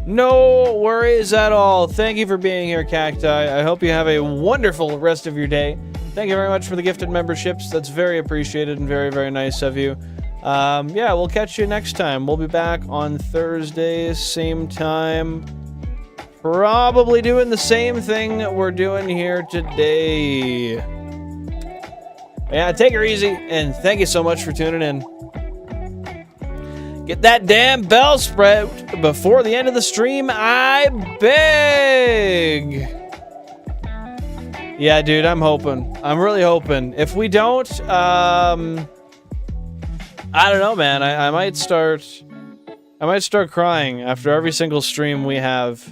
No worries at all. Thank you for being here, Cacti. I hope you have a wonderful rest of your day. Thank you very much for the gifted memberships. That's very appreciated and very, very nice of you. Yeah, we'll catch you next time. We'll be back on Thursday, same time. Probably doing the same thing we're doing here today. Yeah, take her easy, and thank you so much for tuning in. Get that damn Bellsprout before the end of the stream, I beg. Yeah, dude, I'm hoping. I'm really hoping. If we don't, I don't know, man. I might start crying after every single stream we have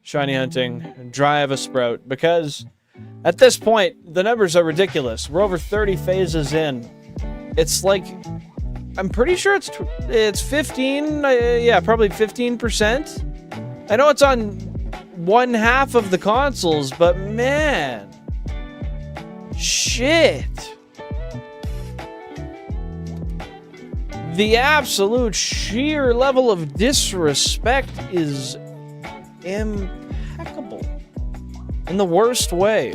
shiny hunting, drive a sprout, because at this point, the numbers are ridiculous. We're over 30 phases in. It's like, I'm pretty sure it's 15, yeah, probably 15%. I know it's on 1/2 of the consoles, but man, shit. The absolute sheer level of disrespect is impeccable in the worst way.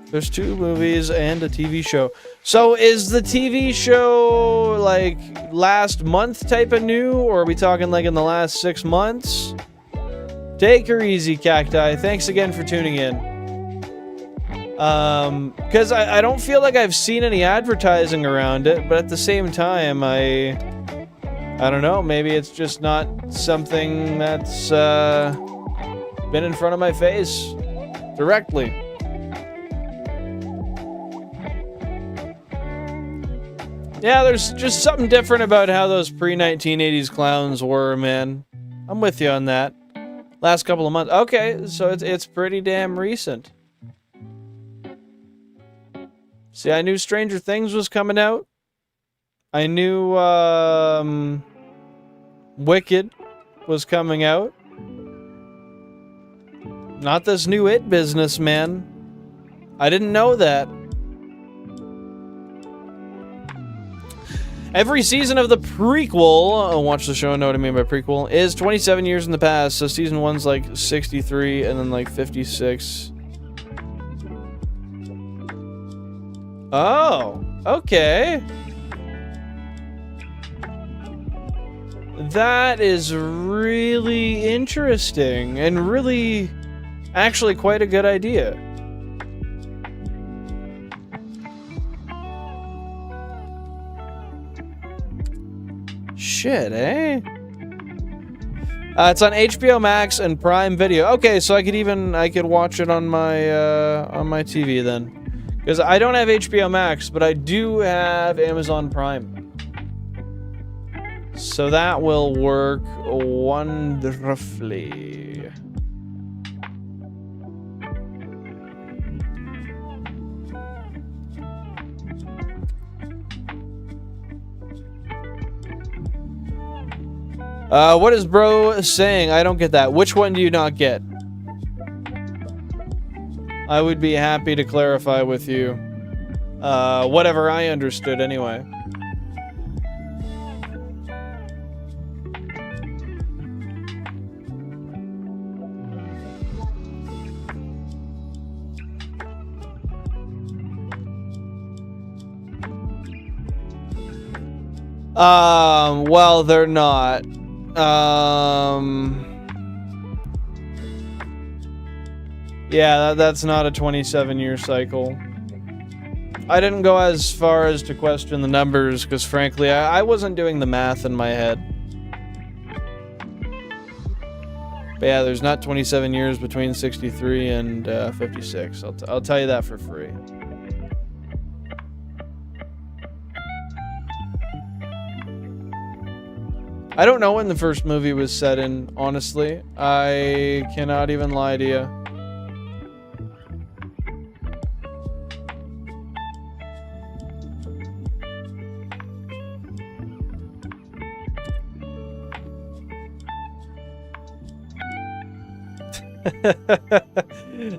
There's 2 movies and a TV show. So is the TV show like last month type of new, or are we talking like in the last 6 months? Take her easy, Cacti. Thanks again for tuning in. Because I don't feel like I've seen any advertising around it, but at the same time, I don't know, maybe it's just not something that's been in front of my face. directly. Yeah, there's just something different about how those pre-1980s clowns were, man. I'm with you on that. Last couple of months. Okay, so it's pretty damn recent. See, I knew Stranger Things was coming out. I knew Wicked was coming out. Not this new It business, man. I didn't know that. Every season of the prequel, watch the show and know what I mean by prequel, is 27 years in the past. So season 1's like 63 and then like 56. Oh, okay. That is really interesting and really actually quite a good idea. Shit, eh? It's on HBO Max and Prime Video. Okay, so I could watch it on my TV then. Because I don't have HBO Max, but I do have Amazon Prime. So that will work wonderfully. What is bro saying? I don't get that. Which one do you not get? I would be happy to clarify with you. Whatever I understood anyway. Well, they're not. Yeah, that's not a 27-year cycle. I didn't go as far as to question the numbers, because frankly, I wasn't doing the math in my head. But yeah, there's not 27 years between 63 and 56. I'll tell you that for free. I don't know when the first movie was set in, honestly. I cannot even lie to you.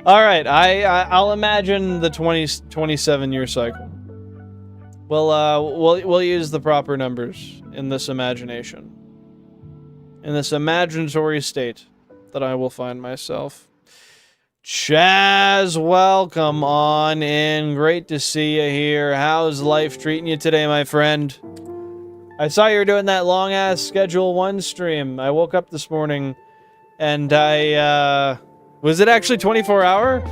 All right, I'll imagine the 27-year cycle. We'll use the proper numbers in this imagination. In this imaginatory state that I will find myself. Chaz, welcome on in. Great to see you here. How's life treating you today, my friend? I saw you were doing that long-ass Schedule 1 stream. I woke up this morning and was it actually 24-hour?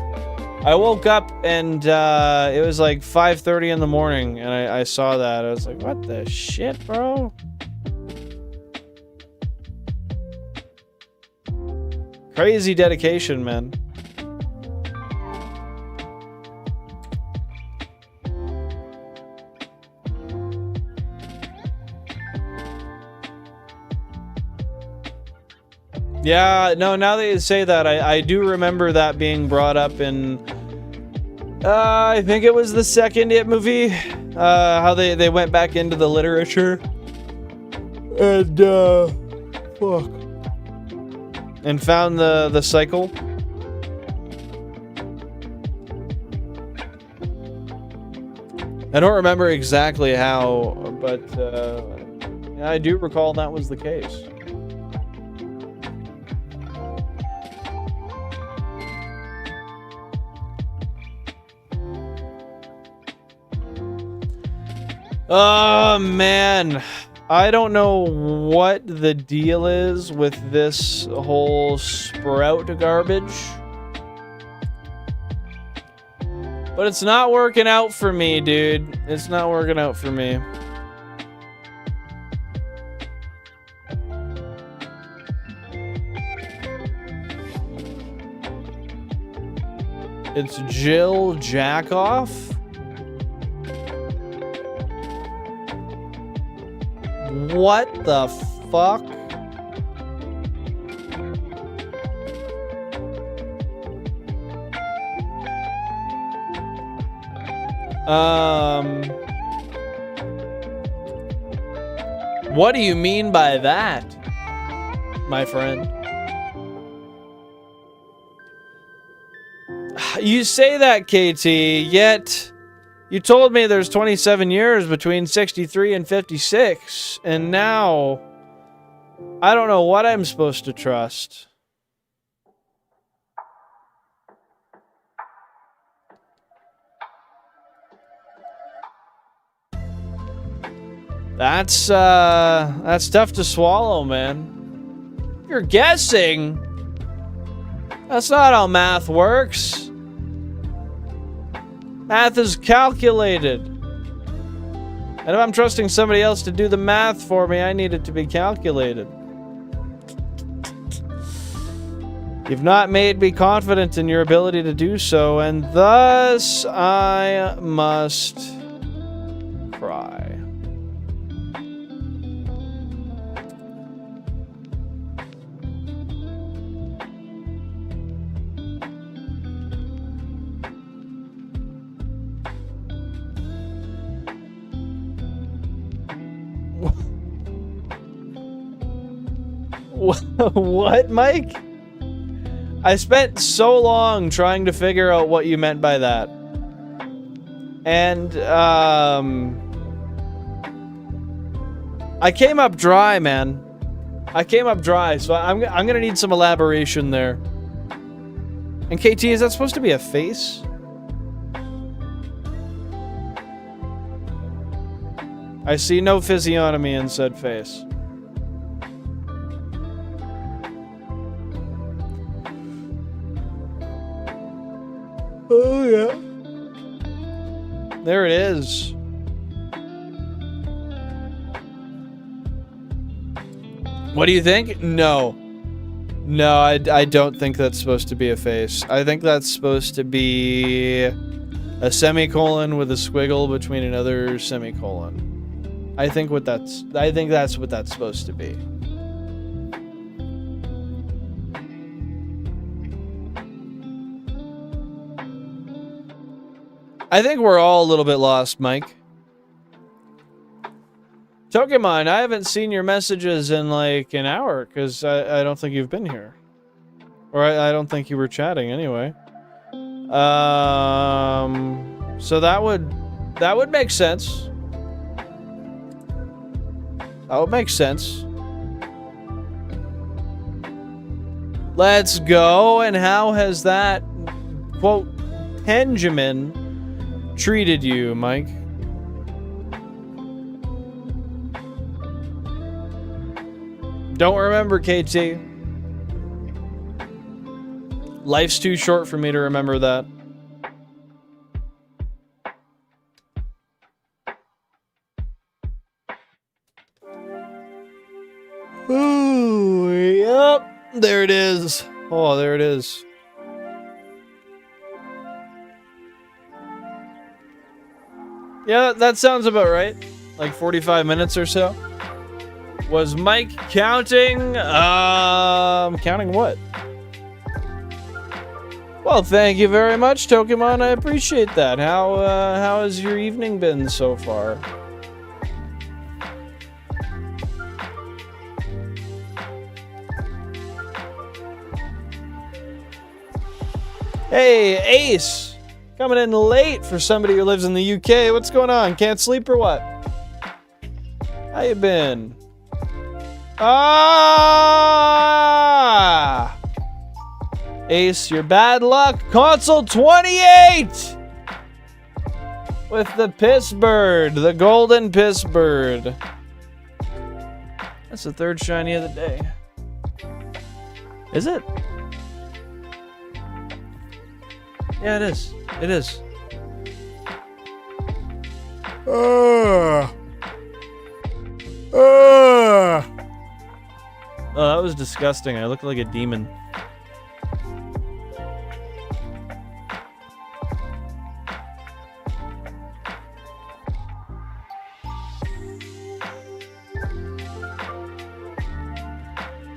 I woke up and it was like 5:30 in the morning and I saw that. I was like, what the shit, bro? Crazy dedication, man. Yeah, no, now that you say that, I do remember that being brought up in, I think it was the second It movie, how they went back into the literature, and, fuck. And found the cycle. I don't remember exactly how, but yeah, I do recall that was the case. Oh, man. I don't know what the deal is with this whole Sprout garbage. But it's not working out for me, dude. It's not working out for me. It's Jill Jackoff. What the fuck? What do you mean by that, my friend? You say that, KT, yet you told me there's 27 years between 63 and 56, and now I don't know what I'm supposed to trust. That's tough to swallow, man. You're guessing. That's not how math works. Math is calculated. And if I'm trusting somebody else to do the math for me, I need it to be calculated. You've not made me confident in your ability to do so, and thus I must cry. What, Mike? I spent so long trying to figure out what you meant by that. And, I came up dry, man. I came up dry, so I'm gonna need some elaboration there. And KT, is that supposed to be a face? I see no physiognomy in said face. Oh, yeah. There it is. What do you think? No. No, I don't think that's supposed to be a face. I think that's supposed to be a semicolon with a squiggle between another semicolon. I think that's what that's supposed to be. I think we're all a little bit lost, Mike. Pokemon, I haven't seen your messages in like an hour because I don't think you've been here. Or I don't think you were chatting anyway. So that would make sense. That would make sense. Let's go. And how has that, quote, Benjamin treated you, Mike? Don't remember, KT. Life's too short for me to remember that. Ooh, yep. There it is. Oh, there it is. Yeah, that sounds about right. Like 45 minutes or so. Was Mike counting? Counting what? Well, thank you very much, Pokemon. I appreciate that. How has your evening been so far? Hey, Ace! Coming in late for somebody who lives in the UK. What's going on? Can't sleep or what? How you been? Ah! Ace, your bad luck. Console 28! With the piss bird. The golden piss bird. That's the third shiny of the day. Is it? Yeah, it is. It is. Oh, that was disgusting. I look like a demon.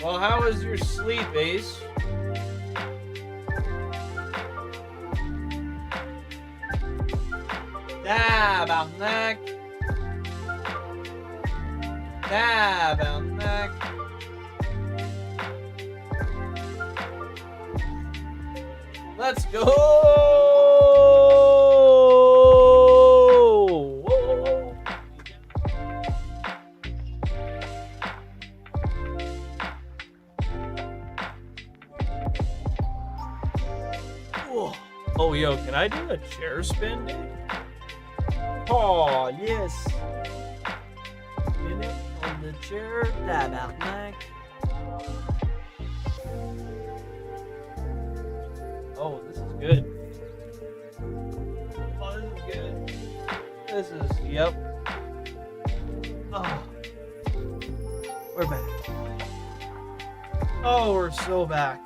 Well, how was your sleep, Ace? Tabarnak. Tabarnak. Let's go! Whoa. Whoa. Oh, yo, can I do a chair spin, dude? Oh, yes. Spin it on the chair. Tabarnak. Oh, this is good. Oh, this is good. This is, yep. Oh. We're back. Oh, we're so back.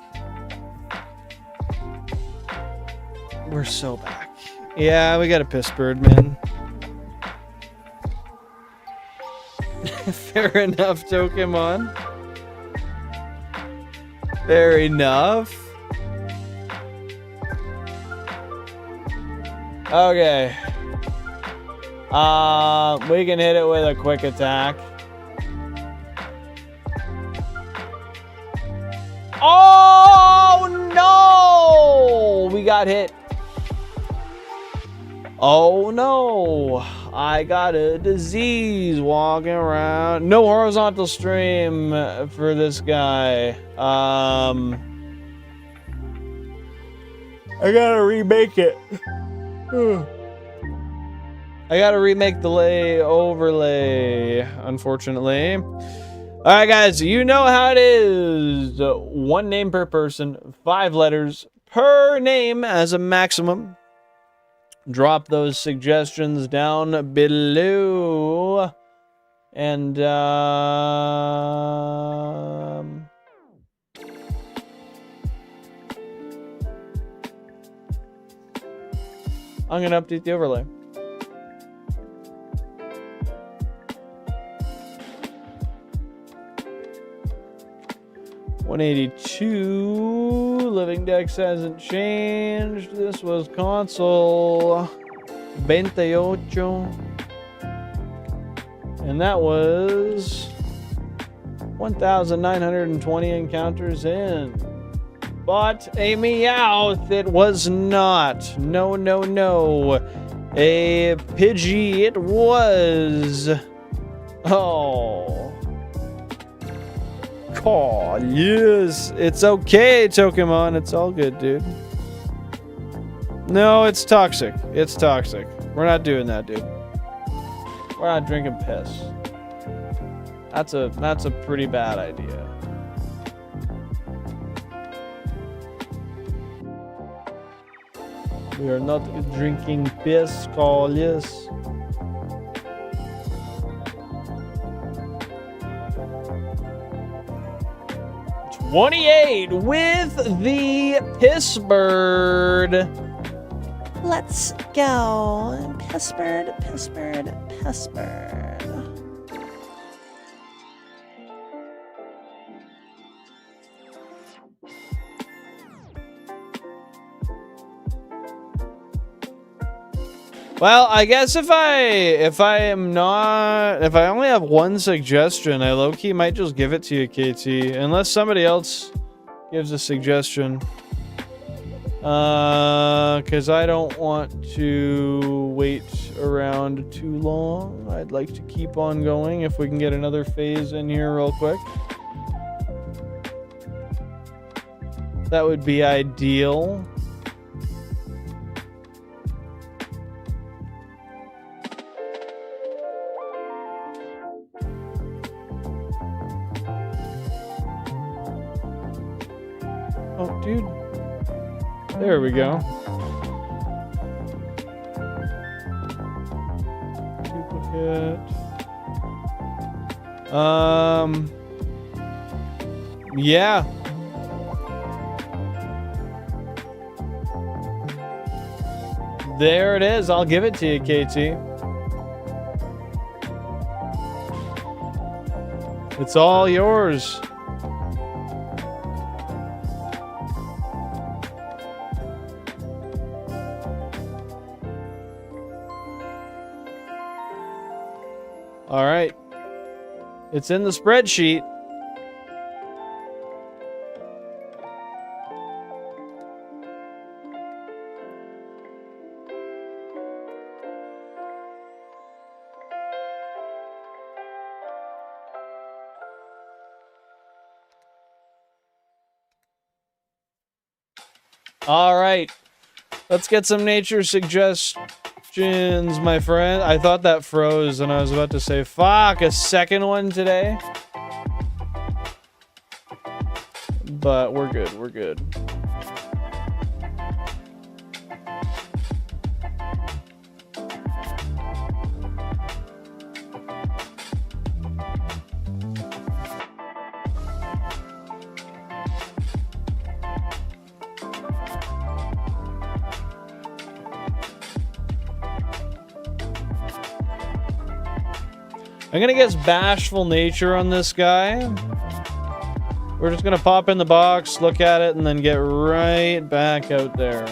We're so back. Yeah, we got a piss bird, man. Fair enough, Pokemon. Fair enough. Okay. We can hit it with a quick attack. Oh no! We got hit. Oh no! I got a disease walking around. No horizontal stream for this guy. I gotta remake it. I gotta remake the overlay, unfortunately. Alright guys, you know how it is. 1 name per person, 5 letters per name as a maximum. Drop those suggestions down below. And I'm gonna update the overlay. $182. Living Dex hasn't changed. This was console 28. And that was 1,920 encounters in. But a Meowth, it was not. No, no, no. A Pidgey, it was. Oh. Oh, yes. It's okay, Pokemon. It's all good, dude. No, it's toxic. It's toxic. We're not doing that, dude. We're not drinking piss. That's a pretty bad idea. We are not drinking piss, call yes. $28 with the piss bird. Let's go. Piss bird, piss bird, piss bird. Well, I guess if I only have 1 suggestion, I low-key might just give it to you, KT. Unless somebody else gives a suggestion. Because I don't want to wait around too long. I'd like to keep on going if we can get another phase in here real quick. That would be ideal. Oh, dude. There we go. Duplicate. Yeah. There it is. I'll give it to you, KT. It's all yours. All right. It's in the spreadsheet. All right. Let's get some nature suggestions, my friend. I thought that froze and I was about to say, fuck, a second one today. But we're good, we're good. I'm gonna guess bashful nature on this guy. We're just gonna pop in the box, look at it, and then get right back out there.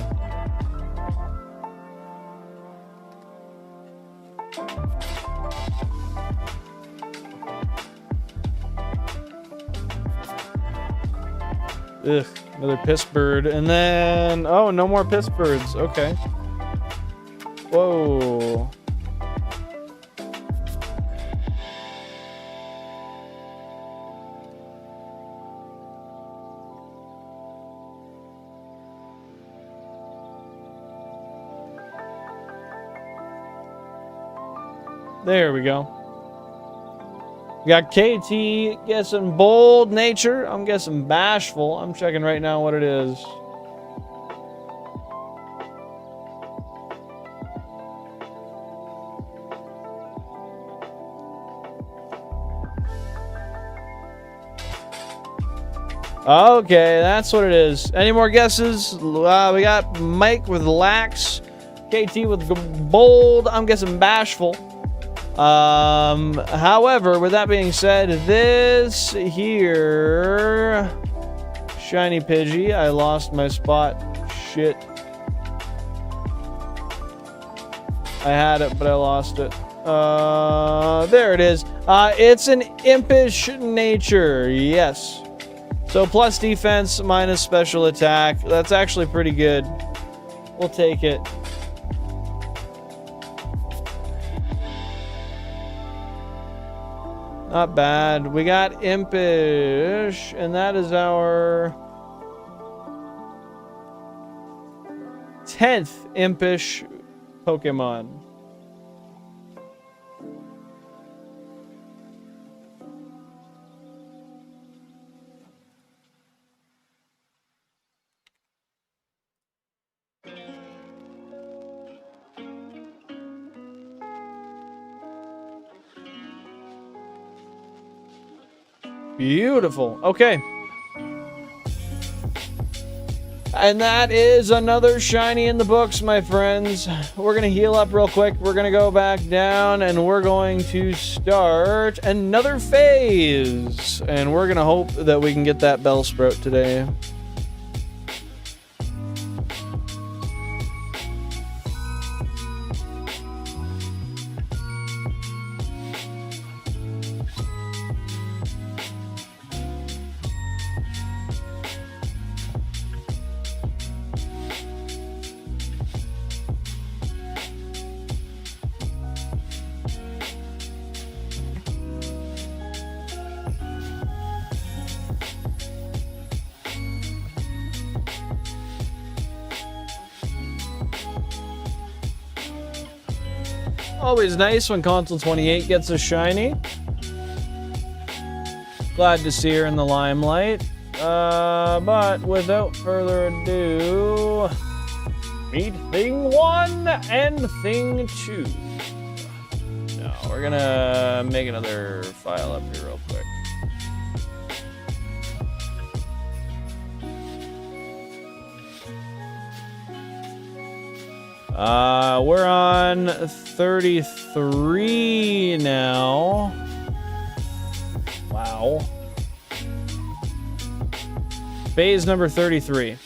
Ugh, another piss bird. And then, oh, no more piss birds. Okay. Whoa. There we go. We got KT guessing bold nature. I'm guessing bashful. I'm checking right now what it is. Okay, that's what it is. Any more guesses? We got Mike with lax, KT with bold. I'm guessing bashful. However, with that being said, this here shiny Pidgey, I lost my spot. Shit. I had it, but I lost it. There it is. It's an impish nature. Yes. So plus defense, minus special attack. That's actually pretty good. We'll take it. Not bad. We got impish, and that is our 10th impish Pokemon. Beautiful. Okay. And that is another shiny in the books, my friends. We're going to heal up real quick. We're going to go back down and we're going to start another phase. And we're going to hope that we can get that Bellsprout today. Always nice when Console 28 gets a shiny. Glad to see her in the limelight. But without further ado, meet thing 1 and thing 2. No, we're gonna make another file up here real quick. We're on 33 now. Wow. Phase number 33.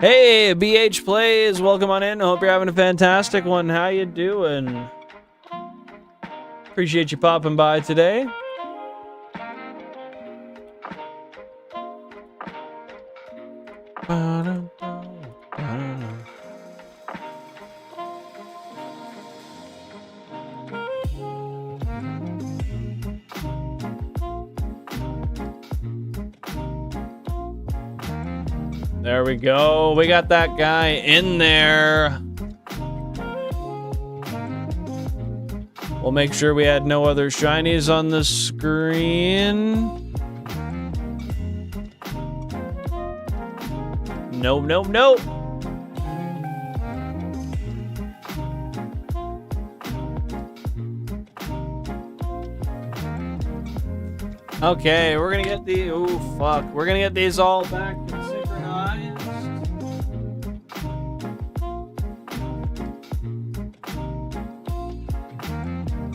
Hey, BH Plays, welcome on in. Hope you're having a fantastic one. How you doing? Appreciate you popping by today. There we go. We got that guy in there. We'll make sure we had no other shinies on the screen. Nope, nope, nope. Okay, we're gonna get the... Oh, fuck. We're gonna get these all back synchronized.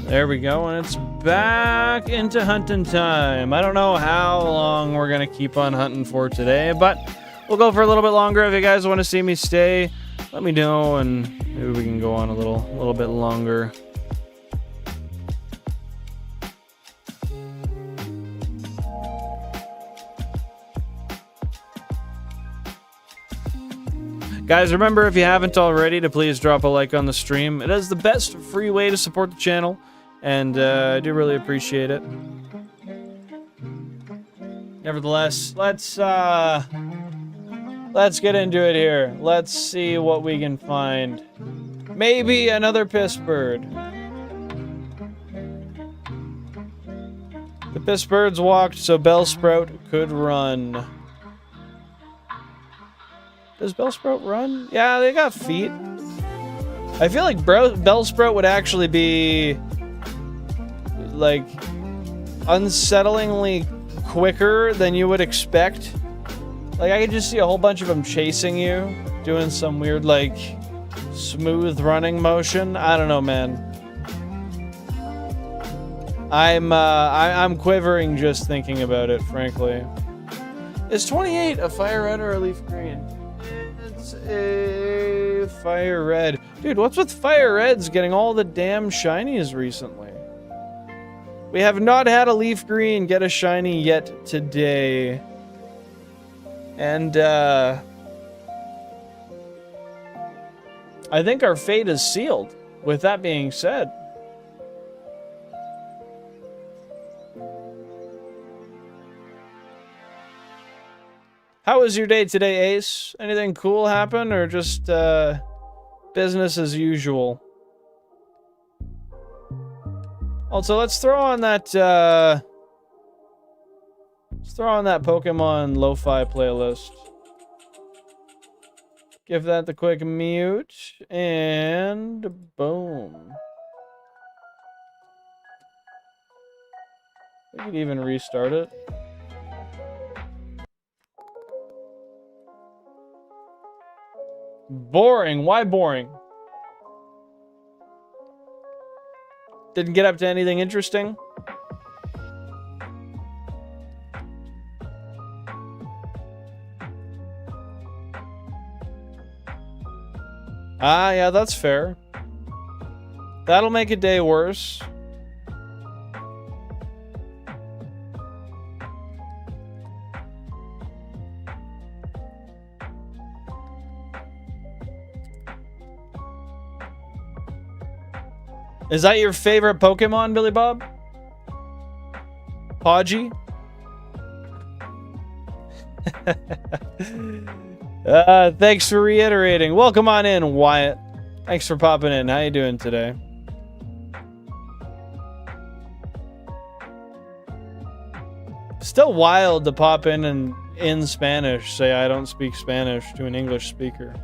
There we go, and it's back into hunting time. I don't know how long we're gonna keep on hunting for today, but we'll go for a little bit longer. If you guys want to see me stay, let me know, and maybe we can go on a little bit longer. Guys, remember, if you haven't already, to please drop a like on the stream. It is the best free way to support the channel, and I do really appreciate it. Nevertheless, let's get into it here. Let's see what we can find. Maybe another piss bird. The piss birds walked, so Bellsprout could run. Does Bellsprout run? Yeah, they got feet. I feel like Bellsprout would actually be, like, unsettlingly quicker than you would expect. Like, I could just see a whole bunch of them chasing you, doing some weird, like, smooth running motion. I don't know, man. I'm quivering just thinking about it, frankly. Is 28 a fire red or a leaf green? It's a fire red. Dude, what's with fire reds getting all the damn shinies recently? We have not had a leaf green get a shiny yet today. And, I think our fate is sealed, with that being said. How was your day today, Ace? Anything cool happen, or just, business as usual? Also, let's throw on that, Pokemon Lo-Fi playlist. Give that the quick mute, and boom. We could even restart it. Boring. Why boring? Didn't get up to anything interesting? Ah, yeah, that's fair. That'll make a day worse. Is that your favorite Pokemon, Billy Bob? Podgy? Thanks for reiterating. Welcome on in, Wyatt. Thanks for popping in. How you doing today? Still wild to pop in and in Spanish say I don't speak Spanish to an English speaker.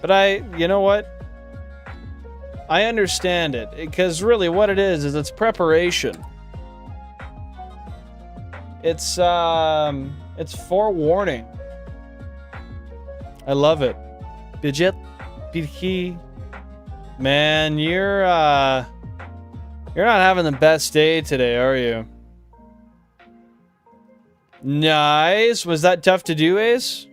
But you know what? I understand it, because really what it is it's preparation. It's forewarning. I love it. Bidget, Bidki. Man, you're not having the best day today, are you? Nice. Was that tough to do, Ace?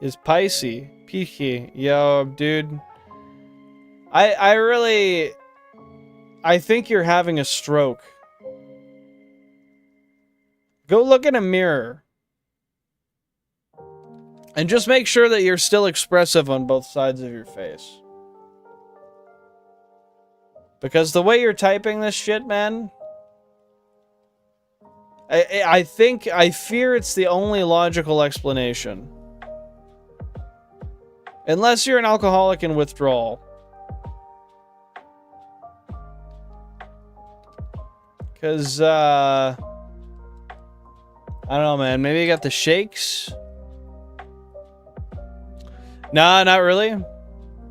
is Pisces. Piki. Yo, dude. I think you're having a stroke. Go look in a mirror. And just make sure that you're still expressive on both sides of your face. Because the way you're typing this shit, man, I fear it's the only logical explanation. Unless you're an alcoholic in withdrawal. Because, I don't know, man. Maybe you got the shakes? Nah, not really.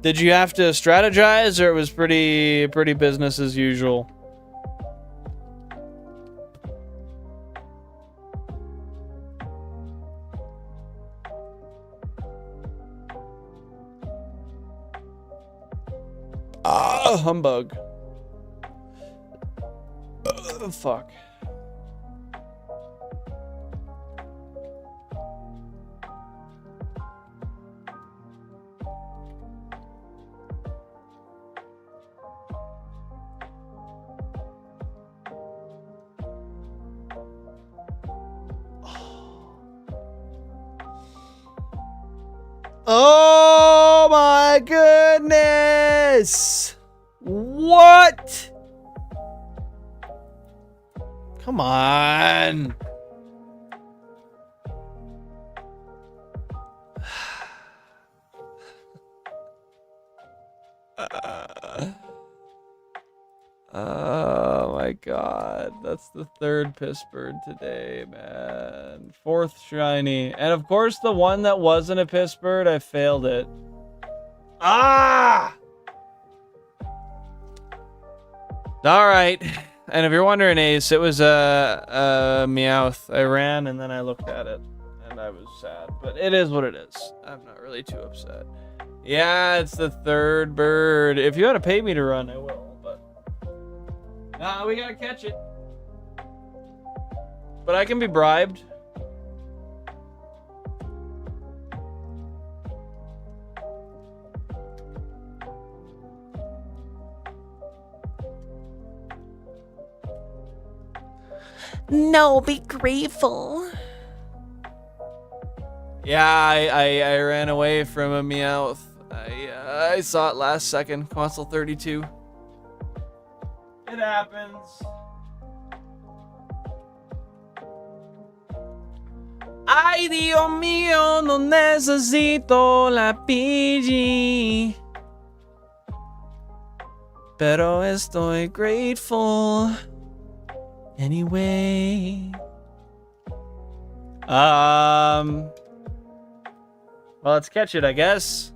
Did you have to strategize, or it was pretty business as usual? Ah, humbug. Fuck. Oh my goodness! What? Come on. Oh my god. That's the third piss bird today, man. Fourth shiny. And of course the one that wasn't a piss bird, I failed it. Ah! Alright. And if you're wondering, Ace, it was a Meowth. I ran and then I looked at it. And I was sad. But it is what it is. I'm not really too upset. Yeah, it's the third bird. If you had to pay me to run, I will. Nah, we gotta catch it. But I can be bribed. No, be grateful. Yeah, I ran away from a Meowth. I saw it last second. Console 32. It happens. Ay, Dios mío, no necesito la PG. Pero estoy grateful. Anyway. Well, let's catch it, I guess.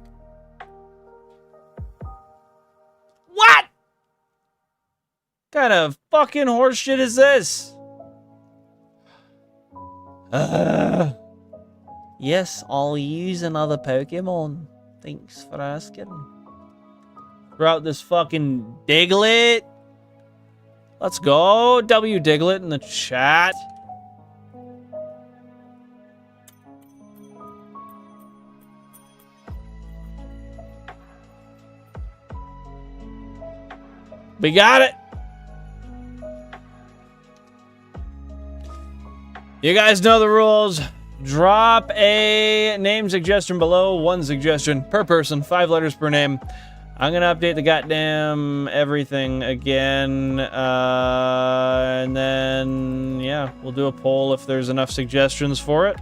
What kind of fucking horseshit is this? Yes, I'll use another Pokemon. Thanks for asking. Throughout this fucking Diglett. Let's go. W Diglett in the chat. We got it. You guys know the rules. Drop a name suggestion below. 1 suggestion per person. 5 letters per name. I'm gonna update the goddamn everything again. And then, yeah, we'll do a poll if there's enough suggestions for it.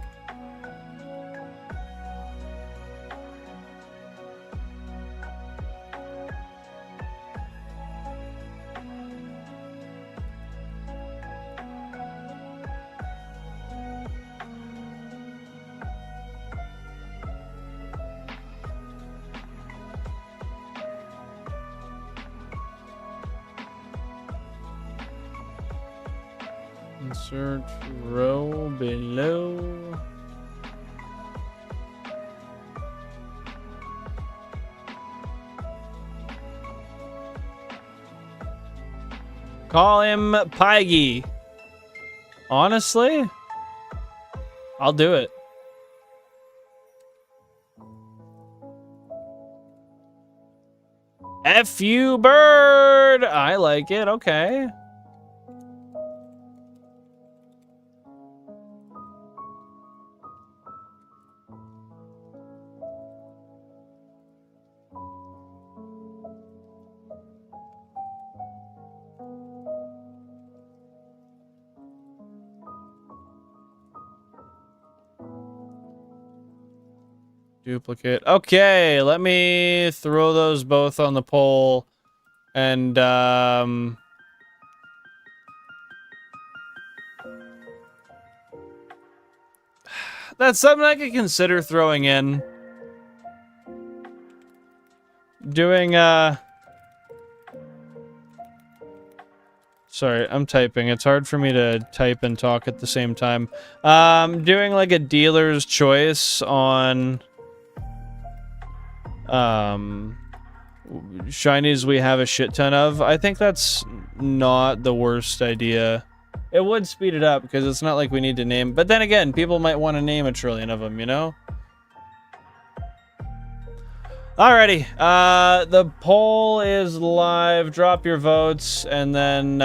Insert row below. Call him Pyggy. Honestly, I'll do it. F you, bird. I like it. Okay. Duplicate. Okay, let me throw those both on the poll. And, that's something I could consider throwing in. Doing, sorry, I'm typing. It's hard for me to type and talk at the same time. Doing like a dealer's choice on shinies we have a shit ton of. I think that's not the worst idea. It would speed it up because it's not like we need to name, but then again, people might want to name a trillion of them, you know? Alrighty, the poll is live. Drop your votes, and then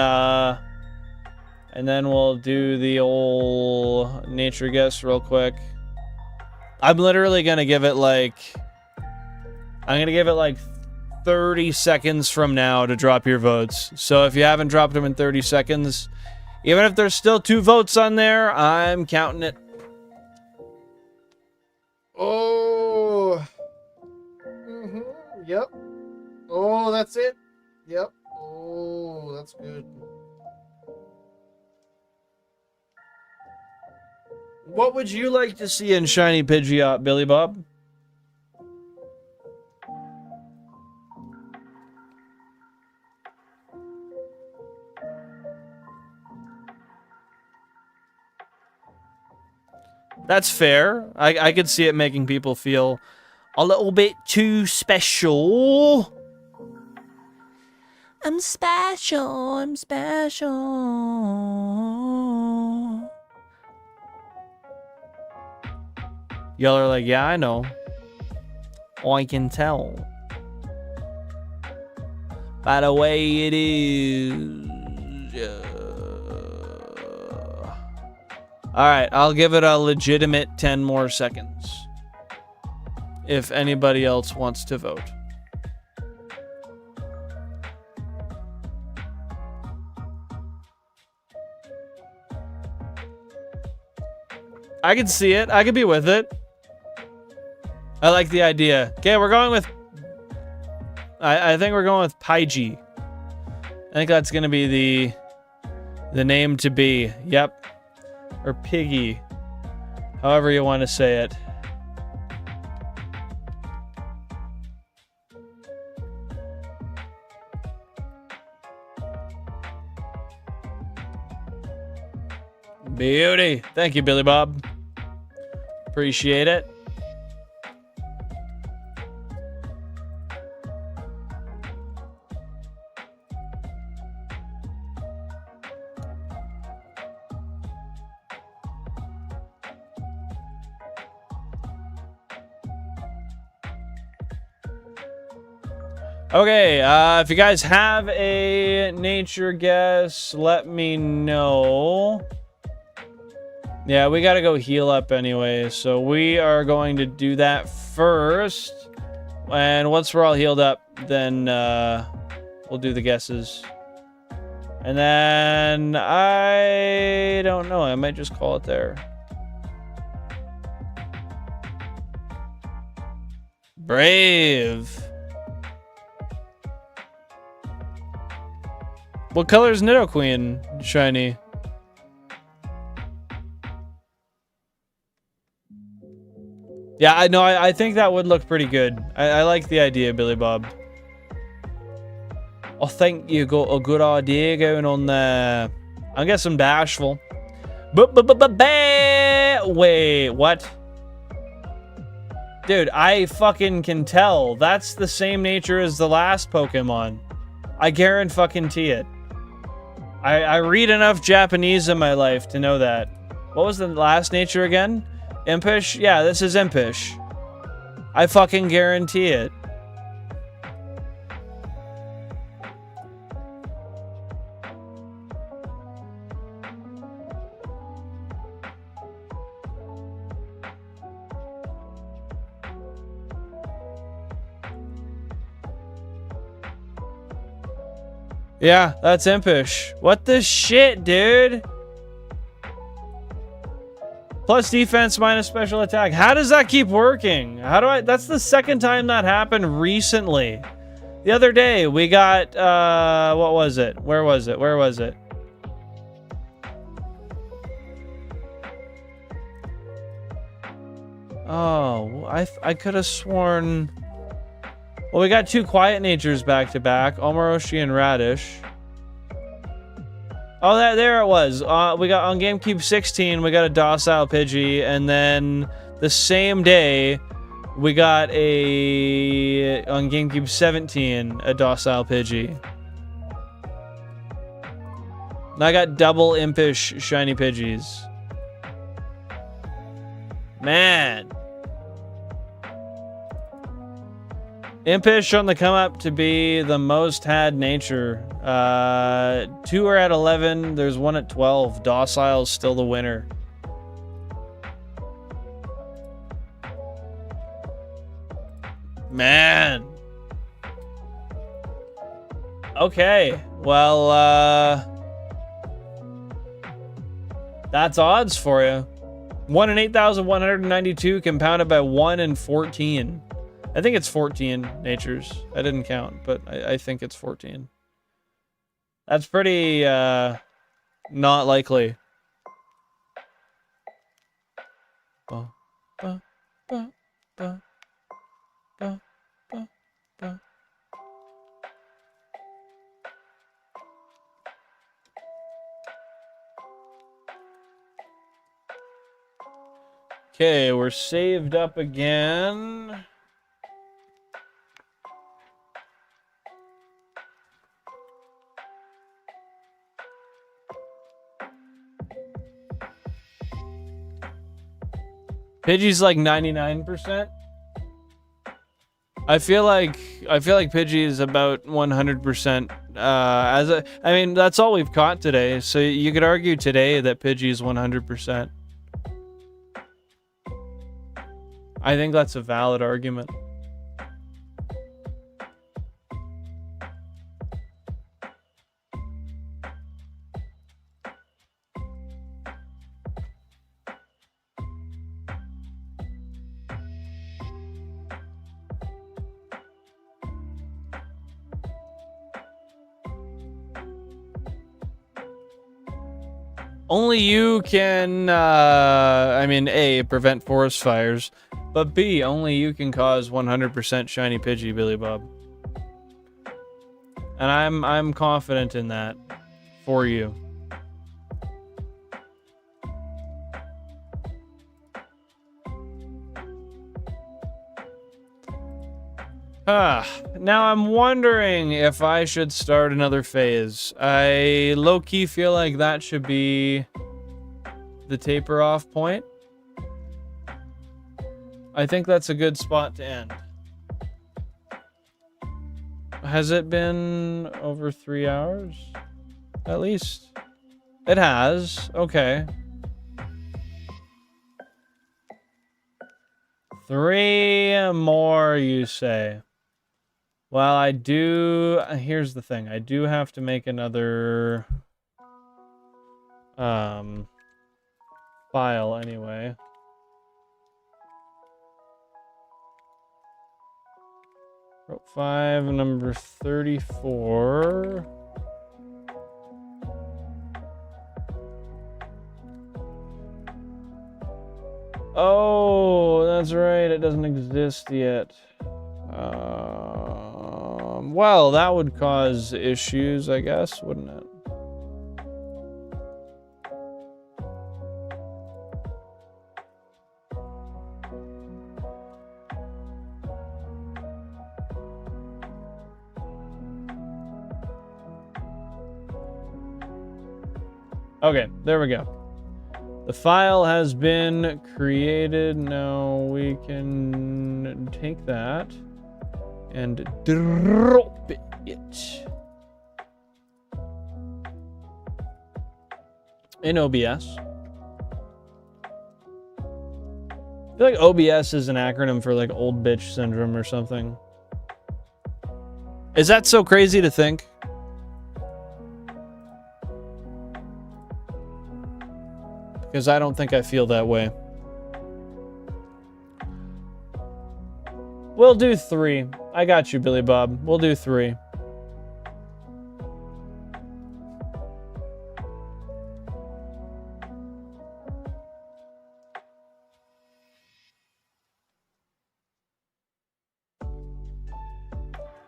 we'll do the old nature guess real quick. I'm literally gonna give it like 30 seconds from now to drop your votes. So if you haven't dropped them in 30 seconds, even if there's still 2 votes on there, I'm counting it. Oh. Yep. Oh, that's it. Yep. Oh, that's good. What would you like to see in Shiny Pidgeot, Billy Bob? That's fair. I could see it making people feel a little bit too special. I'm special. I'm special. Y'all are like, yeah, I know. I can tell. By the way it is. Alright, I'll give it a legitimate 10 more seconds. If anybody else wants to vote. I can see it. I could be with it. I like the idea. Okay, we're going with... I think we're going with Pidgey. I think that's going to be the name to be. Yep. Or Piggy. However you want to say it. Beauty. Thank you, Billy Bob. Appreciate it. Okay, if you guys have a nature guess, let me know. Yeah, we gotta go heal up anyway, so we are going to do that first. And once we're all healed up, then we'll do the guesses. And then I don't know, I might just call it there. Brave. What color is Nidoqueen, Shiny? Yeah, I know. I think that would look pretty good. I like the idea, Billy Bob. I think you got a good idea going on there. I'm guessing bashful. Wait, what? Dude, I fucking can tell. That's the same nature as the last Pokemon. I guarantee it. I read enough Japanese in my life to know that. What was the last nature again? Impish? Yeah, this is Impish. I fucking guarantee it. Yeah, that's impish. What the shit, dude? Plus defense minus special attack. How does that keep working? How do I... That's the second time that happened recently. The other day, we got... what was it? Where was it? Where was it? Oh, I could have sworn... Well, we got two Quiet Natures back to back, Omoroshi and Radish. Oh, there it was. We got on GameCube 16, we got a Docile Pidgey, and then the same day, we got on GameCube 17, a Docile Pidgey. And I got double impish shiny Pidgeys. Man. Impish on the come up to be the most had nature. 2 are at 11. There's 1 at 12. Docile's still the winner. Man. Okay. Well, that's odds for you. 1 in 8,192 compounded by 1 in 14. I think it's 14 natures. I didn't count, but I think it's 14. That's pretty, not likely. Okay, we're saved up again. Pidgey's like 99%. I feel like Pidgey is about 100%. I mean, that's all we've caught today. So you could argue today that Pidgey is 100%. I think that's a valid argument. Only you can, I mean, A, prevent forest fires, but B, only you can cause 100% shiny Pidgey, Billy Bob. And I'm confident in that for you. Now I'm wondering if I should start another phase. I low-key feel like that should be the taper off point. I think that's a good spot to end. Has it been over 3 hours? At least. It has. Okay. 3 more, you say? Well, I do... Here's the thing. I do have to make another... file anyway. Route 5, number 34. Oh, that's right. It doesn't exist yet. Well, that would cause issues, I guess, wouldn't it? Okay, there we go. The file has been created. Now we can take that and drop it. In OBS. I feel like OBS is an acronym for like old bitch syndrome or something. Is that so crazy to think? Because I don't think I feel that way. We'll do 3. I got you, Billy Bob. We'll do 3.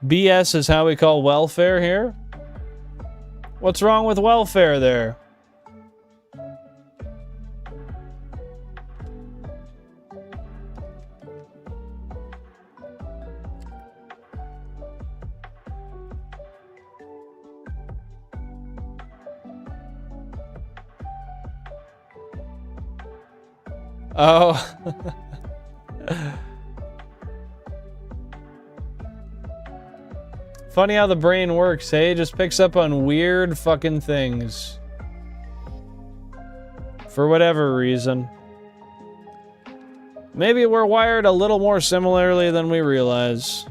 BS is how we call welfare here? What's wrong with welfare there? Oh. Funny how the brain works, hey? It just picks up on weird fucking things. For whatever reason. Maybe we're wired a little more similarly than we realize.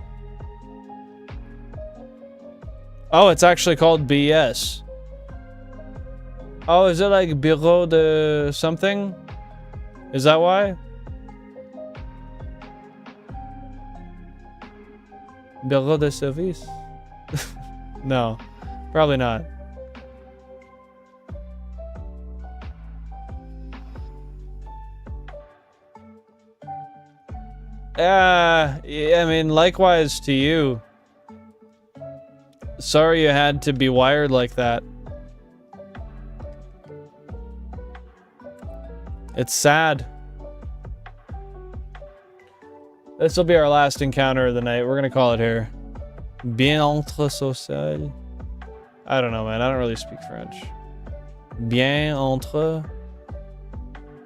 Oh, it's actually called BS. Oh, is it like Bureau de something? Is that why? Bureau de service? No, probably not. Yeah, I mean, likewise to you. Sorry you had to be wired like that. It's sad. This will be our last encounter of the night. We're gonna call it here. Bien entre social. I don't know, man. I don't really speak French. Bien entre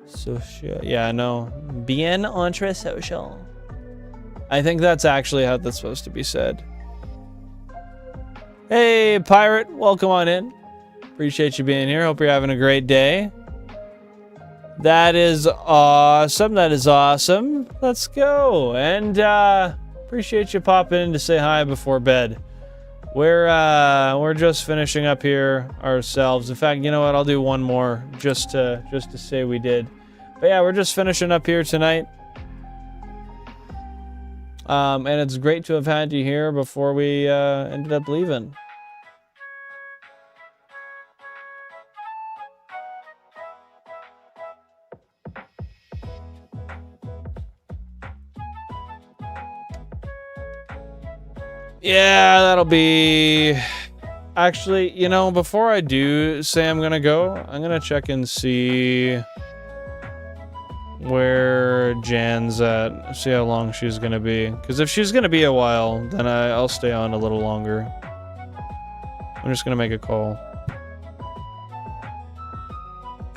social. Yeah, no. Bien entre social. I think that's actually how that's supposed to be said. Hey, pirate. Welcome on in. Appreciate you being here. Hope you're having a great day. That is awesome. That is awesome. Let's go. And appreciate you popping in to say hi before bed. We're just finishing up here ourselves. In fact, you know what? I'll do one more just to say we did. But yeah, we're just finishing up here tonight. And it's great to have had you here before we ended up leaving. Yeah, that'll be... Actually, you know, before I do say I'm gonna go, I'm gonna check and see where Jan's at. See how long she's gonna be. Because if she's gonna be a while, then I'll stay on a little longer. I'm just gonna make a call.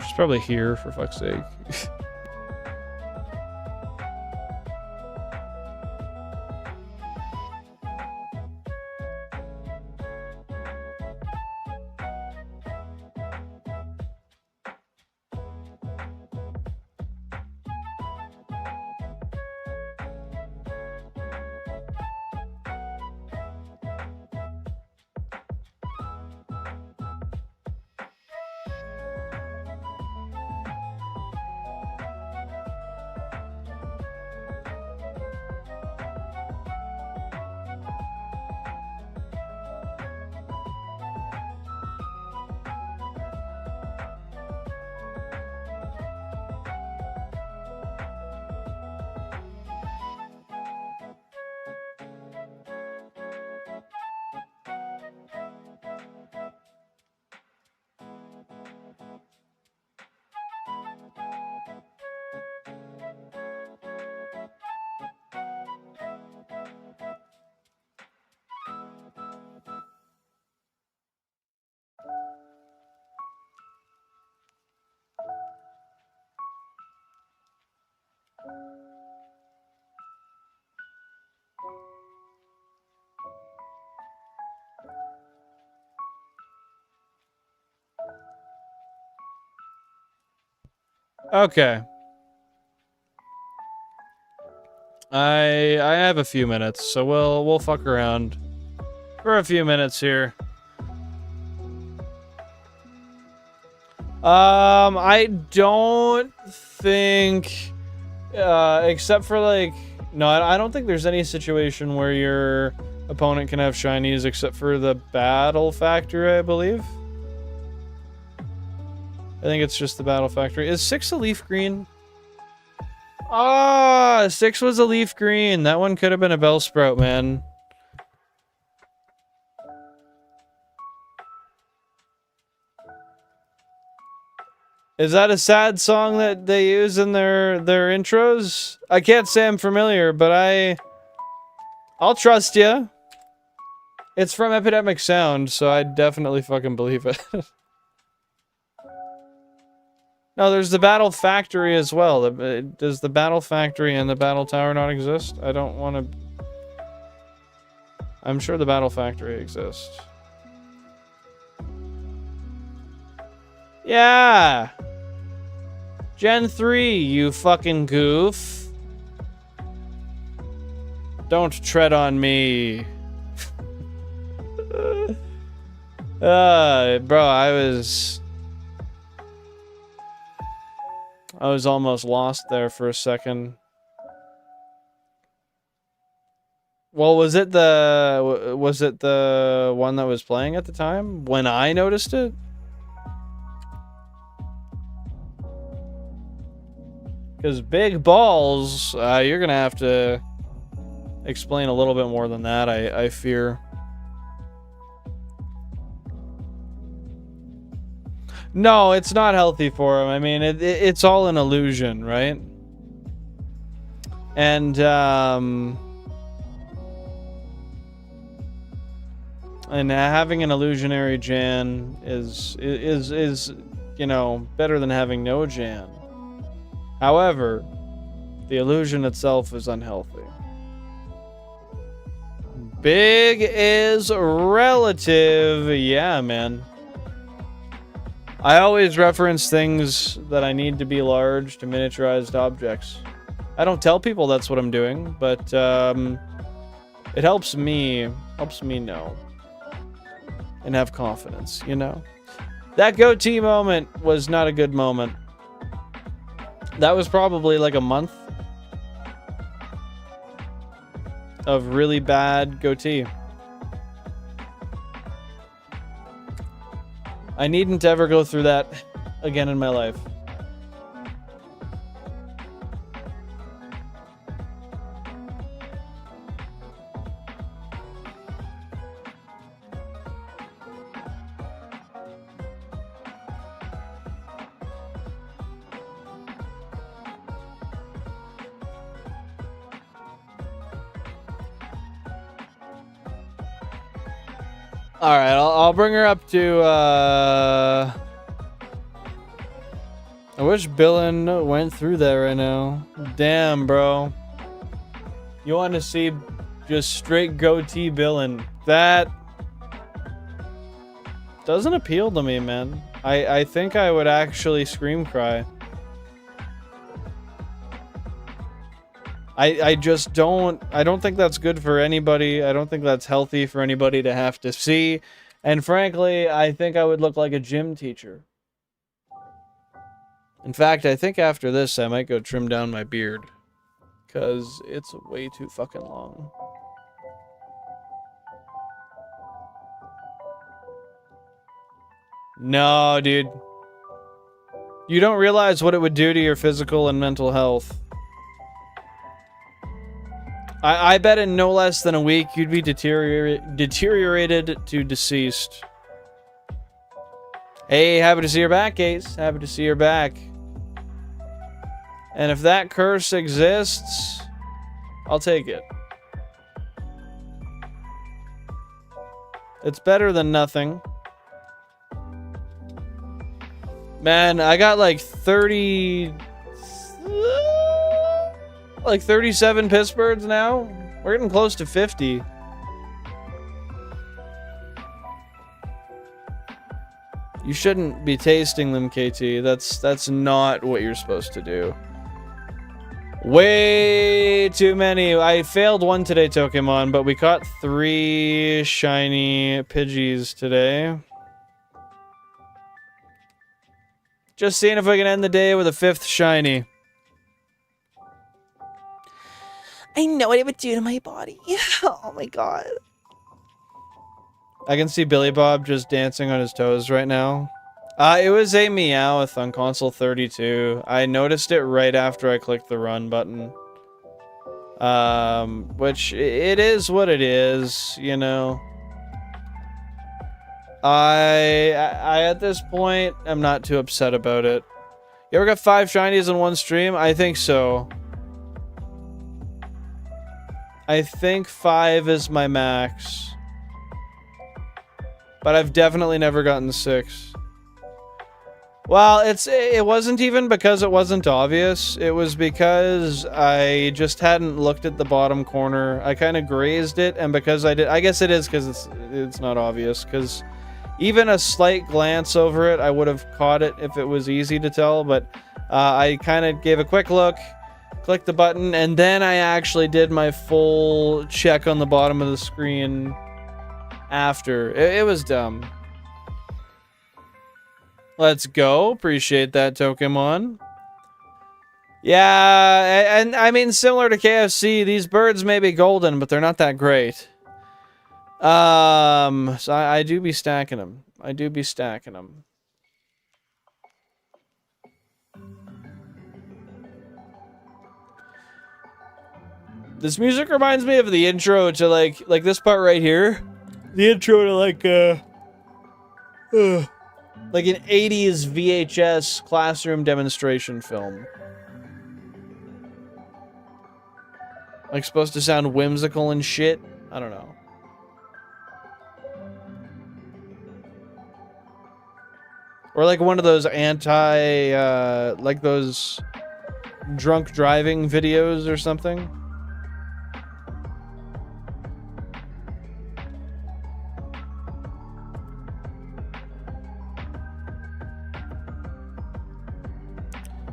She's probably here, for fuck's sake. Okay. I have a few minutes, so we'll fuck around for a few minutes here. I don't think, except for like, no, I don't think there's any situation where your opponent can have shinies except for the battle factory, I believe. I think it's just the battle factory. Is 6 a leaf green? Ah, 6 was a leaf green. That one could have been a Bellsprout, man. Is that a sad song that they use in their intros? I can't say I'm familiar, but I'll trust you. It's from Epidemic Sound, so I definitely fucking believe it. No, there's the Battle Factory as well. Does the Battle Factory and the Battle Tower not exist? I don't want to... I'm sure the Battle Factory exists. Yeah! Gen 3, you fucking goof. Don't tread on me. Bro, I was almost lost there for a second. Well, was it the one that was playing at the time when I noticed it? Because big balls, you're gonna have to explain a little bit more than that, I fear. No, it's not healthy for him. I mean, it's all an illusion, right? And having an illusionary Jan is you know, better than having no Jan. However, the illusion itself is unhealthy. Big is relative. Yeah, man. I always reference things that I need to be large to miniaturized objects. I don't tell people that's what I'm doing, but it helps me know and have confidence, you know? That goatee moment was not a good moment. That was probably like a month of really bad goatee. I needn't ever go through that again in my life. Alright, I'll bring her up to, I wish Billin went through that right now. Damn, bro. You want to see just straight goatee Billin. That doesn't appeal to me, man. I think I would actually scream cry. I just don't... I don't think that's good for anybody. I don't think that's healthy for anybody to have to see. And frankly, I think I would look like a gym teacher. In fact, I think after this, I might go trim down my beard. Because it's way too fucking long. No, dude. You don't realize what it would do to your physical and mental health. I bet in no less than a week, you'd be deteriorated to deceased. Hey, happy to see your back, Ace. Happy to see your back. And if that curse exists, I'll take it. It's better than nothing. Man, I got like 30... like 37 piss birds now? We're getting close to 50. You shouldn't be tasting them, KT. That's not what you're supposed to do. Way too many. I failed one today, Pokemon, but we caught 3 shiny Pidgeys today. Just seeing if I can end the day with a 5th shiny. I know what it would do to my body. Oh my god. I can see Billy Bob just dancing on his toes right now. It was a Meowth on console 32. I noticed it right after I clicked the run button. Which, it is what it is, you know. I at this point, am not too upset about it. You ever got 5 shinies in one stream? I think so. I think 5 is my max. But I've definitely never gotten 6. Well, it wasn't even because it wasn't obvious. It was because I just hadn't looked at the bottom corner. I kind of grazed it, and because I did, I guess it is because it's not obvious. Because even a slight glance over it, I would have caught it if it was easy to tell. But I kind of gave a quick look, clicked the button, and then I actually did my full check on the bottom of the screen after. It was dumb. Let's go. Appreciate that, Pokemon. Yeah, and I mean, similar to KFC, these birds may be golden, but they're not that great. So I do be stacking them. I do be stacking them. This music reminds me of the intro to like this part right here. The intro to like an 80s VHS classroom demonstration film. Like supposed to sound whimsical and shit. I don't know. Or like one of those like those drunk driving videos or something.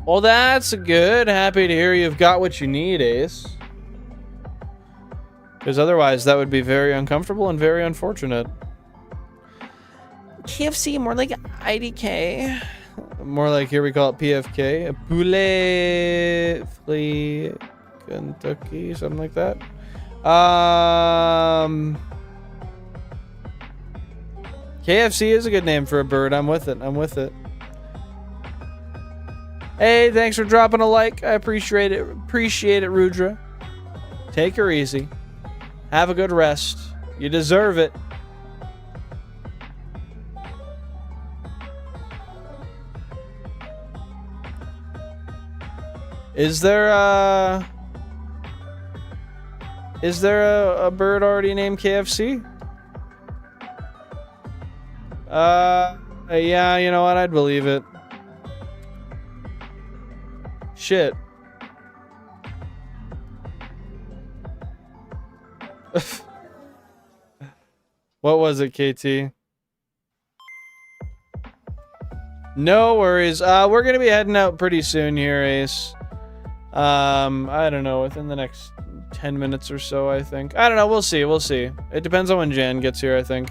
Well, that's good. Happy to hear you've got what you need, Ace. Because otherwise, that would be very uncomfortable and very unfortunate. KFC, more like IDK. More like, here we call it PFK. Poulet Free Kentucky, something like that. KFC is a good name for a bird. I'm with it. I'm with it. Hey, thanks for dropping a like. I appreciate it. Appreciate it, Rudra. Take her easy. Have a good rest. You deserve it. Is there a bird already named KFC? Yeah, you know what? I'd believe it. Shit. What was it, KT? No worries. We're gonna be heading out pretty soon here, Ace. I don't know, within the next 10 minutes or so, I think. I don't know, we'll see, we'll see. It depends on when Jan gets here, I think.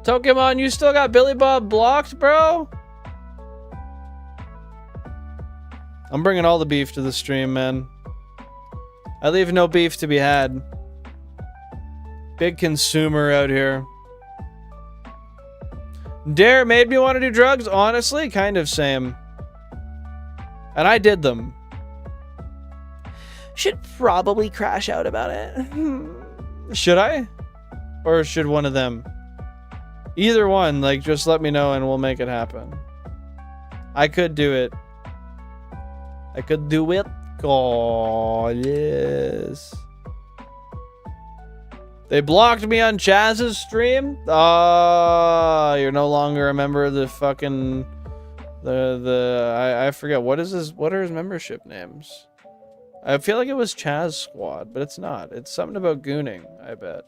Pokemon, you still got Billy Bob blocked, bro? I'm bringing all the beef to the stream, man. I leave no beef to be had. Big consumer out here. Dare made me want to do drugs? Honestly, kind of same. And I did them. Should probably crash out about it. Should I? Or should one of them? Either one, like, just let me know and we'll make it happen. I could do it. I could do it. Oh, yes. They blocked me on Chaz's stream? Oh, you're no longer a member of the fucking... I forget, what are his membership names? I feel like it was Chaz Squad, but it's not. It's something about gooning, I bet.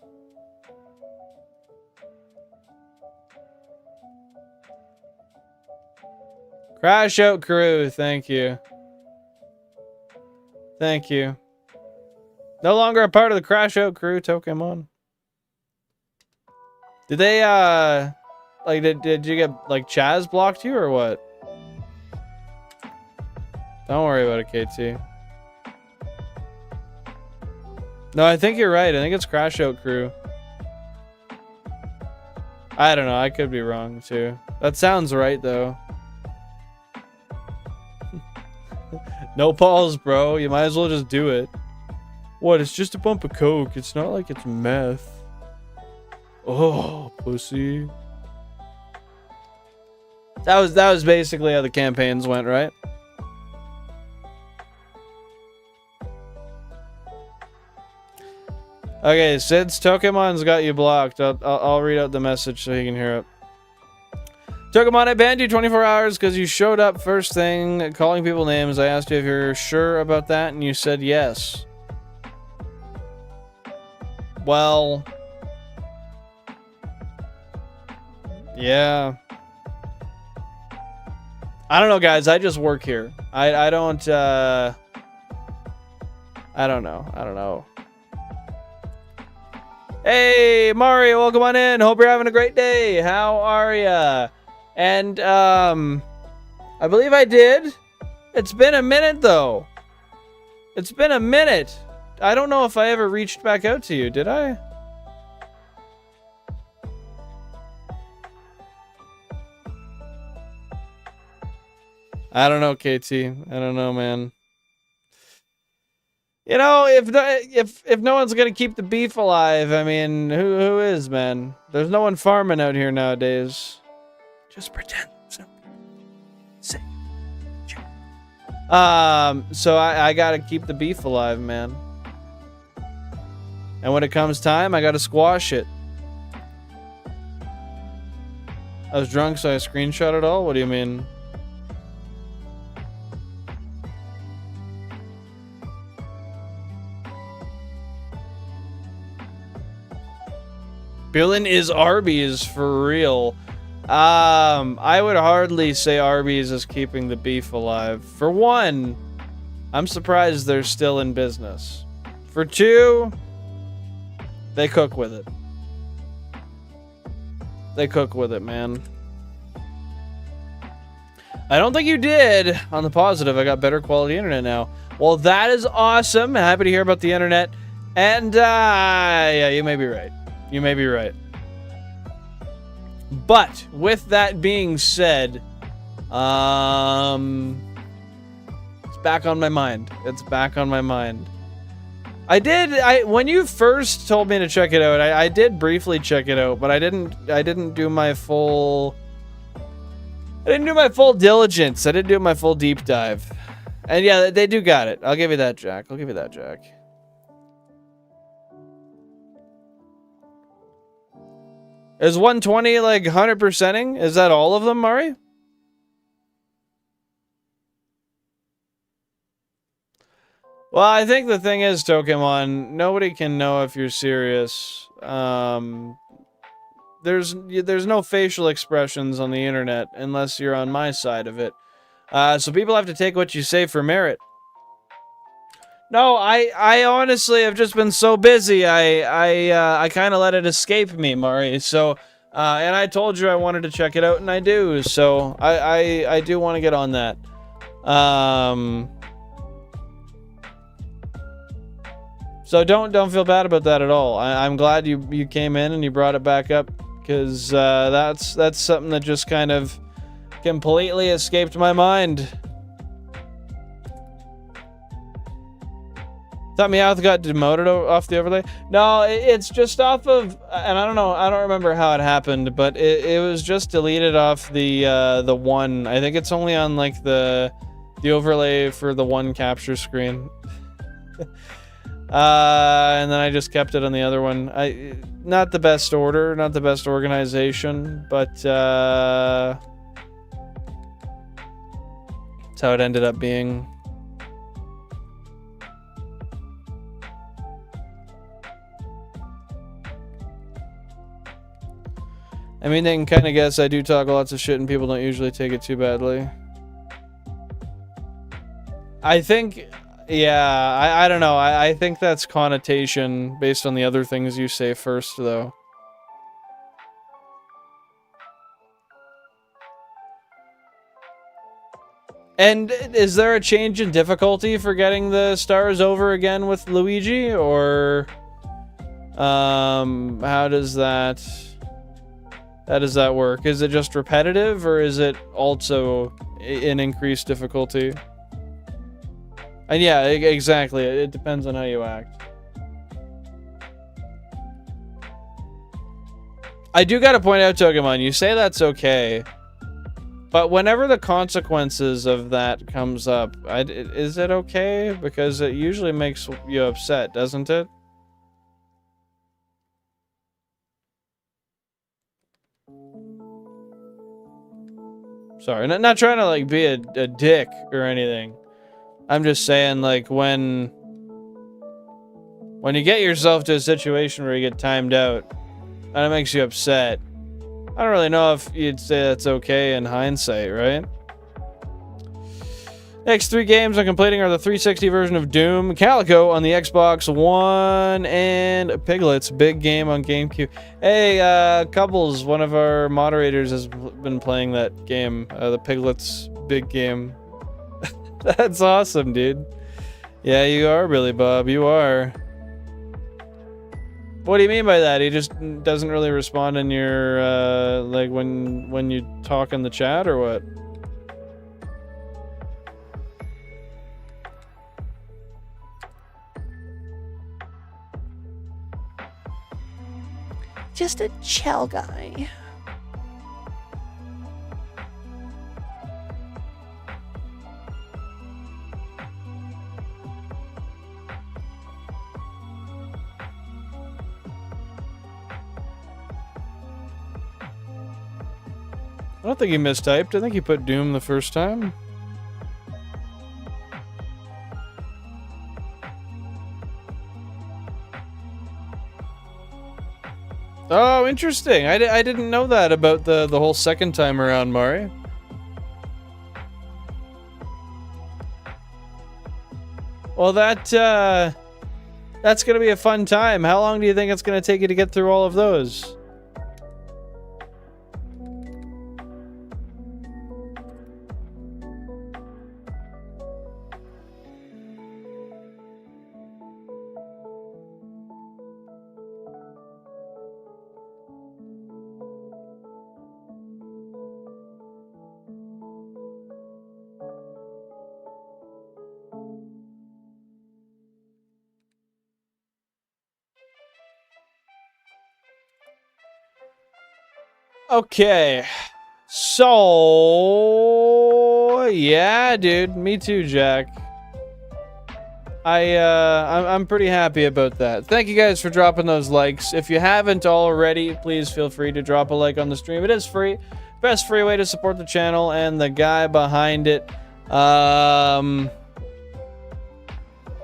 Crash Out Crew, thank you. Thank you. No longer a part of the Crash Out Crew, Pokemon. Did they, Like, did you get, like, Chaz blocked you or what? Don't worry about it, KT. No, I think you're right. I think it's Crash Out Crew. I don't know. I could be wrong, too. That sounds right, though. No balls, bro. You might as well just do it. What? It's just a bump of coke. It's not like it's meth. Oh, pussy. That was basically how the campaigns went, right? Okay, Sid's Tokemon's got you blocked. I'll read out the message so he can hear it. Tokemon, I banned you 24 hours because you showed up first thing calling people names. I asked you if you're sure about that, and you said yes. Well... yeah. I don't know, guys. I just work here. I don't know. I don't know. Hey, Mario, welcome on in. Hope you're having a great day. How are ya? And, I believe I did. It's been a minute, though. It's been a minute. I don't know if I ever reached back out to you. Did I? I don't know, KT. I don't know, man. You know, if no one's gonna keep the beef alive, I mean, who is, man? There's no one farming out here nowadays. Just pretend. So I gotta keep the beef alive, man. And when it comes time, I gotta squash it. I was drunk, so I screenshot it all? What do you mean? Billin is Arby's for real. I would hardly say Arby's is keeping the beef alive. For one, I'm surprised they're still in business. For two, they cook with it. They cook with it, man. I don't think you did. On the positive, I got better quality internet now. Well, that is awesome. Happy to hear about the internet. And, yeah, you may be right. You may be right. But with that being said, it's back on my mind. It's back on my mind. When you first told me to check it out, I did briefly check it out, but I didn't do my full diligence. I didn't do my full deep dive. And yeah, they do got it. I'll give you that, Jack. I'll give you that, Jack. Is 120 like 100%ing? Is that all of them, Mari? Well, I think the thing is, Pokemon, nobody can know if you're serious. There's no facial expressions on the internet unless you're on my side of it. So people have to take what you say for merit. No, I honestly have just been so busy. I kind of let it escape me, Mari. So, and I told you I wanted to check it out, and I do. So I do want to get on that. So don't feel bad about that at all. I'm glad you came in and you brought it back up, because that's something that just kind of completely escaped my mind. Thought Meowth got demoted off the overlay? No, it's just off of, and I don't know, I don't remember how it happened, but it was just deleted off the one. I think it's only on like the overlay for the one capture screen. And then I just kept it on the other one. Not the best order, not the best organization, but that's how it ended up being. I mean, they can kind of guess I do talk lots of shit and people don't usually take it too badly. I think, yeah, I don't know. I think that's connotation based on the other things you say first, though. And is there a change in difficulty for getting the stars over again with Luigi, or how does that work? Is it just repetitive, or is it also an increased difficulty? And yeah, exactly. It depends on how you act. I do gotta point out, Togemon, you say that's okay. But whenever the consequences of that comes up, is it okay? Because it usually makes you upset, doesn't it? Sorry, not trying to like be a dick or anything. I'm just saying, like, when you get yourself to a situation where you get timed out and it makes you upset, I don't really know if you'd say that's okay in hindsight, right? Next 3 games I'm completing are the 360 version of Doom, Calico on the Xbox One, and Piglet's big game on GameCube. Hey, Couples, one of our moderators, has been playing that game, the Piglet's big game. That's awesome, dude. Yeah, you are, Billy Bob, you are. What do you mean by that? He just doesn't really respond in your, like, when you talk in the chat, or what? Just a chill guy. I don't think he mistyped. I think he put Doom the first time. Oh, interesting. I didn't know that about the whole second time around, Mari. Well, that's gonna be a fun time. How long do you think it's gonna take you to get through all of those? Okay, so yeah, dude, me too, Jack. I'm pretty happy about that. Thank you guys for dropping those likes. If you haven't already, please feel free to drop a like on the stream. It is free, best free way to support the channel and the guy behind it.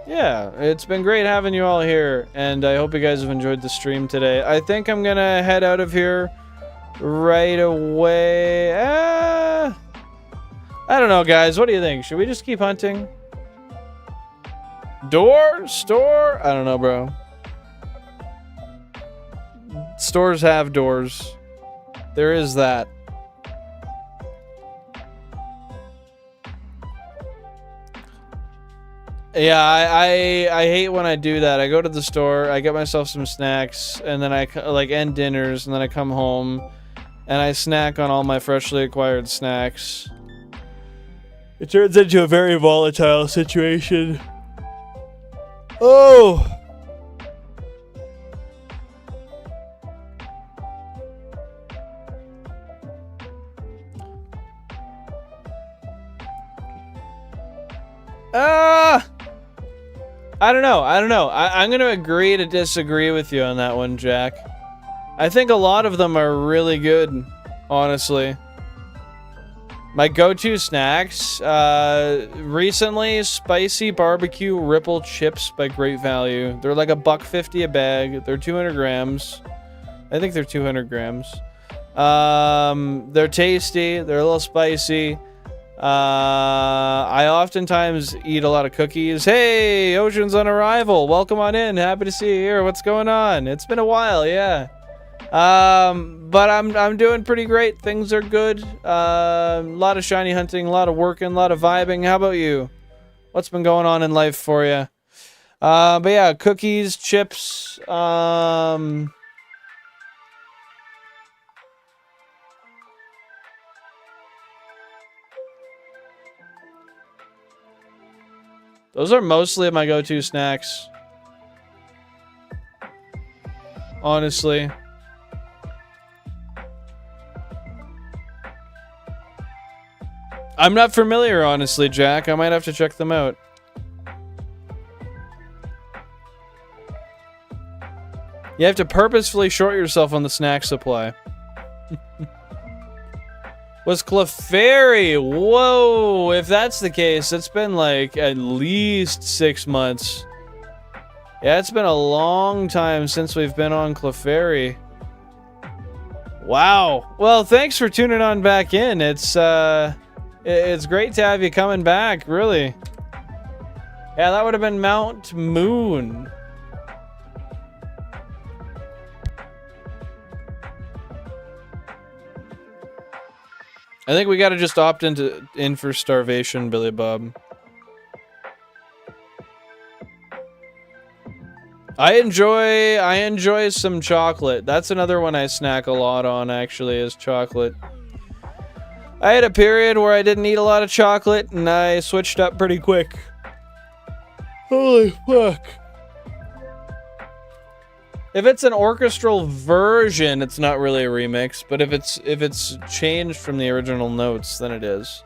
Yeah, it's been great having you all here, and I hope you guys have enjoyed the stream today. I think I'm gonna head out of here right away. I don't know, guys. What do you think? Should we just keep hunting? Door? Store? I don't know, bro. Stores have doors. There is that. Yeah, I hate when I do that. I go to the store, I get myself some snacks, and then I like end dinners, and then I come home and I snack on all my freshly acquired snacks. It turns into a very volatile situation. Oh! I don't know. I'm gonna agree to disagree with you on that one, Jack. I think a lot of them are really good, honestly. My go-to snacks, recently, spicy barbecue ripple chips by Great Value. They're like $1.50 a bag. They're 200 grams. I think they're 200 grams. They're tasty. They're a little spicy. I oftentimes eat a lot of cookies. Hey, Ocean's on arrival. Welcome on in. Happy to see you here. What's going on? It's been a while, yeah. But I'm doing pretty great. Things are good. A lot of shiny hunting, a lot of working, a lot of vibing. How about you? What's been going on in life for you? But yeah, cookies, chips, those are mostly my go-to snacks. Honestly. I'm not familiar, honestly, Jack. I might have to check them out. You have to purposefully short yourself on the snack supply. Was Clefairy? Whoa! If that's the case, it's been like at least 6 months. Yeah, it's been a long time since we've been on Clefairy. Wow. Well, thanks for tuning on back in. It's great to have you coming back, really. Yeah, that would have been Mount Moon. I think we gotta just opt in for starvation, Billy Bob. I enjoy some chocolate. That's another one I snack a lot on, actually, is chocolate. I had a period where I didn't eat a lot of chocolate, and I switched up pretty quick. Holy fuck. If it's an orchestral version, it's not really a remix, but if it's changed from the original notes, then it is.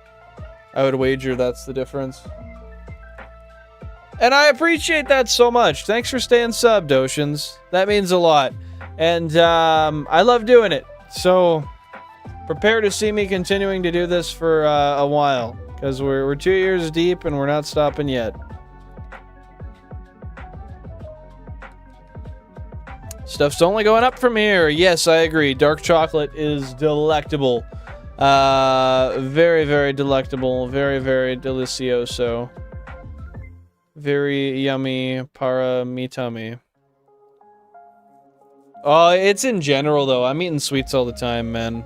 I would wager that's the difference. And I appreciate that so much. Thanks for staying subbed, Oceans. That means a lot. And I love doing it. So prepare to see me continuing to do this for a while, because we're 2 years deep and we're not stopping yet. Stuff's only going up from here. Yes, I agree. Dark chocolate is delectable. Very, very delectable. Very, very delicioso. Very yummy para mi tummy. Oh, it's in general, though. I'm eating sweets all the time, man.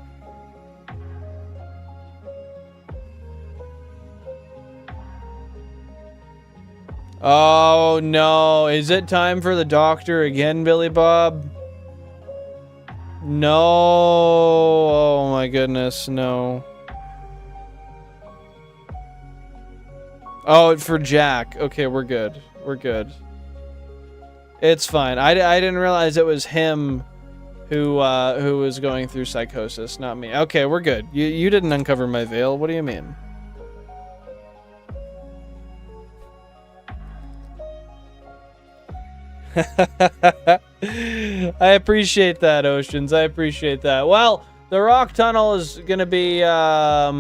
Oh, no. Is it time for the doctor again, Billy Bob? No. Oh, my goodness. No. Oh, for Jack. Okay, we're good. We're good. It's fine. I didn't realize it was him who was going through psychosis, not me. Okay, we're good. You didn't uncover my veil. What do you mean? I appreciate that, Oceans. I appreciate that. Well, the rock tunnel is gonna be how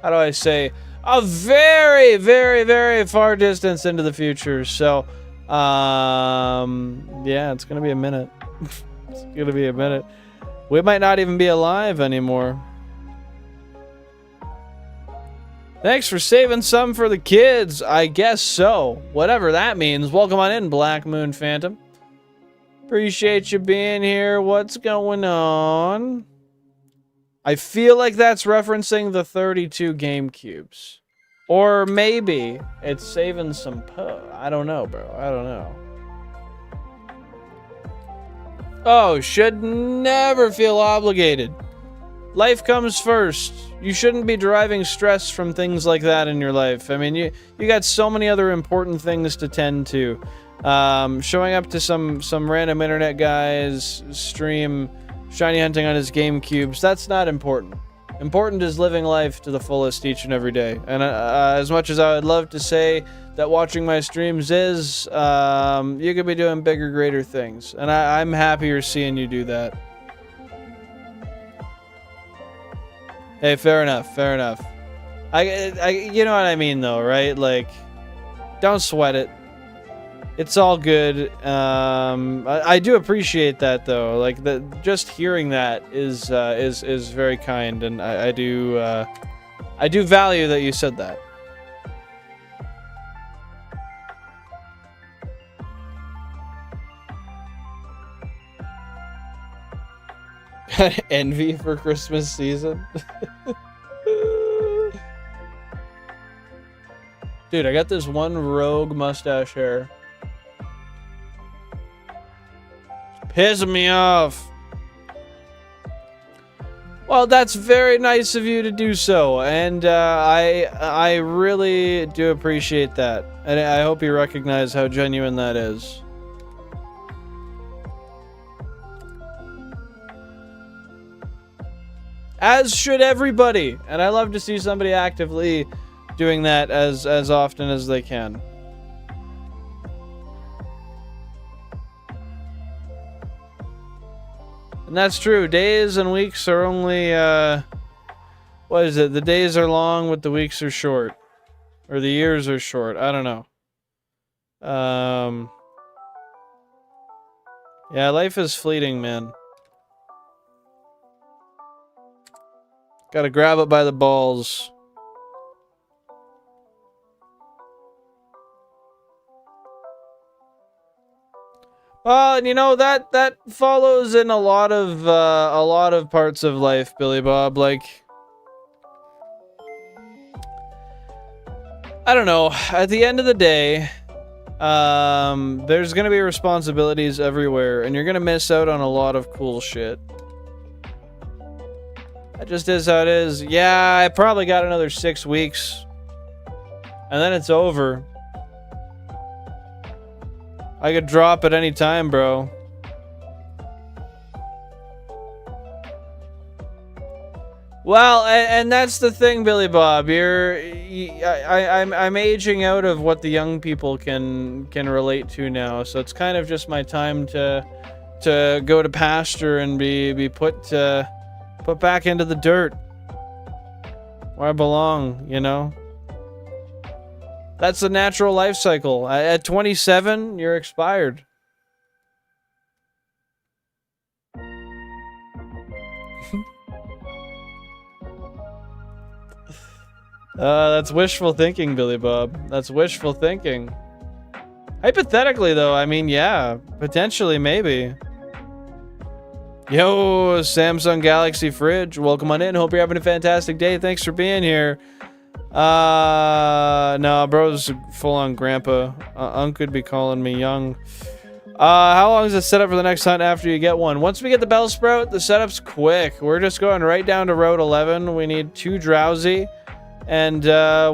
do I say, a very, very, very far distance into the future. So yeah, it's gonna be a minute. It's gonna be a minute. We might not even be alive anymore. Thanks for saving some for the kids. I guess so. Whatever that means. Welcome on in, Black Moon Phantom. Appreciate you being here. What's going on? I feel like that's referencing the 32 GameCubes. Or maybe it's saving some I don't know, bro. I don't know. Oh, should never feel obligated. Life comes first. You shouldn't be deriving stress from things like that in your life. I mean, you got so many other important things to tend to. Showing up to some random internet guy's stream, shiny hunting on his GameCubes, that's not important. Important is living life to the fullest each and every day. And as much as I would love to say that watching my streams is, you could be doing bigger, greater things. And I'm happier seeing you do that. Hey, fair enough, fair enough. You know what I mean, though, right? Like, don't sweat it. It's all good. I do appreciate that, though. Like, just hearing that is very kind, and I do value that you said that. Got envy for Christmas season. Dude, I got this one rogue mustache hair. It's pissing me off. Well, that's very nice of you to do so, and I really do appreciate that, and I hope you recognize how genuine that is. As should everybody, and I love to see somebody actively doing that as often as they can. And that's true. Days and weeks are only, what is it? The days are long, but the weeks are short. Or the years are short. I don't know. Yeah, life is fleeting, man. Gotta grab it by the balls. Well, and you know, that follows in a lot of parts of life, Billy Bob. Like, I don't know. At the end of the day, there's gonna be responsibilities everywhere, and you're gonna miss out on a lot of cool shit. That just is how it is. Yeah, I probably got another 6 weeks, and then it's over. I could drop at any time, bro. Well, and that's the thing, Billy Bob. I'm aging out of what the young people can relate to now, so it's kind of just my time to go to pasture and be put back into the dirt where I belong, you know? That's the natural life cycle. At 27, you're expired. That's wishful thinking, Billy Bob. That's wishful thinking. Hypothetically, though, I mean, yeah. Potentially, maybe. Yo, Samsung Galaxy Fridge. Welcome on in. Hope you're having a fantastic day. Thanks for being here. No, bro's full-on grandpa. Unc could be calling me young. How long is the setup for the next hunt after you get one? Once we get the Bellsprout, the setup's quick. We're just going right down to Road 11. We need 2 Drowsy. And,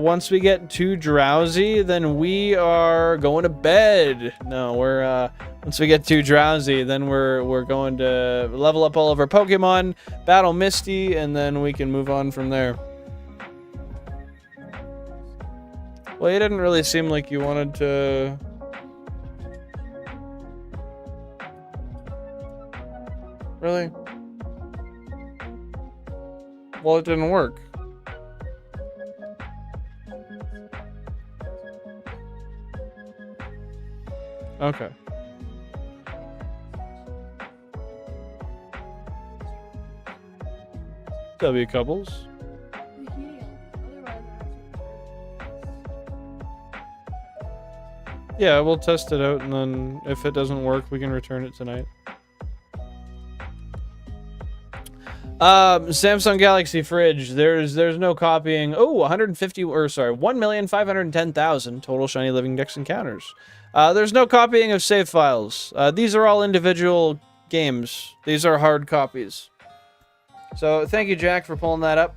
once we get 2 Drowsy, then we are going to bed. No, we're, once we get 2 Drowsy, then we're going to level up all of our Pokemon, battle Misty, and then we can move on from there. Well, you didn't really seem like you wanted to... Really? Well, it didn't work. Okay. W couples. Yeah, we'll test it out, and then if it doesn't work, we can return it tonight. Samsung Galaxy Fridge. There's no copying. Oh, 1,510,000 total Shiny Living Dex encounters. There's no copying of save files. These are all individual games. These are hard copies. So thank you, Jack, for pulling that up.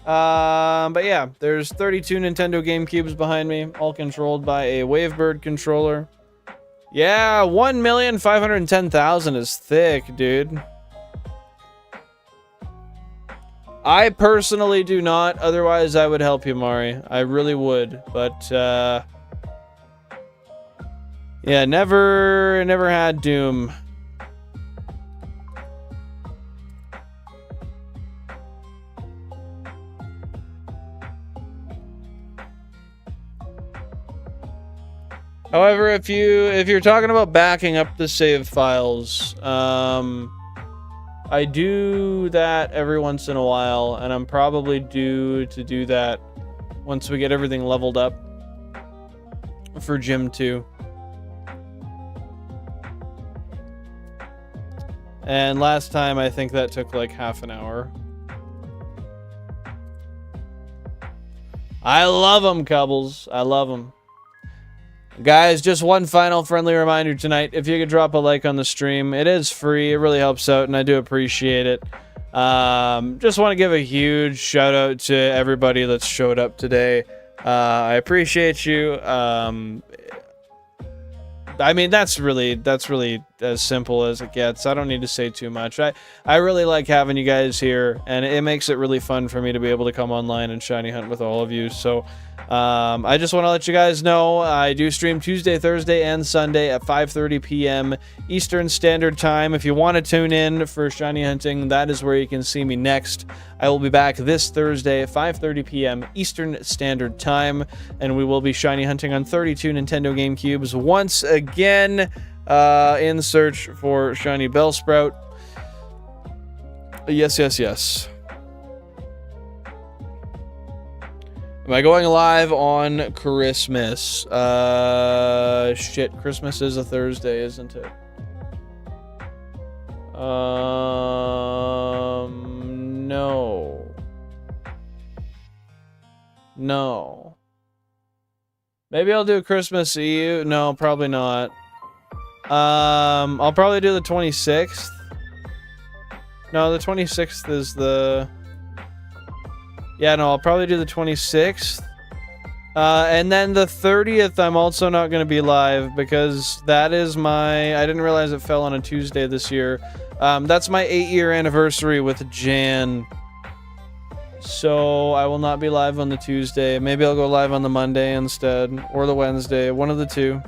But yeah, there's 32 Nintendo GameCubes behind me, all controlled by a Wavebird controller. Yeah, 1,510,000 is thick, dude. I personally do not, otherwise I would help you, Mari. I really would, but, yeah, never had Doom. However, if you're talking about backing up the save files, I do that every once in a while, and I'm probably due to do that once we get everything leveled up for Gym 2. And last time, I think that took like half an hour. I love them, Cubbles. I love them. Guys, just one final friendly reminder tonight. If you could drop a like on the stream, it is free. It really helps out, and I do appreciate it. Just want to give a huge shout out to everybody that's showed up today. I appreciate you. I mean, that's really as simple as it gets. I don't need to say too much. I really like having you guys here, and it makes it really fun for me to be able to come online and shiny hunt with all of you. So I just want to let you guys know I do stream Tuesday, Thursday, and Sunday at 5:30 p.m. Eastern Standard Time. If you want to tune in for shiny hunting, that is where you can see me next. I will be back this Thursday at 5:30 p.m. Eastern Standard Time, and we will be shiny hunting on 32 Nintendo GameCubes once again in search for shiny Bellsprout. Yes, yes, yes. Am I going live on Christmas? Shit, Christmas is a Thursday, isn't it? No. No. Maybe I'll do Christmas Eve. No, probably not. I'll probably do the 26th. No, the 26th is the... Yeah, no, I'll probably do the 26th. And then the 30th, I'm also not going to be live because that is my... I didn't realize it fell on a Tuesday this year. That's my 8-year anniversary with Jan. So I will not be live on the Tuesday. Maybe I'll go live on the Monday instead. Or the Wednesday. One of the two.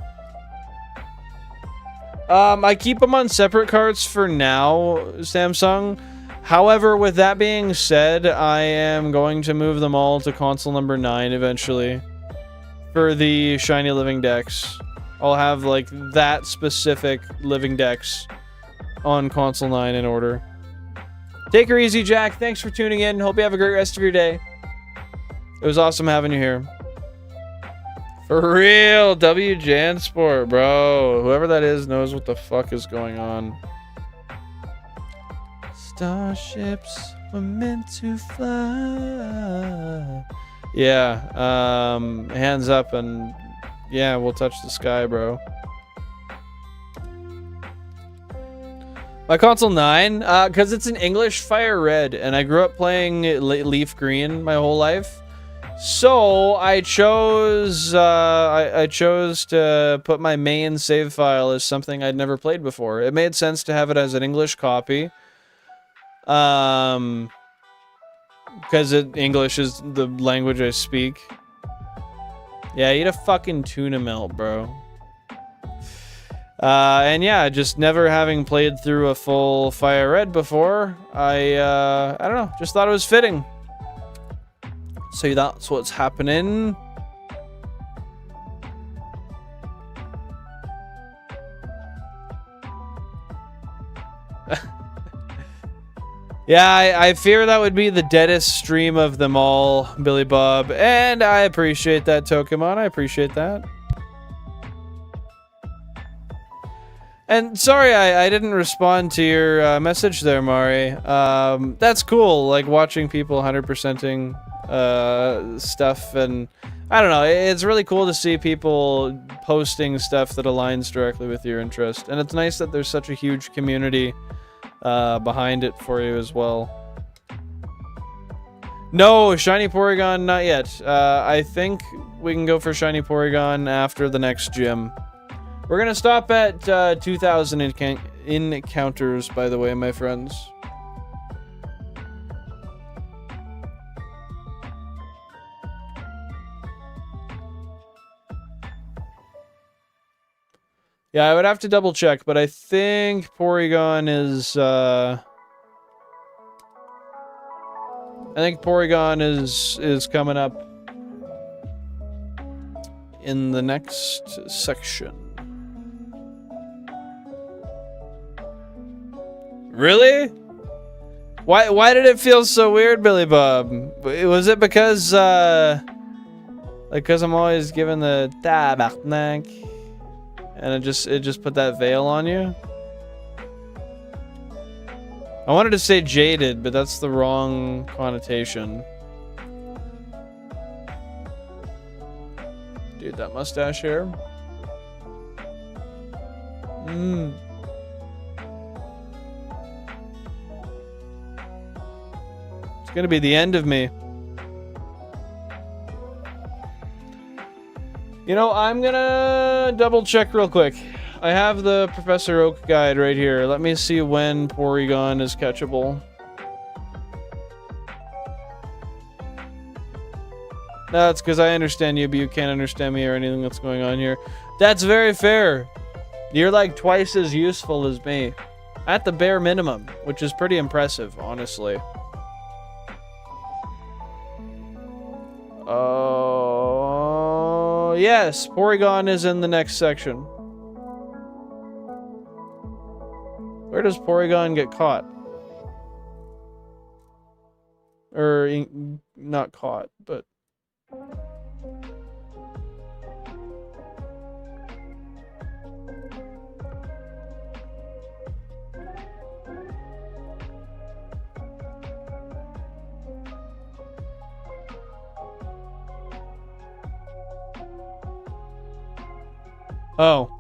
I keep them on separate carts for now, Samsung. However, with that being said, I am going to move them all to console number 9 eventually. For the Shiny Living Dex. I'll have, like, that specific Living Dex on console 9 in order. Take her easy, Jack. Thanks for tuning in. Hope you have a great rest of your day. It was awesome having you here. For real, W Jansport, bro. Whoever that is knows what the fuck is going on. Starships were meant to fly. Yeah, hands up and yeah, we'll touch the sky, bro. My console 9, because it's in English Fire Red, and I grew up playing Leaf Green my whole life. So I chose I chose to put my main save file as something I'd never played before. It made sense to have it as an English copy. Because English is the language I speak. Yeah, eat a fucking tuna melt, bro. And yeah, just never having played through a full Fire Red before, I don't know, just thought it was fitting. So that's what's happening. Yeah, I fear that would be the deadest stream of them all, Billy Bob. And I appreciate that, Tokemon. I appreciate that. And sorry I didn't respond to your message there, Mari. That's cool, like watching people 100%ing stuff, and I don't know, it's really cool to see people posting stuff that aligns directly with your interest, and it's nice that there's such a huge community behind it for you as well. No, Shiny Porygon, not yet. I think we can go for Shiny Porygon after the next gym. We're gonna stop at 2,000 encounters, by the way, my friends. Yeah, I would have to double check, but I think Porygon is, is coming up in the next section. Really? Why did it feel so weird, Billy Bob? Was it because, like, because I'm always given the tabarnak? And it just put that veil on you? I wanted to say jaded, but that's the wrong connotation. Dude, that mustache hair. Mmm. It's gonna be the end of me. You know, I'm gonna double check real quick. I have the Professor Oak guide right here. Let me see when Porygon is catchable. No, it's because I understand you, but you can't understand me or anything that's going on here. That's very fair. You're like twice as useful as me. At the bare minimum, which is pretty impressive, honestly. Oh, yes, Porygon is in the next section. Where does Porygon get caught? Or, not caught, but... Oh.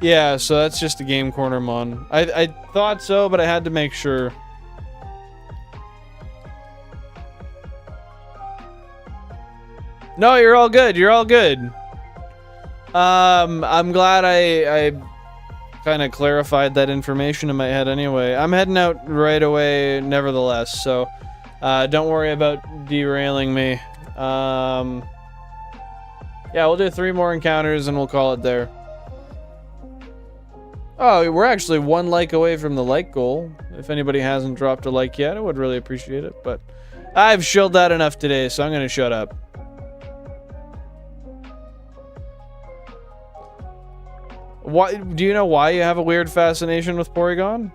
Yeah, so that's just a Game Corner Mon. I thought so, but I had to make sure. No, you're all good. You're all good. I'm glad I kind of clarified that information in my head anyway. I'm heading out right away nevertheless, so don't worry about derailing me. Yeah, we'll do 3 more encounters and we'll call it there. Oh, we're actually 1 like away from the like goal. If anybody hasn't dropped a like yet, I would really appreciate it, but I've shilled that enough today, so I'm gonna shut up. Why, do you know why you have a weird fascination with Porygon?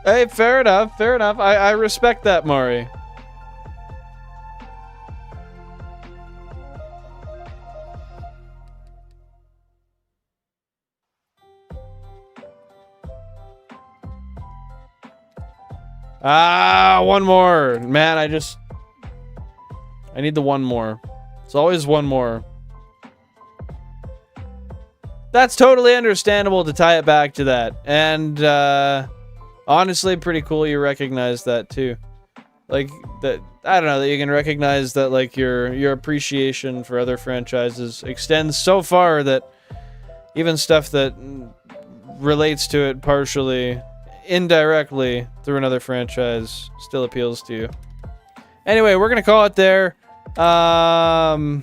Hey, fair enough, fair enough. I respect that, Mari. Ah, 1 more. Man, I need the 1 more. It's always 1 more. That's totally understandable to tie it back to that. And, honestly, pretty cool you recognize that too. Like that, I don't know, that you can recognize that like your appreciation for other franchises extends so far that even stuff that relates to it partially, indirectly through another franchise still appeals to you. Anyway, we're gonna call it there. Well,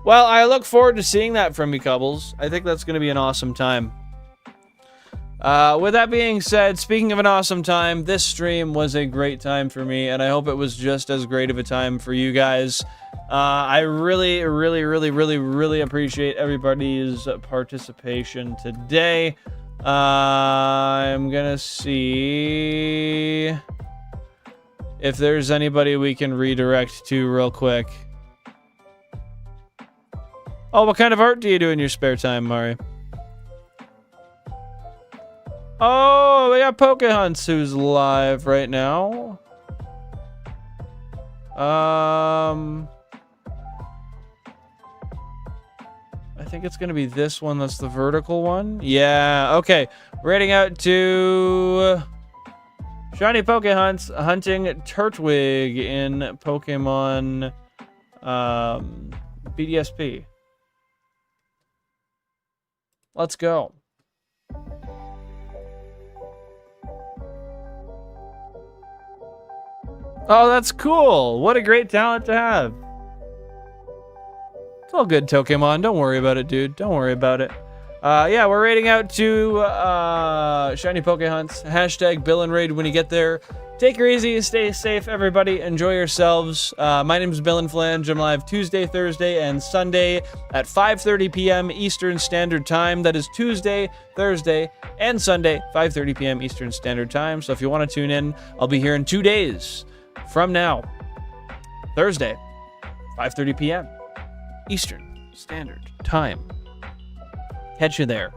I look forward to seeing that from you, Cubbles. I think that's gonna be an awesome time. With that being said, speaking of an awesome time, this stream was a great time for me, and I hope it was just as great of a time for you guys. I really appreciate everybody's participation today. I'm gonna see if there's anybody we can redirect to real quick. Oh, what kind of art do you do in your spare time, Mari? Oh, we got Pokehunts who's live right now. I think it's gonna be this one that's the vertical one. Yeah, okay. We're heading out to Shiny Pokehunts hunting Turtwig in Pokemon BDSP. Let's go. Oh, that's cool. What a great talent to have. It's all good, Pokemon. Don't worry about it, dude. Don't worry about it. Yeah, we're raiding out to Shiny Poke Hunts. Hashtag Bill and Raid when you get there. Take her easy. Stay safe, everybody. Enjoy yourselves. My name is Bill and Flange. I'm live Tuesday, Thursday, and Sunday at 5:30 p.m. Eastern Standard Time. That is Tuesday, Thursday, and Sunday, 5:30 p.m. Eastern Standard Time. So if you want to tune in, I'll be here in 2 days from now. Thursday, 5:30 p.m. Eastern Standard Time. Catch you there.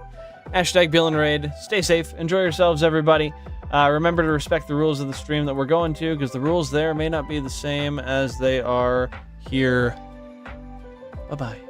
Hashtag Bill and Raid. Stay safe. Enjoy yourselves, everybody. Remember to respect the rules of the stream that we're going to, because the rules there may not be the same as they are here. Bye-bye.